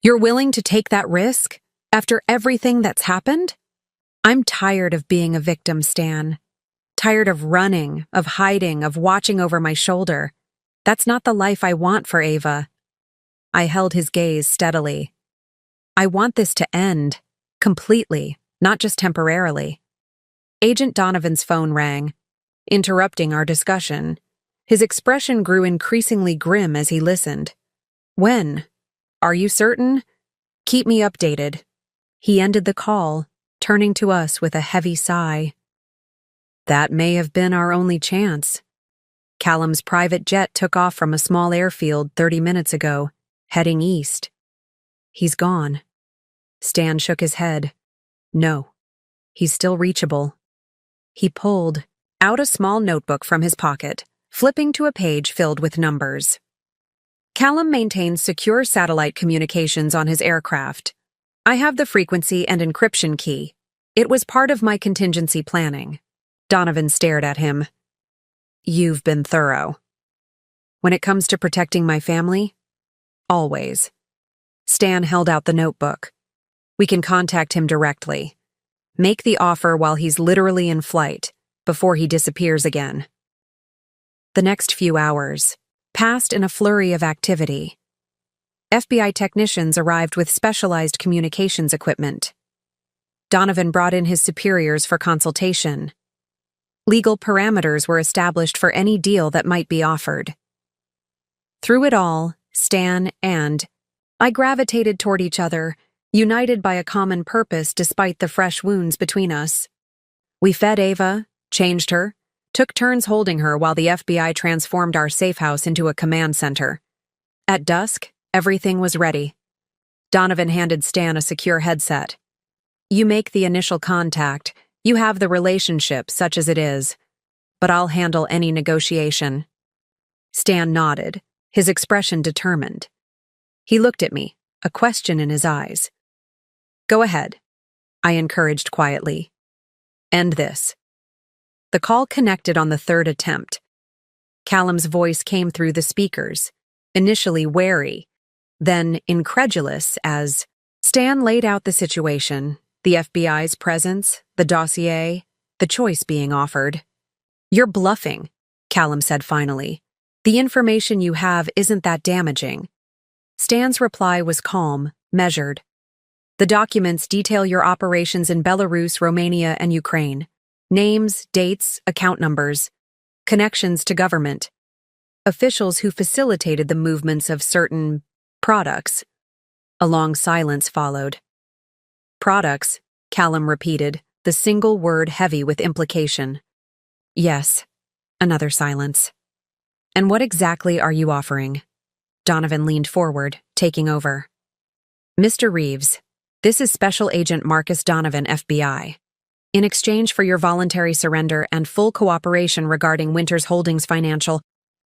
You're willing to take that risk? After everything that's happened? I'm tired of being a victim, Stan. Tired of running, of hiding, of watching over my shoulder. That's not the life I want for Ava. I held his gaze steadily. I want this to end. Completely, not just temporarily. Agent Donovan's phone rang, interrupting our discussion. His expression grew increasingly grim as he listened. When? Are you certain? Keep me updated. He ended the call, turning to us with a heavy sigh. That may have been our only chance. Callum's private jet took off from a small airfield 30 minutes ago, heading east. He's gone. Stan shook his head. No, he's still reachable. He pulled out a small notebook from his pocket, flipping to a page filled with numbers. Callum maintains secure satellite communications on his aircraft. I have the frequency and encryption key. It was part of my contingency planning. Donovan stared at him. You've been thorough. When it comes to protecting my family? Always. Stan held out the notebook. We can contact him directly. Make the offer while he's literally in flight, before he disappears again. The next few hours passed in a flurry of activity. FBI technicians arrived with specialized communications equipment. Donovan brought in his superiors for consultation. Legal parameters were established for any deal that might be offered. Through it all, Stan and I gravitated toward each other, united by a common purpose despite the fresh wounds between us. We fed Ava, changed her, took turns holding her while the FBI transformed our safe house into a command center. At dusk, everything was ready. Donovan handed Stan a secure headset. You make the initial contact, you have the relationship such as it is, but I'll handle any negotiation. Stan nodded, his expression determined. He looked at me, a question in his eyes. Go ahead, I encouraged quietly. End this. The call connected on the third attempt. Callum's voice came through the speakers, initially wary, then incredulous as Stan laid out the situation, the FBI's presence, the dossier, the choice being offered. You're bluffing, Callum said finally. The information you have isn't that damaging. Stan's reply was calm, measured. The documents detail your operations in Belarus, Romania, and Ukraine. Names, dates, account numbers, connections to government, officials who facilitated the movements of certain products. A long silence followed. Products, Callum repeated, the single word heavy with implication. Yes. Another silence. And what exactly are you offering? Donovan leaned forward, taking over. Mr. Reeves, this is Special Agent Marcus Donovan, FBI. In exchange for your voluntary surrender and full cooperation regarding Winters Holdings' financial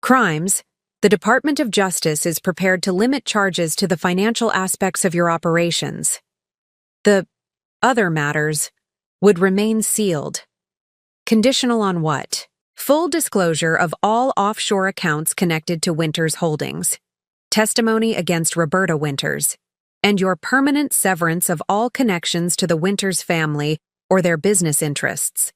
crimes, the Department of Justice is prepared to limit charges to the financial aspects of your operations. The other matters would remain sealed. Conditional on what? Full disclosure of all offshore accounts connected to Winters Holdings, testimony against Roberta Winters, and your permanent severance of all connections to the Winters family or their business interests.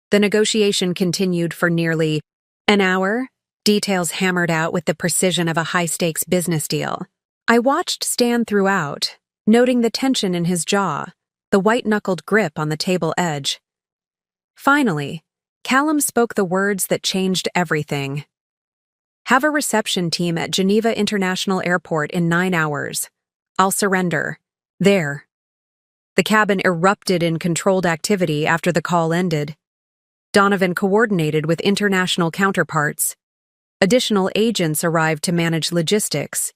The negotiation continued for nearly an hour, details hammered out with the precision of a high-stakes business deal. I watched Stan throughout, noting the tension in his jaw, the white-knuckled grip on the table edge. Finally, Callum spoke the words that changed everything. Have a reception team at Geneva International Airport in 9 hours. I'll surrender. There. The cabin erupted in controlled activity after the call ended. Donovan coordinated with international counterparts. Additional agents arrived to manage logistics.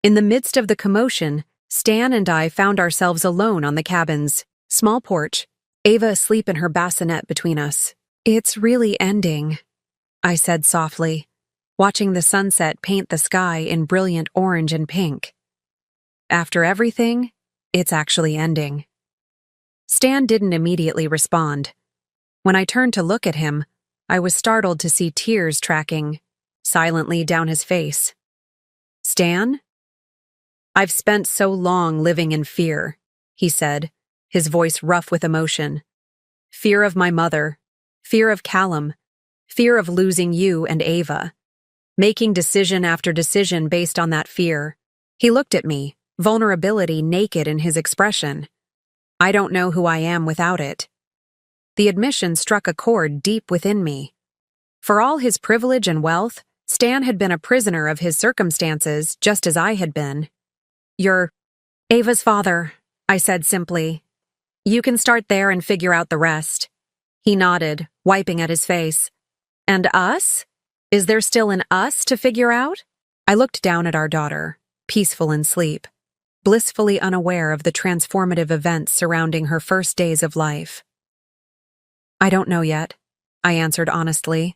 In the midst of the commotion, Stan and I found ourselves alone on the cabin's small porch, Ava asleep in her bassinet between us. "It's really ending," I said softly, watching the sunset paint the sky in brilliant orange and pink. "After everything, it's actually ending." Stan didn't immediately respond. When I turned to look at him, I was startled to see tears tracking silently down his face. "Stan?" "I've spent so long living in fear," he said, his voice rough with emotion. "Fear of my mother, fear of Callum, fear of losing you and Ava. Making decision after decision based on that fear." He looked at me, vulnerability naked in his expression. "I don't know who I am without it." The admission struck a chord deep within me. For all his privilege and wealth, Stan had been a prisoner of his circumstances, just as I had been. "You're Ava's father," I said simply. "You can start there and figure out the rest." He nodded, wiping at his face. "And us? Is there still an us to figure out?" I looked down at our daughter, peaceful in sleep, blissfully unaware of the transformative events surrounding her first days of life. "I don't know yet," I answered honestly.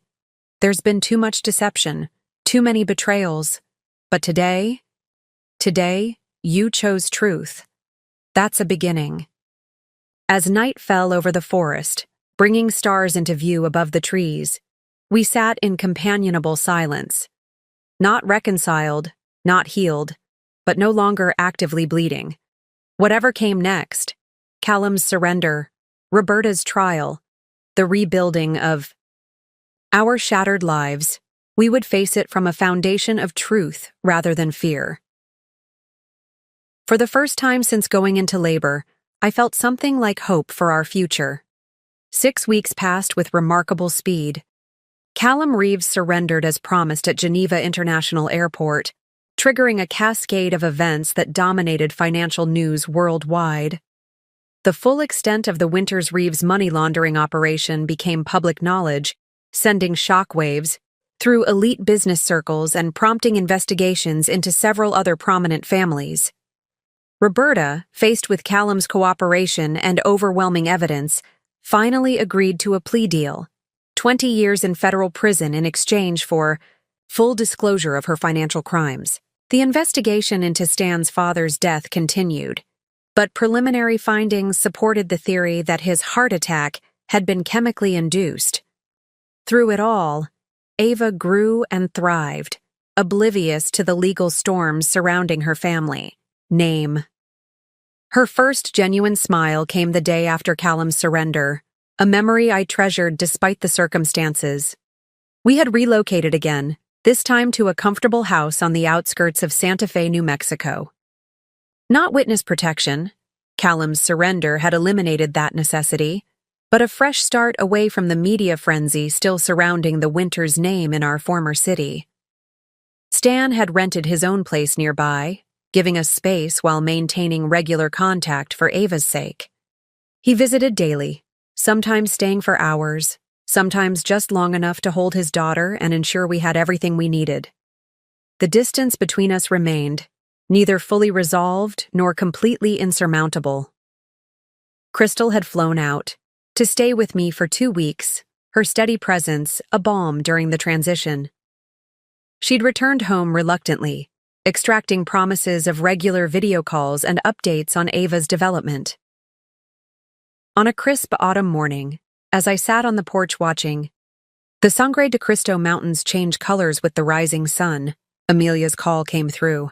"There's been too much deception, too many betrayals. But today, you chose truth. That's a beginning." As night fell over the forest, bringing stars into view above the trees, we sat in companionable silence. Not reconciled, not healed, but no longer actively bleeding. Whatever came next, Callum's surrender, Roberta's trial, the rebuilding of our shattered lives, we would face it from a foundation of truth rather than fear. For the first time since going into labor, I felt something like hope for our future. 6 weeks passed with remarkable speed. Callum Reeves surrendered as promised at Geneva International Airport, triggering a cascade of events that dominated financial news worldwide. The full extent of the Winters Reeves money laundering operation became public knowledge, sending shockwaves through elite business circles and prompting investigations into several other prominent families. Roberta, faced with Callum's cooperation and overwhelming evidence, finally agreed to a plea deal, 20 years in federal prison in exchange for full disclosure of her financial crimes. The investigation into Stan's father's death continued, but preliminary findings supported the theory that his heart attack had been chemically induced. Through it all, Ava grew and thrived, oblivious to the legal storms surrounding her family name. Her first genuine smile came the day after Callum's surrender, a memory I treasured despite the circumstances. We had relocated again, this time to a comfortable house on the outskirts of Santa Fe, New Mexico. Not witness protection, Callum's surrender had eliminated that necessity, but a fresh start away from the media frenzy still surrounding the Winters name in our former city. Stan had rented his own place nearby, giving us space while maintaining regular contact for Ava's sake. He visited daily, sometimes staying for hours, sometimes just long enough to hold his daughter and ensure we had everything we needed. The distance between us remained, neither fully resolved nor completely insurmountable. Crystal had flown out, to stay with me for 2 weeks, her steady presence a balm during the transition. She'd returned home reluctantly, extracting promises of regular video calls and updates on Ava's development. On a crisp autumn morning, as I sat on the porch watching the Sangre de Cristo Mountains change colors with the rising sun, Amelia's call came through.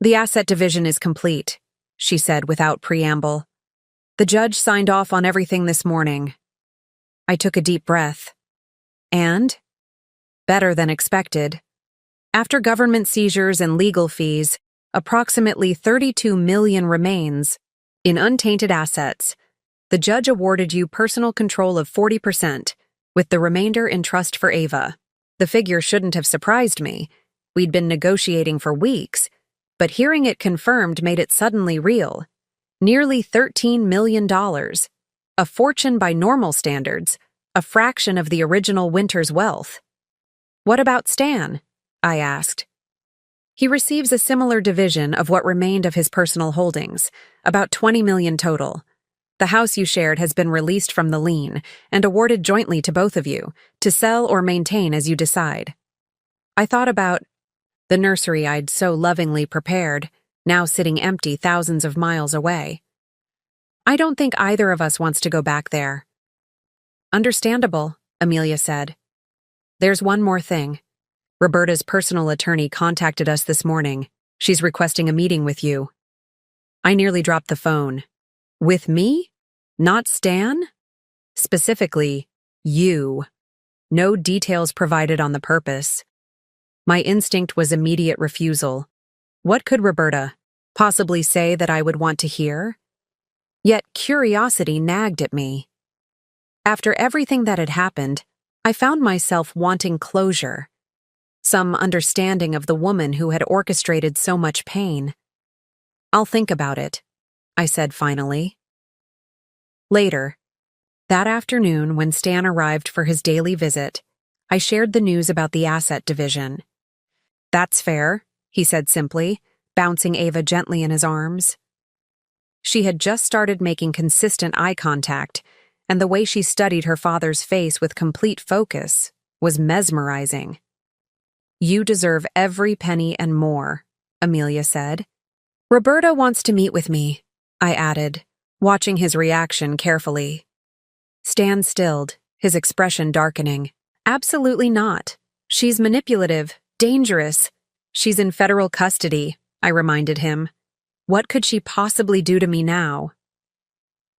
"The asset division is complete," she said without preamble. "The judge signed off on everything this morning." I took a deep breath. And? Better than expected. After government seizures and legal fees, approximately $32 million remains in untainted assets. The judge awarded you personal control of 40%, with the remainder in trust for Ava. The figure shouldn't have surprised me. We'd been negotiating for weeks, but hearing it confirmed made it suddenly real. Nearly $13 million. A fortune by normal standards, a fraction of the original Winters wealth. "What about Stan?" I asked. He receives a similar division of what remained of his personal holdings, about 20 million total. The house you shared has been released from the lien and awarded jointly to both of you, to sell or maintain as you decide. I thought about the nursery I'd so lovingly prepared, now sitting empty thousands of miles away. I don't think either of us wants to go back there. Understandable, Amelia said. There's one more thing. Roberta's personal attorney contacted us this morning. She's requesting a meeting with you. I nearly dropped the phone. With me? Not Stan? Specifically, you. No details provided on the purpose. My instinct was immediate refusal. What could Roberta possibly say that I would want to hear? Yet curiosity nagged at me. After everything that had happened, I found myself wanting closure. Some understanding of the woman who had orchestrated so much pain. I'll think about it, I said finally. Later, that afternoon when Stan arrived for his daily visit, I shared the news about the asset division. That's fair, he said simply, bouncing Ava gently in his arms. She had just started making consistent eye contact, and the way she studied her father's face with complete focus was mesmerizing. You deserve every penny and more, Amelia said. Roberta wants to meet with me, I added, watching his reaction carefully. Stan stilled, his expression darkening. Absolutely not. She's manipulative, dangerous. She's in federal custody, I reminded him. What could she possibly do to me now?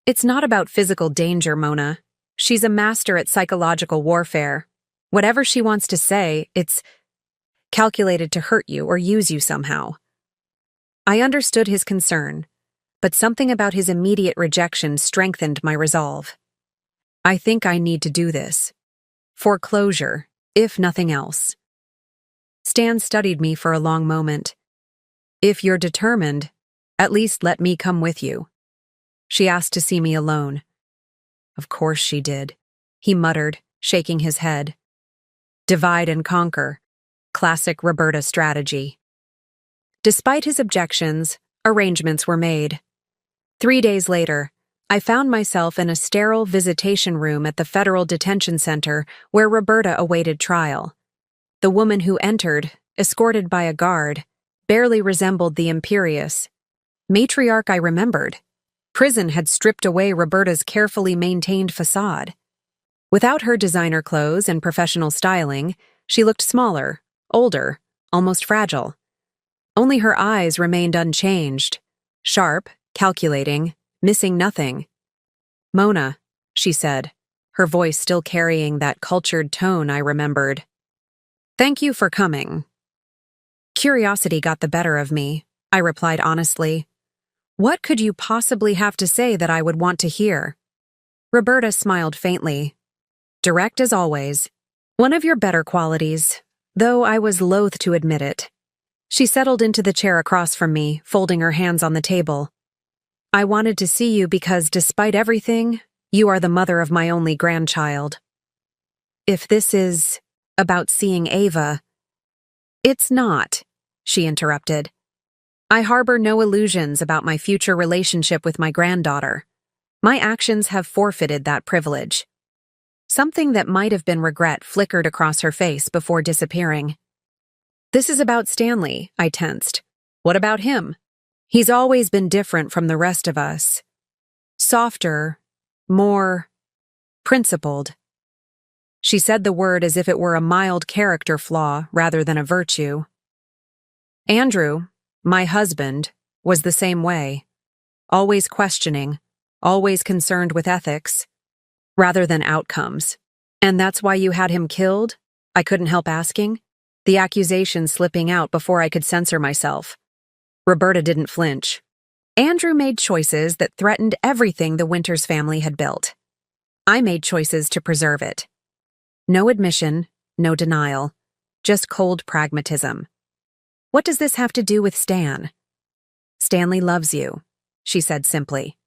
It's not about physical danger, Mona. She's a master at psychological warfare. Whatever she wants to say, it's calculated to hurt you or use you somehow. I understood his concern, but something about his immediate rejection strengthened my resolve. I think I need to do this. For closure, if nothing else. Stan studied me for a long moment. If you're determined, at least let me come with you. She asked to see me alone. Of course she did, he muttered, shaking his head. Divide and conquer. Classic Roberta strategy. Despite his objections, arrangements were made. 3 days later, I found myself in a sterile visitation room at the Federal Detention Center where Roberta awaited trial. The woman who entered, escorted by a guard, barely resembled the imperious matriarch I remembered. Prison had stripped away Roberta's carefully maintained facade. Without her designer clothes and professional styling, she looked smaller, older, almost fragile. Only her eyes remained unchanged, sharp, calculating, missing nothing. Mona, she said, her voice still carrying that cultured tone I remembered. Thank you for coming. Curiosity got the better of me, I replied honestly. What could you possibly have to say that I would want to hear? Roberta smiled faintly. Direct as always. One of your better qualities, though I was loath to admit it. She settled into the chair across from me, folding her hands on the table. I wanted to see you because, despite everything, you are the mother of my only grandchild. If this is about seeing Ava, it's not, she interrupted. I harbor no illusions about my future relationship with my granddaughter. My actions have forfeited that privilege. Something that might have been regret flickered across her face before disappearing. This is about Stanley, I tensed. What about him? He's always been different from the rest of us. Softer, more principled. She said the word as if it were a mild character flaw rather than a virtue. Andrew, my husband, was the same way. Always questioning, always concerned with ethics, rather than outcomes. And that's why you had him killed? I couldn't help asking. The accusation slipping out before I could censor myself. Roberta didn't flinch. Andrew made choices that threatened everything the Winters family had built. I made choices to preserve it. No admission, no denial, just cold pragmatism. What does this have to do with Stan? Stanley loves you, she said simply.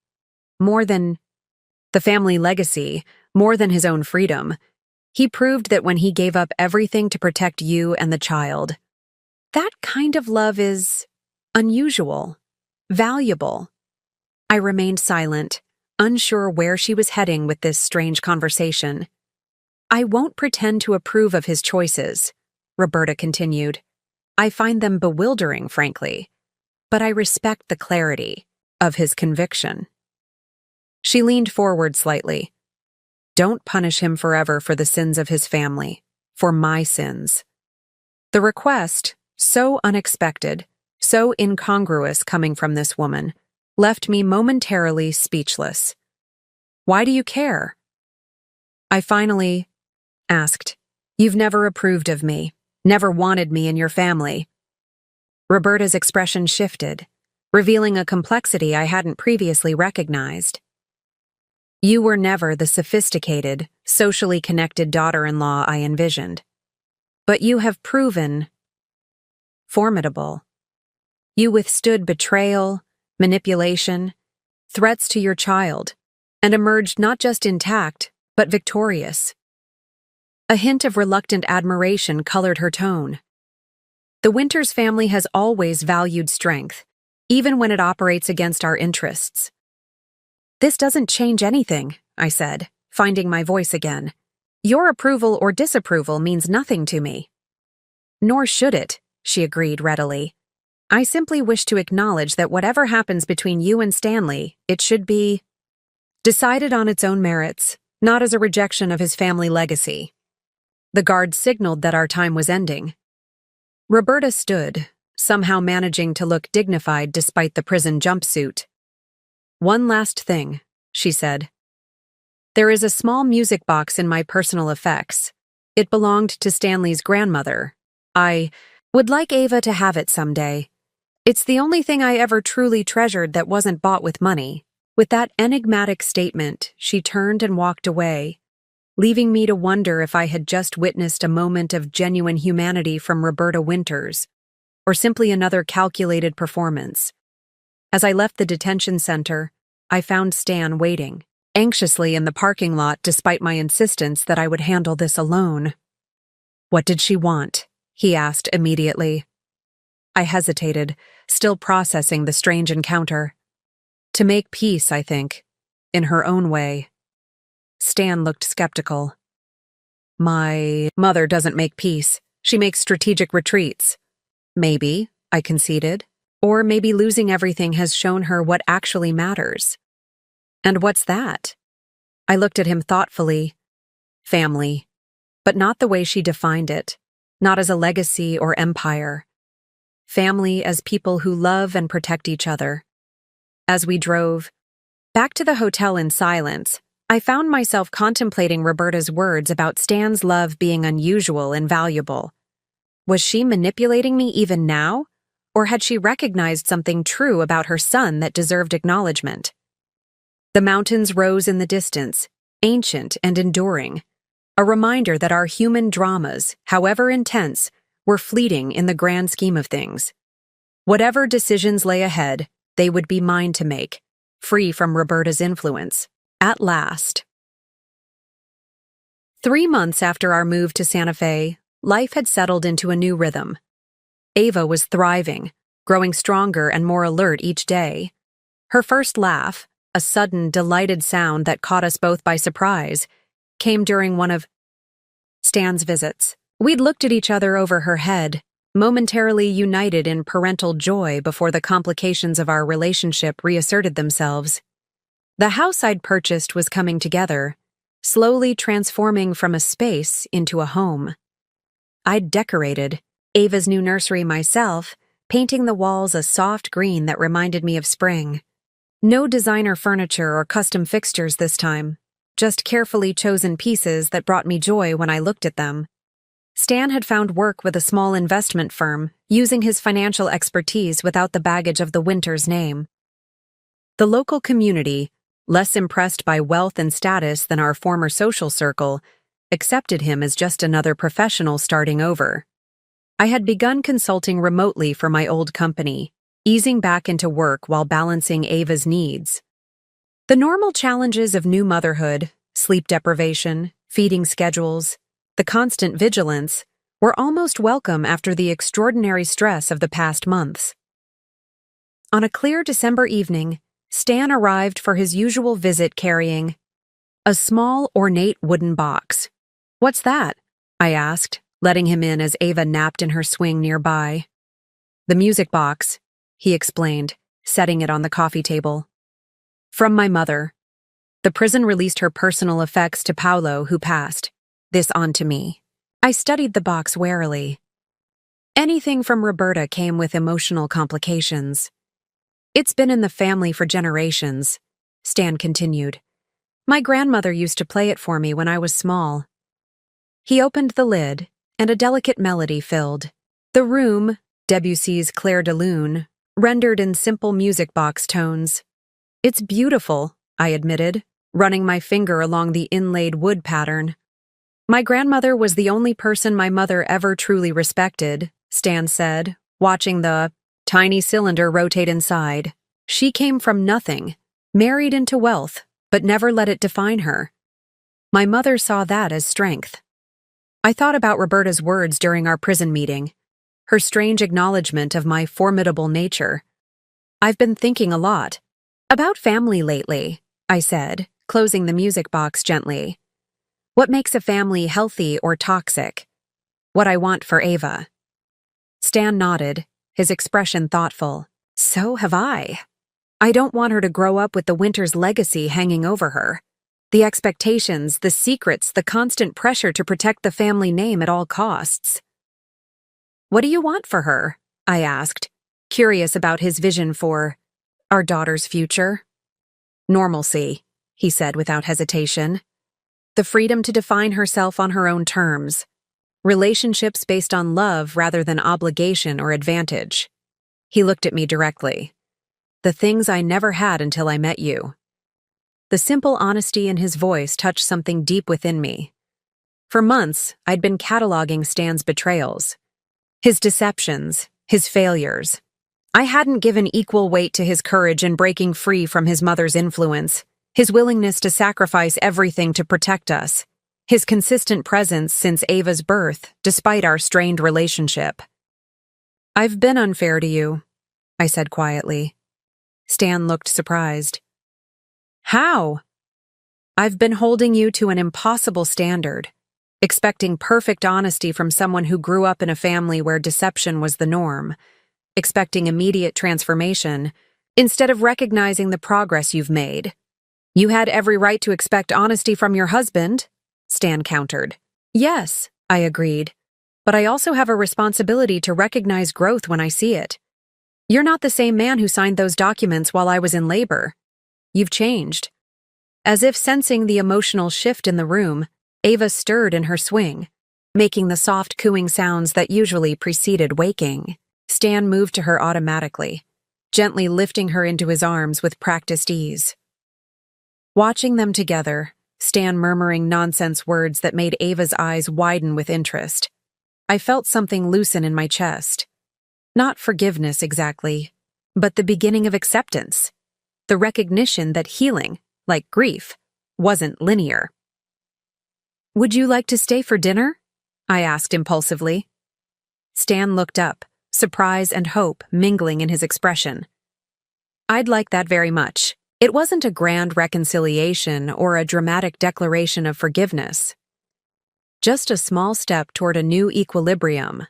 More than the family legacy, more than his own freedom. He proved that when he gave up everything to protect you and the child, That kind of love is unusual, valuable. I remained silent, unsure where she was heading with this strange conversation. I won't pretend to approve of his choices, Roberta continued. I find them bewildering, frankly, but I respect the clarity of his conviction. She leaned forward slightly. Don't punish him forever for the sins of his family, for my sins. The request, so unexpected, so incongruous coming from this woman, left me momentarily speechless. Why do you care? I finally asked. You've never approved of me, never wanted me in your family. Roberta's expression shifted, revealing a complexity I hadn't previously recognized. You were never the sophisticated, socially connected daughter-in-law I envisioned. But you have proven formidable. You withstood betrayal, manipulation, threats to your child, and emerged not just intact, but victorious. A hint of reluctant admiration colored her tone. The Winters family has always valued strength, even when it operates against our interests. This doesn't change anything, I said, finding my voice again. Your approval or disapproval means nothing to me. Nor should it, she agreed readily. I simply wish to acknowledge that whatever happens between you and Stanley, it should be decided on its own merits, not as a rejection of his family legacy. The guard signaled that our time was ending. Roberta stood, somehow managing to look dignified despite the prison jumpsuit. One last thing, she said. There is a small music box in my personal effects. It belonged to Stanley's grandmother. I would like Ava to have it someday. It's the only thing I ever truly treasured that wasn't bought with money. With that enigmatic statement, she turned and walked away, leaving me to wonder if I had just witnessed a moment of genuine humanity from Roberta Winters, or simply another calculated performance. As I left the detention center, I found Stan waiting, anxiously in the parking lot despite my insistence that I would handle this alone. What did she want? He asked immediately. I hesitated, still processing the strange encounter. To make peace, I think, in her own way. Stan looked skeptical. My mother doesn't make peace. She makes strategic retreats. Maybe, I conceded. Or maybe losing everything has shown her what actually matters. And what's that? I looked at him thoughtfully. Family. But not the way she defined it. Not as a legacy or empire. Family as people who love and protect each other. As we drove back to the hotel in silence, I found myself contemplating Roberta's words about Stan's love being unusual and valuable. Was she manipulating me even now? Or had she recognized something true about her son that deserved acknowledgement? The mountains rose in the distance, ancient and enduring, a reminder that our human dramas, however intense, were fleeting in the grand scheme of things. Whatever decisions lay ahead, they would be mine to make, free from Roberta's influence. At last. 3 months after our move to Santa Fe, life had settled into a new rhythm. Ava was thriving, growing stronger and more alert each day. Her first laugh, a sudden, delighted sound that caught us both by surprise, came during one of Stan's visits. We'd looked at each other over her head, momentarily united in parental joy before the complications of our relationship reasserted themselves. The house I'd purchased was coming together, slowly transforming from a space into a home. I'd decorated Ava's new nursery myself, painting the walls a soft green that reminded me of spring. No designer furniture or custom fixtures this time, just carefully chosen pieces that brought me joy when I looked at them. Stan had found work with a small investment firm, using his financial expertise without the baggage of the Winters name. The local community, less impressed by wealth and status than our former social circle, accepted him as just another professional starting over. I had begun consulting remotely for my old company, easing back into work while balancing Ava's needs. The normal challenges of new motherhood, sleep deprivation, feeding schedules, the constant vigilance, were almost welcome after the extraordinary stress of the past months. On a clear December evening, Stan arrived for his usual visit carrying a small, ornate wooden box. "What's that?" I asked, letting him in as Ava napped in her swing nearby. "The music box," he explained, setting it on the coffee table. "From my mother. The prison released her personal effects to Paolo, who passed. This on to me." I studied the box warily. Anything from Roberta came with emotional complications. "It's been in the family for generations," Stan continued. "My grandmother used to play it for me when I was small." He opened the lid, and a delicate melody filled the room, Debussy's Clair de Lune, rendered in simple music box tones. "It's beautiful," I admitted, running my finger along the inlaid wood pattern. "My grandmother was the only person my mother ever truly respected," Stan said, watching the tiny cylinder rotate inside. "She came from nothing, married into wealth, but never let it define her. My mother saw that as strength." I thought about Roberta's words during our prison meeting, her strange acknowledgement of my formidable nature. "I've been thinking a lot about family lately," I said, closing the music box gently. "What makes a family healthy or toxic? What I want for Ava." Stan nodded, his expression thoughtful. "So have I. I don't want her to grow up with the Winters legacy hanging over her. The expectations, the secrets, the constant pressure to protect the family name at all costs." "What do you want for her?" I asked, curious about his vision for our daughter's future. "Normalcy," he said without hesitation. "The freedom to define herself on her own terms. Relationships based on love rather than obligation or advantage." He looked at me directly. "The things I never had until I met you." The simple honesty in his voice touched something deep within me. For months, I'd been cataloging Stan's betrayals, his deceptions, his failures. I hadn't given equal weight to his courage in breaking free from his mother's influence, his willingness to sacrifice everything to protect us, his consistent presence since Ava's birth, despite our strained relationship. "I've been unfair to you," I said quietly. Stan looked surprised. "How?" "I've been holding you to an impossible standard, expecting perfect honesty from someone who grew up in a family where deception was the norm, expecting immediate transformation, instead of recognizing the progress you've made." "You had every right to expect honesty from your husband," Stan countered. "Yes," I agreed, "but I also have a responsibility to recognize growth when I see it. You're not the same man who signed those documents while I was in labor. You've changed." As if sensing the emotional shift in the room, Ava stirred in her swing, making the soft cooing sounds that usually preceded waking. Stan moved to her automatically, gently lifting her into his arms with practiced ease. Watching them together, Stan murmuring nonsense words that made Ava's eyes widen with interest, I felt something loosen in my chest. Not forgiveness exactly, but the beginning of acceptance. The recognition that healing, like grief, wasn't linear. "Would you like to stay for dinner?" I asked impulsively. Stan looked up, surprise and hope mingling in his expression. "I'd like that very much." It wasn't a grand reconciliation or a dramatic declaration of forgiveness. Just a small step toward a new equilibrium.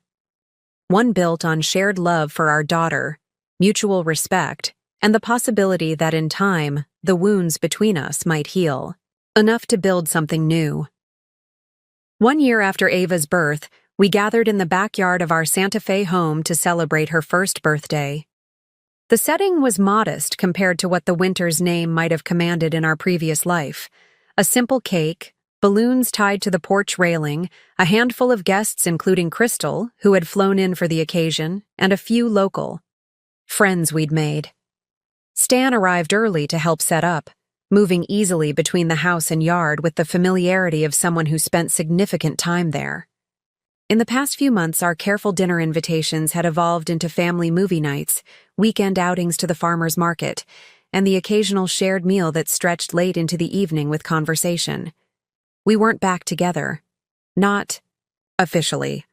One built on shared love for our daughter, mutual respect, and the possibility that in time, the wounds between us might heal, enough to build something new. 1 year after Ava's birth, we gathered in the backyard of our Santa Fe home to celebrate her first birthday. The setting was modest compared to what the Winters name might have commanded in our previous life. A simple cake, balloons tied to the porch railing, a handful of guests including Crystal, who had flown in for the occasion, and a few local friends we'd made. Stan arrived early to help set up, moving easily between the house and yard with the familiarity of someone who spent significant time there. In the past few months, our careful dinner invitations had evolved into family movie nights, weekend outings to the farmer's market, and the occasional shared meal that stretched late into the evening with conversation. We weren't back together. Not officially.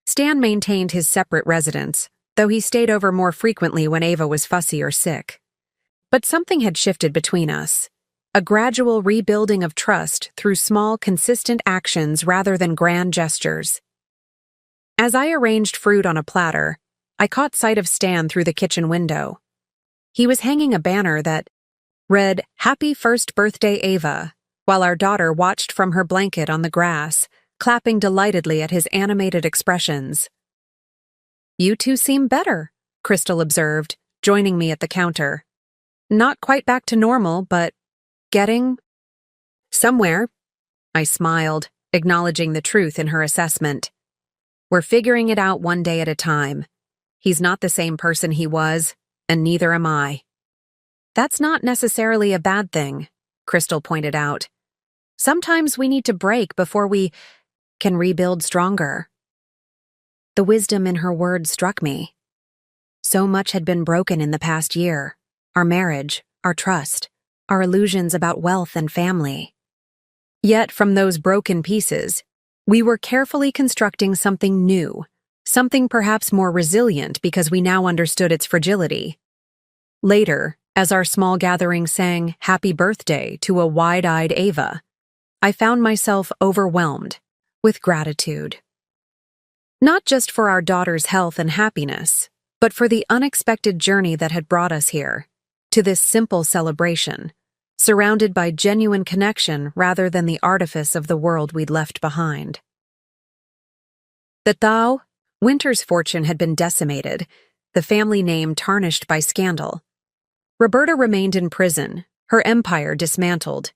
Stan maintained his separate residence, though he stayed over more frequently when Ava was fussy or sick. But something had shifted between us. A gradual rebuilding of trust through small, consistent actions rather than grand gestures. As I arranged fruit on a platter, I caught sight of Stan through the kitchen window. He was hanging a banner that read, "Happy First Birthday, Ava," while our daughter watched from her blanket on the grass, clapping delightedly at his animated expressions. "You two seem better," Crystal observed, joining me at the counter. "Not quite back to normal, but getting somewhere." I smiled, acknowledging the truth in her assessment. "We're figuring it out one day at a time. He's not the same person he was, and neither am I." "That's not necessarily a bad thing," Crystal pointed out. "Sometimes we need to break before we can rebuild stronger." The wisdom in her words struck me. So much had been broken in the past year. Our marriage, our trust, our illusions about wealth and family. Yet from those broken pieces, we were carefully constructing something new, something perhaps more resilient because we now understood its fragility. Later, as our small gathering sang "Happy Birthday" to a wide-eyed Ava, I found myself overwhelmed with gratitude. Not just for our daughter's health and happiness, but for the unexpected journey that had brought us here, to this simple celebration, surrounded by genuine connection rather than the artifice of the world we'd left behind. The Thao, Winter's fortune had been decimated, the family name tarnished by scandal. Roberta remained in prison, her empire dismantled.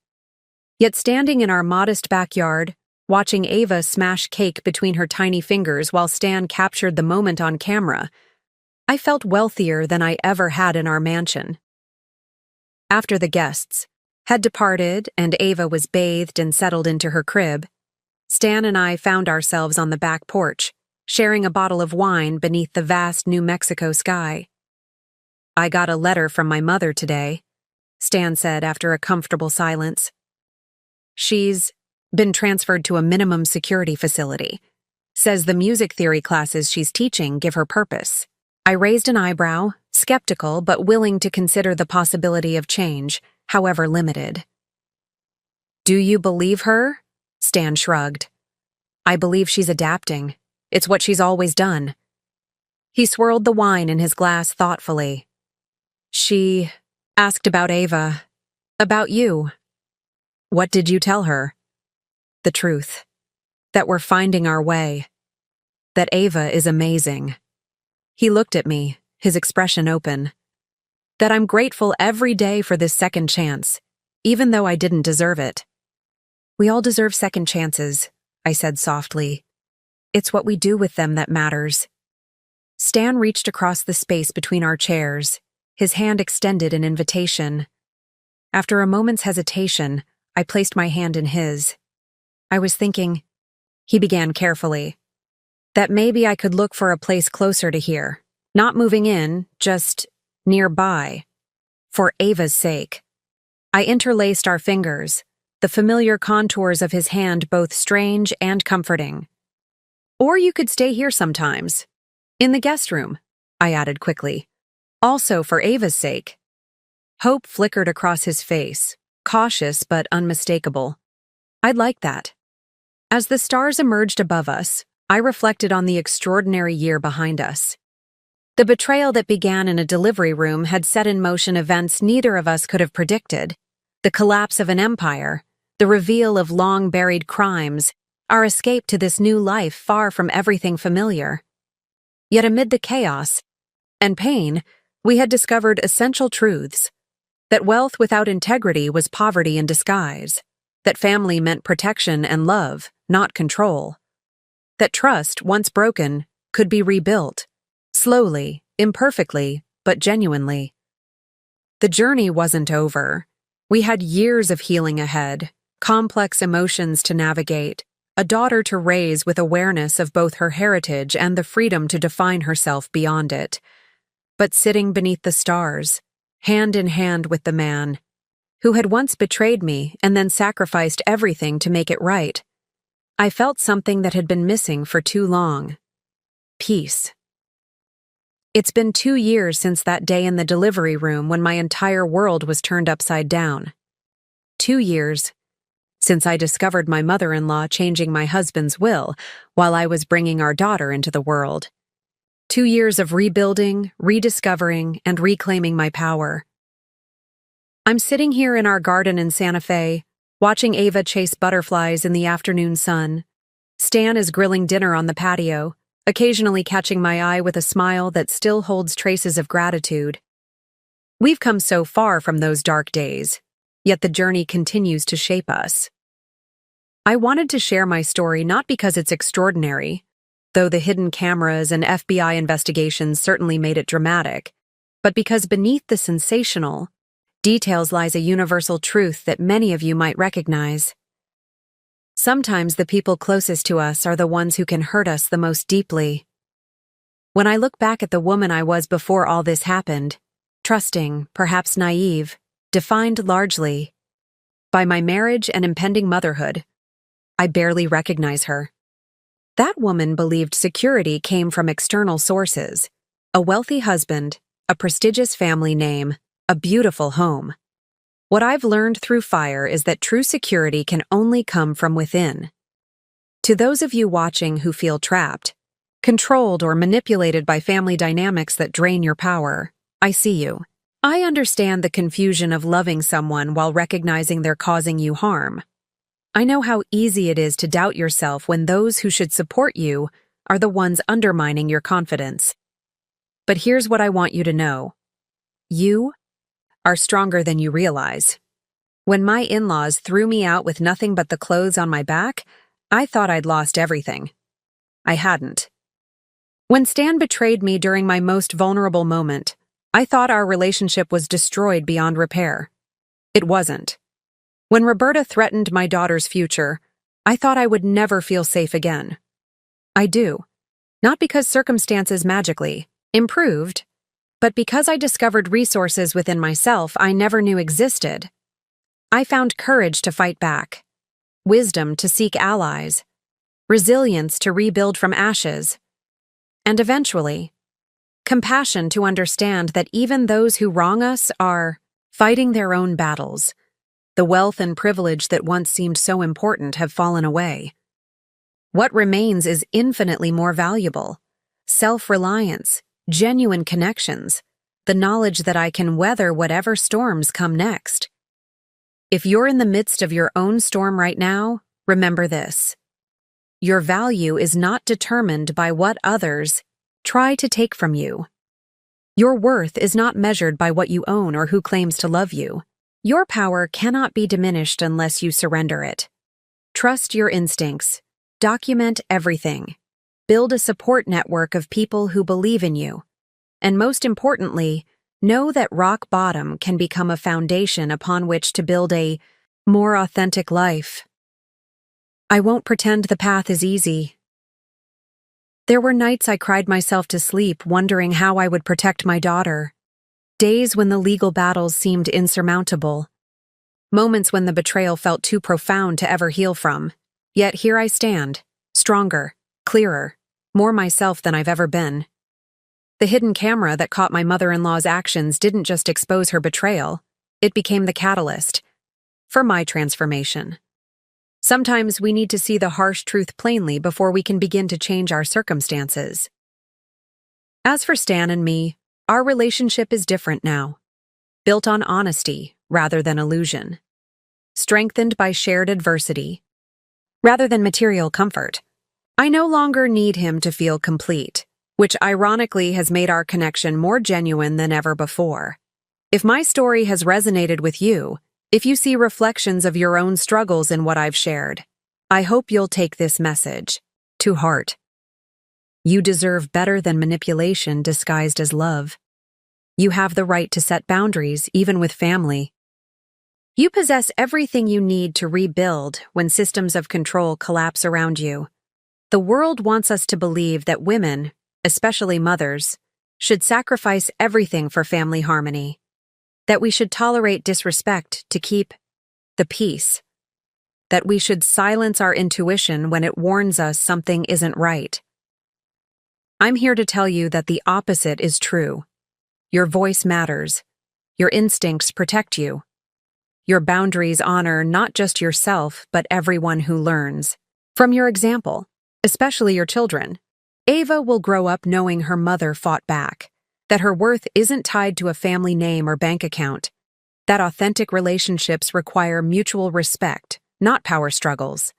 Yet standing in our modest backyard, watching Ava smash cake between her tiny fingers while Stan captured the moment on camera, I felt wealthier than I ever had in our mansion. After the guests had departed and Ava was bathed and settled into her crib, Stan and I found ourselves on the back porch, sharing a bottle of wine beneath the vast New Mexico sky. "I got a letter from my mother today," Stan said after a comfortable silence. "She's been transferred to a minimum security facility. Says the music theory classes she's teaching give her purpose." I raised an eyebrow, skeptical but willing to consider the possibility of change, however limited. "Do you believe her?" Stan shrugged. "I believe she's adapting. It's what she's always done." He swirled the wine in his glass thoughtfully. "She asked about Ava, about you." "What did you tell her?" "The truth. That we're finding our way. That Ava is amazing." He looked at me, his expression open. "That I'm grateful every day for this second chance, even though I didn't deserve it." "We all deserve second chances," I said softly. "It's what we do with them that matters." Stan reached across the space between our chairs, his hand extended in invitation. After a moment's hesitation, I placed my hand in his. "I was thinking," he began carefully, "that maybe I could look for a place closer to here, not moving in, just nearby, for Ava's sake." I interlaced our fingers, the familiar contours of his hand both strange and comforting. "Or you could stay here sometimes. In the guest room," I added quickly. "Also for Ava's sake." Hope flickered across his face, cautious but unmistakable. "I'd like that." As the stars emerged above us, I reflected on the extraordinary year behind us. The betrayal that began in a delivery room had set in motion events neither of us could have predicted. The collapse of an empire, the reveal of long-buried crimes, our escape to this new life far from everything familiar. Yet amid the chaos and pain, we had discovered essential truths. That wealth without integrity was poverty in disguise. That family meant protection and love, not control. That trust, once broken, could be rebuilt. Slowly, imperfectly, but genuinely. The journey wasn't over. We had years of healing ahead, complex emotions to navigate, a daughter to raise with awareness of both her heritage and the freedom to define herself beyond it. But sitting beneath the stars, hand in hand with the man, who had once betrayed me and then sacrificed everything to make it right, I felt something that had been missing for too long. peace. It's been 2 years since that day in the delivery room when my entire world was turned upside down. 2 years since I discovered my mother-in-law changing my husband's will while I was bringing our daughter into the world. 2 years of rebuilding, rediscovering, and reclaiming my power. I'm sitting here in our garden in Santa Fe, watching Ava chase butterflies in the afternoon sun. Stan is grilling dinner on the patio, occasionally catching my eye with a smile that still holds traces of gratitude. We've come so far from those dark days, yet the journey continues to shape us. I wanted to share my story not because it's extraordinary, though the hidden cameras and FBI investigations certainly made it dramatic, but because beneath the sensational details lies a universal truth that many of you might recognize. Sometimes the people closest to us are the ones who can hurt us the most deeply. When I look back at the woman I was before all this happened, trusting, perhaps naive, defined largely by my marriage and impending motherhood, I barely recognize her. That woman believed security came from external sources: a wealthy husband, a prestigious family name, a beautiful home. What I've learned through fire is that true security can only come from within. To those of you watching who feel trapped, controlled, or manipulated by family dynamics that drain your power, I see you. I understand the confusion of loving someone while recognizing they're causing you harm. I know how easy it is to doubt yourself when those who should support you are the ones undermining your confidence. But here's what I want you to know. You are stronger than you realize. When my in-laws threw me out with nothing but the clothes on my back, I thought I'd lost everything. I hadn't. When Stan betrayed me during my most vulnerable moment, I thought our relationship was destroyed beyond repair. It wasn't. When Roberta threatened my daughter's future, I thought I would never feel safe again. I do. Not because circumstances magically improved, but because I discovered resources within myself I never knew existed. I found courage to fight back, wisdom to seek allies, resilience to rebuild from ashes, and eventually, compassion to understand that even those who wrong us are fighting their own battles. The wealth and privilege that once seemed so important have fallen away. What remains is infinitely more valuable: self-reliance, genuine connections, the knowledge that I can weather whatever storms come next. If you're in the midst of your own storm right now, remember this. Your value is not determined by what others try to take from you. Your worth is not measured by what you own or who claims to love you. Your power cannot be diminished unless you surrender it. Trust your instincts. Document everything. Build a support network of people who believe in you. And most importantly, know that rock bottom can become a foundation upon which to build a more authentic life. I won't pretend the path is easy. There were nights I cried myself to sleep wondering how I would protect my daughter. Days when the legal battles seemed insurmountable. Moments when the betrayal felt too profound to ever heal from. Yet here I stand, stronger, clearer, more myself than I've ever been. The hidden camera that caught my mother-in-law's actions didn't just expose her betrayal, it became the catalyst for my transformation. Sometimes we need to see the harsh truth plainly before we can begin to change our circumstances. As for Stan and me, our relationship is different now, built on honesty rather than illusion, strengthened by shared adversity rather than material comfort. I no longer need him to feel complete, which ironically has made our connection more genuine than ever before. If my story has resonated with you, if you see reflections of your own struggles in what I've shared, I hope you'll take this message to heart. You deserve better than manipulation disguised as love. You have the right to set boundaries, even with family. You possess everything you need to rebuild when systems of control collapse around you. The world wants us to believe that women, especially mothers, should sacrifice everything for family harmony, that we should tolerate disrespect to keep the peace, that we should silence our intuition when it warns us something isn't right. I'm here to tell you that the opposite is true. Your voice matters. Your instincts protect you. Your boundaries honor not just yourself, but everyone who learns. From your example, especially your children, Ava will grow up knowing her mother fought back, that her worth isn't tied to a family name or bank account, that authentic relationships require mutual respect, not power struggles.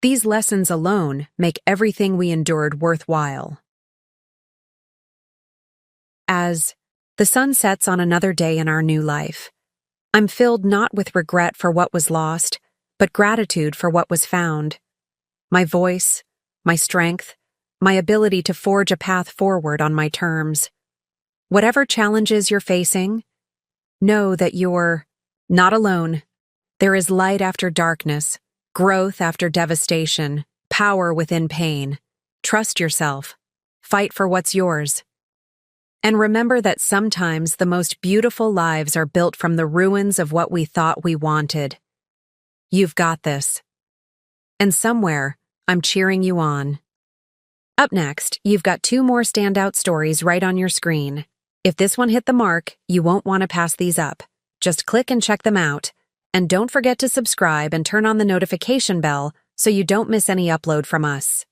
These lessons alone make everything we endured worthwhile. As the sun sets on another day in our new life, I'm filled not with regret for what was lost, but gratitude for what was found. My voice, my strength, my ability to forge a path forward on my terms. Whatever challenges you're facing, know that you're not alone. There is light after darkness, growth after devastation, power within pain. Trust yourself. Fight for what's yours. And remember that sometimes the most beautiful lives are built from the ruins of what we thought we wanted. You've got this. And somewhere, I'm cheering you on. Up next, you've got 2 more standout stories right on your screen. If this one hit the mark, you won't want to pass these up. Just click and check them out. And don't forget to subscribe and turn on the notification bell so you don't miss any upload from us.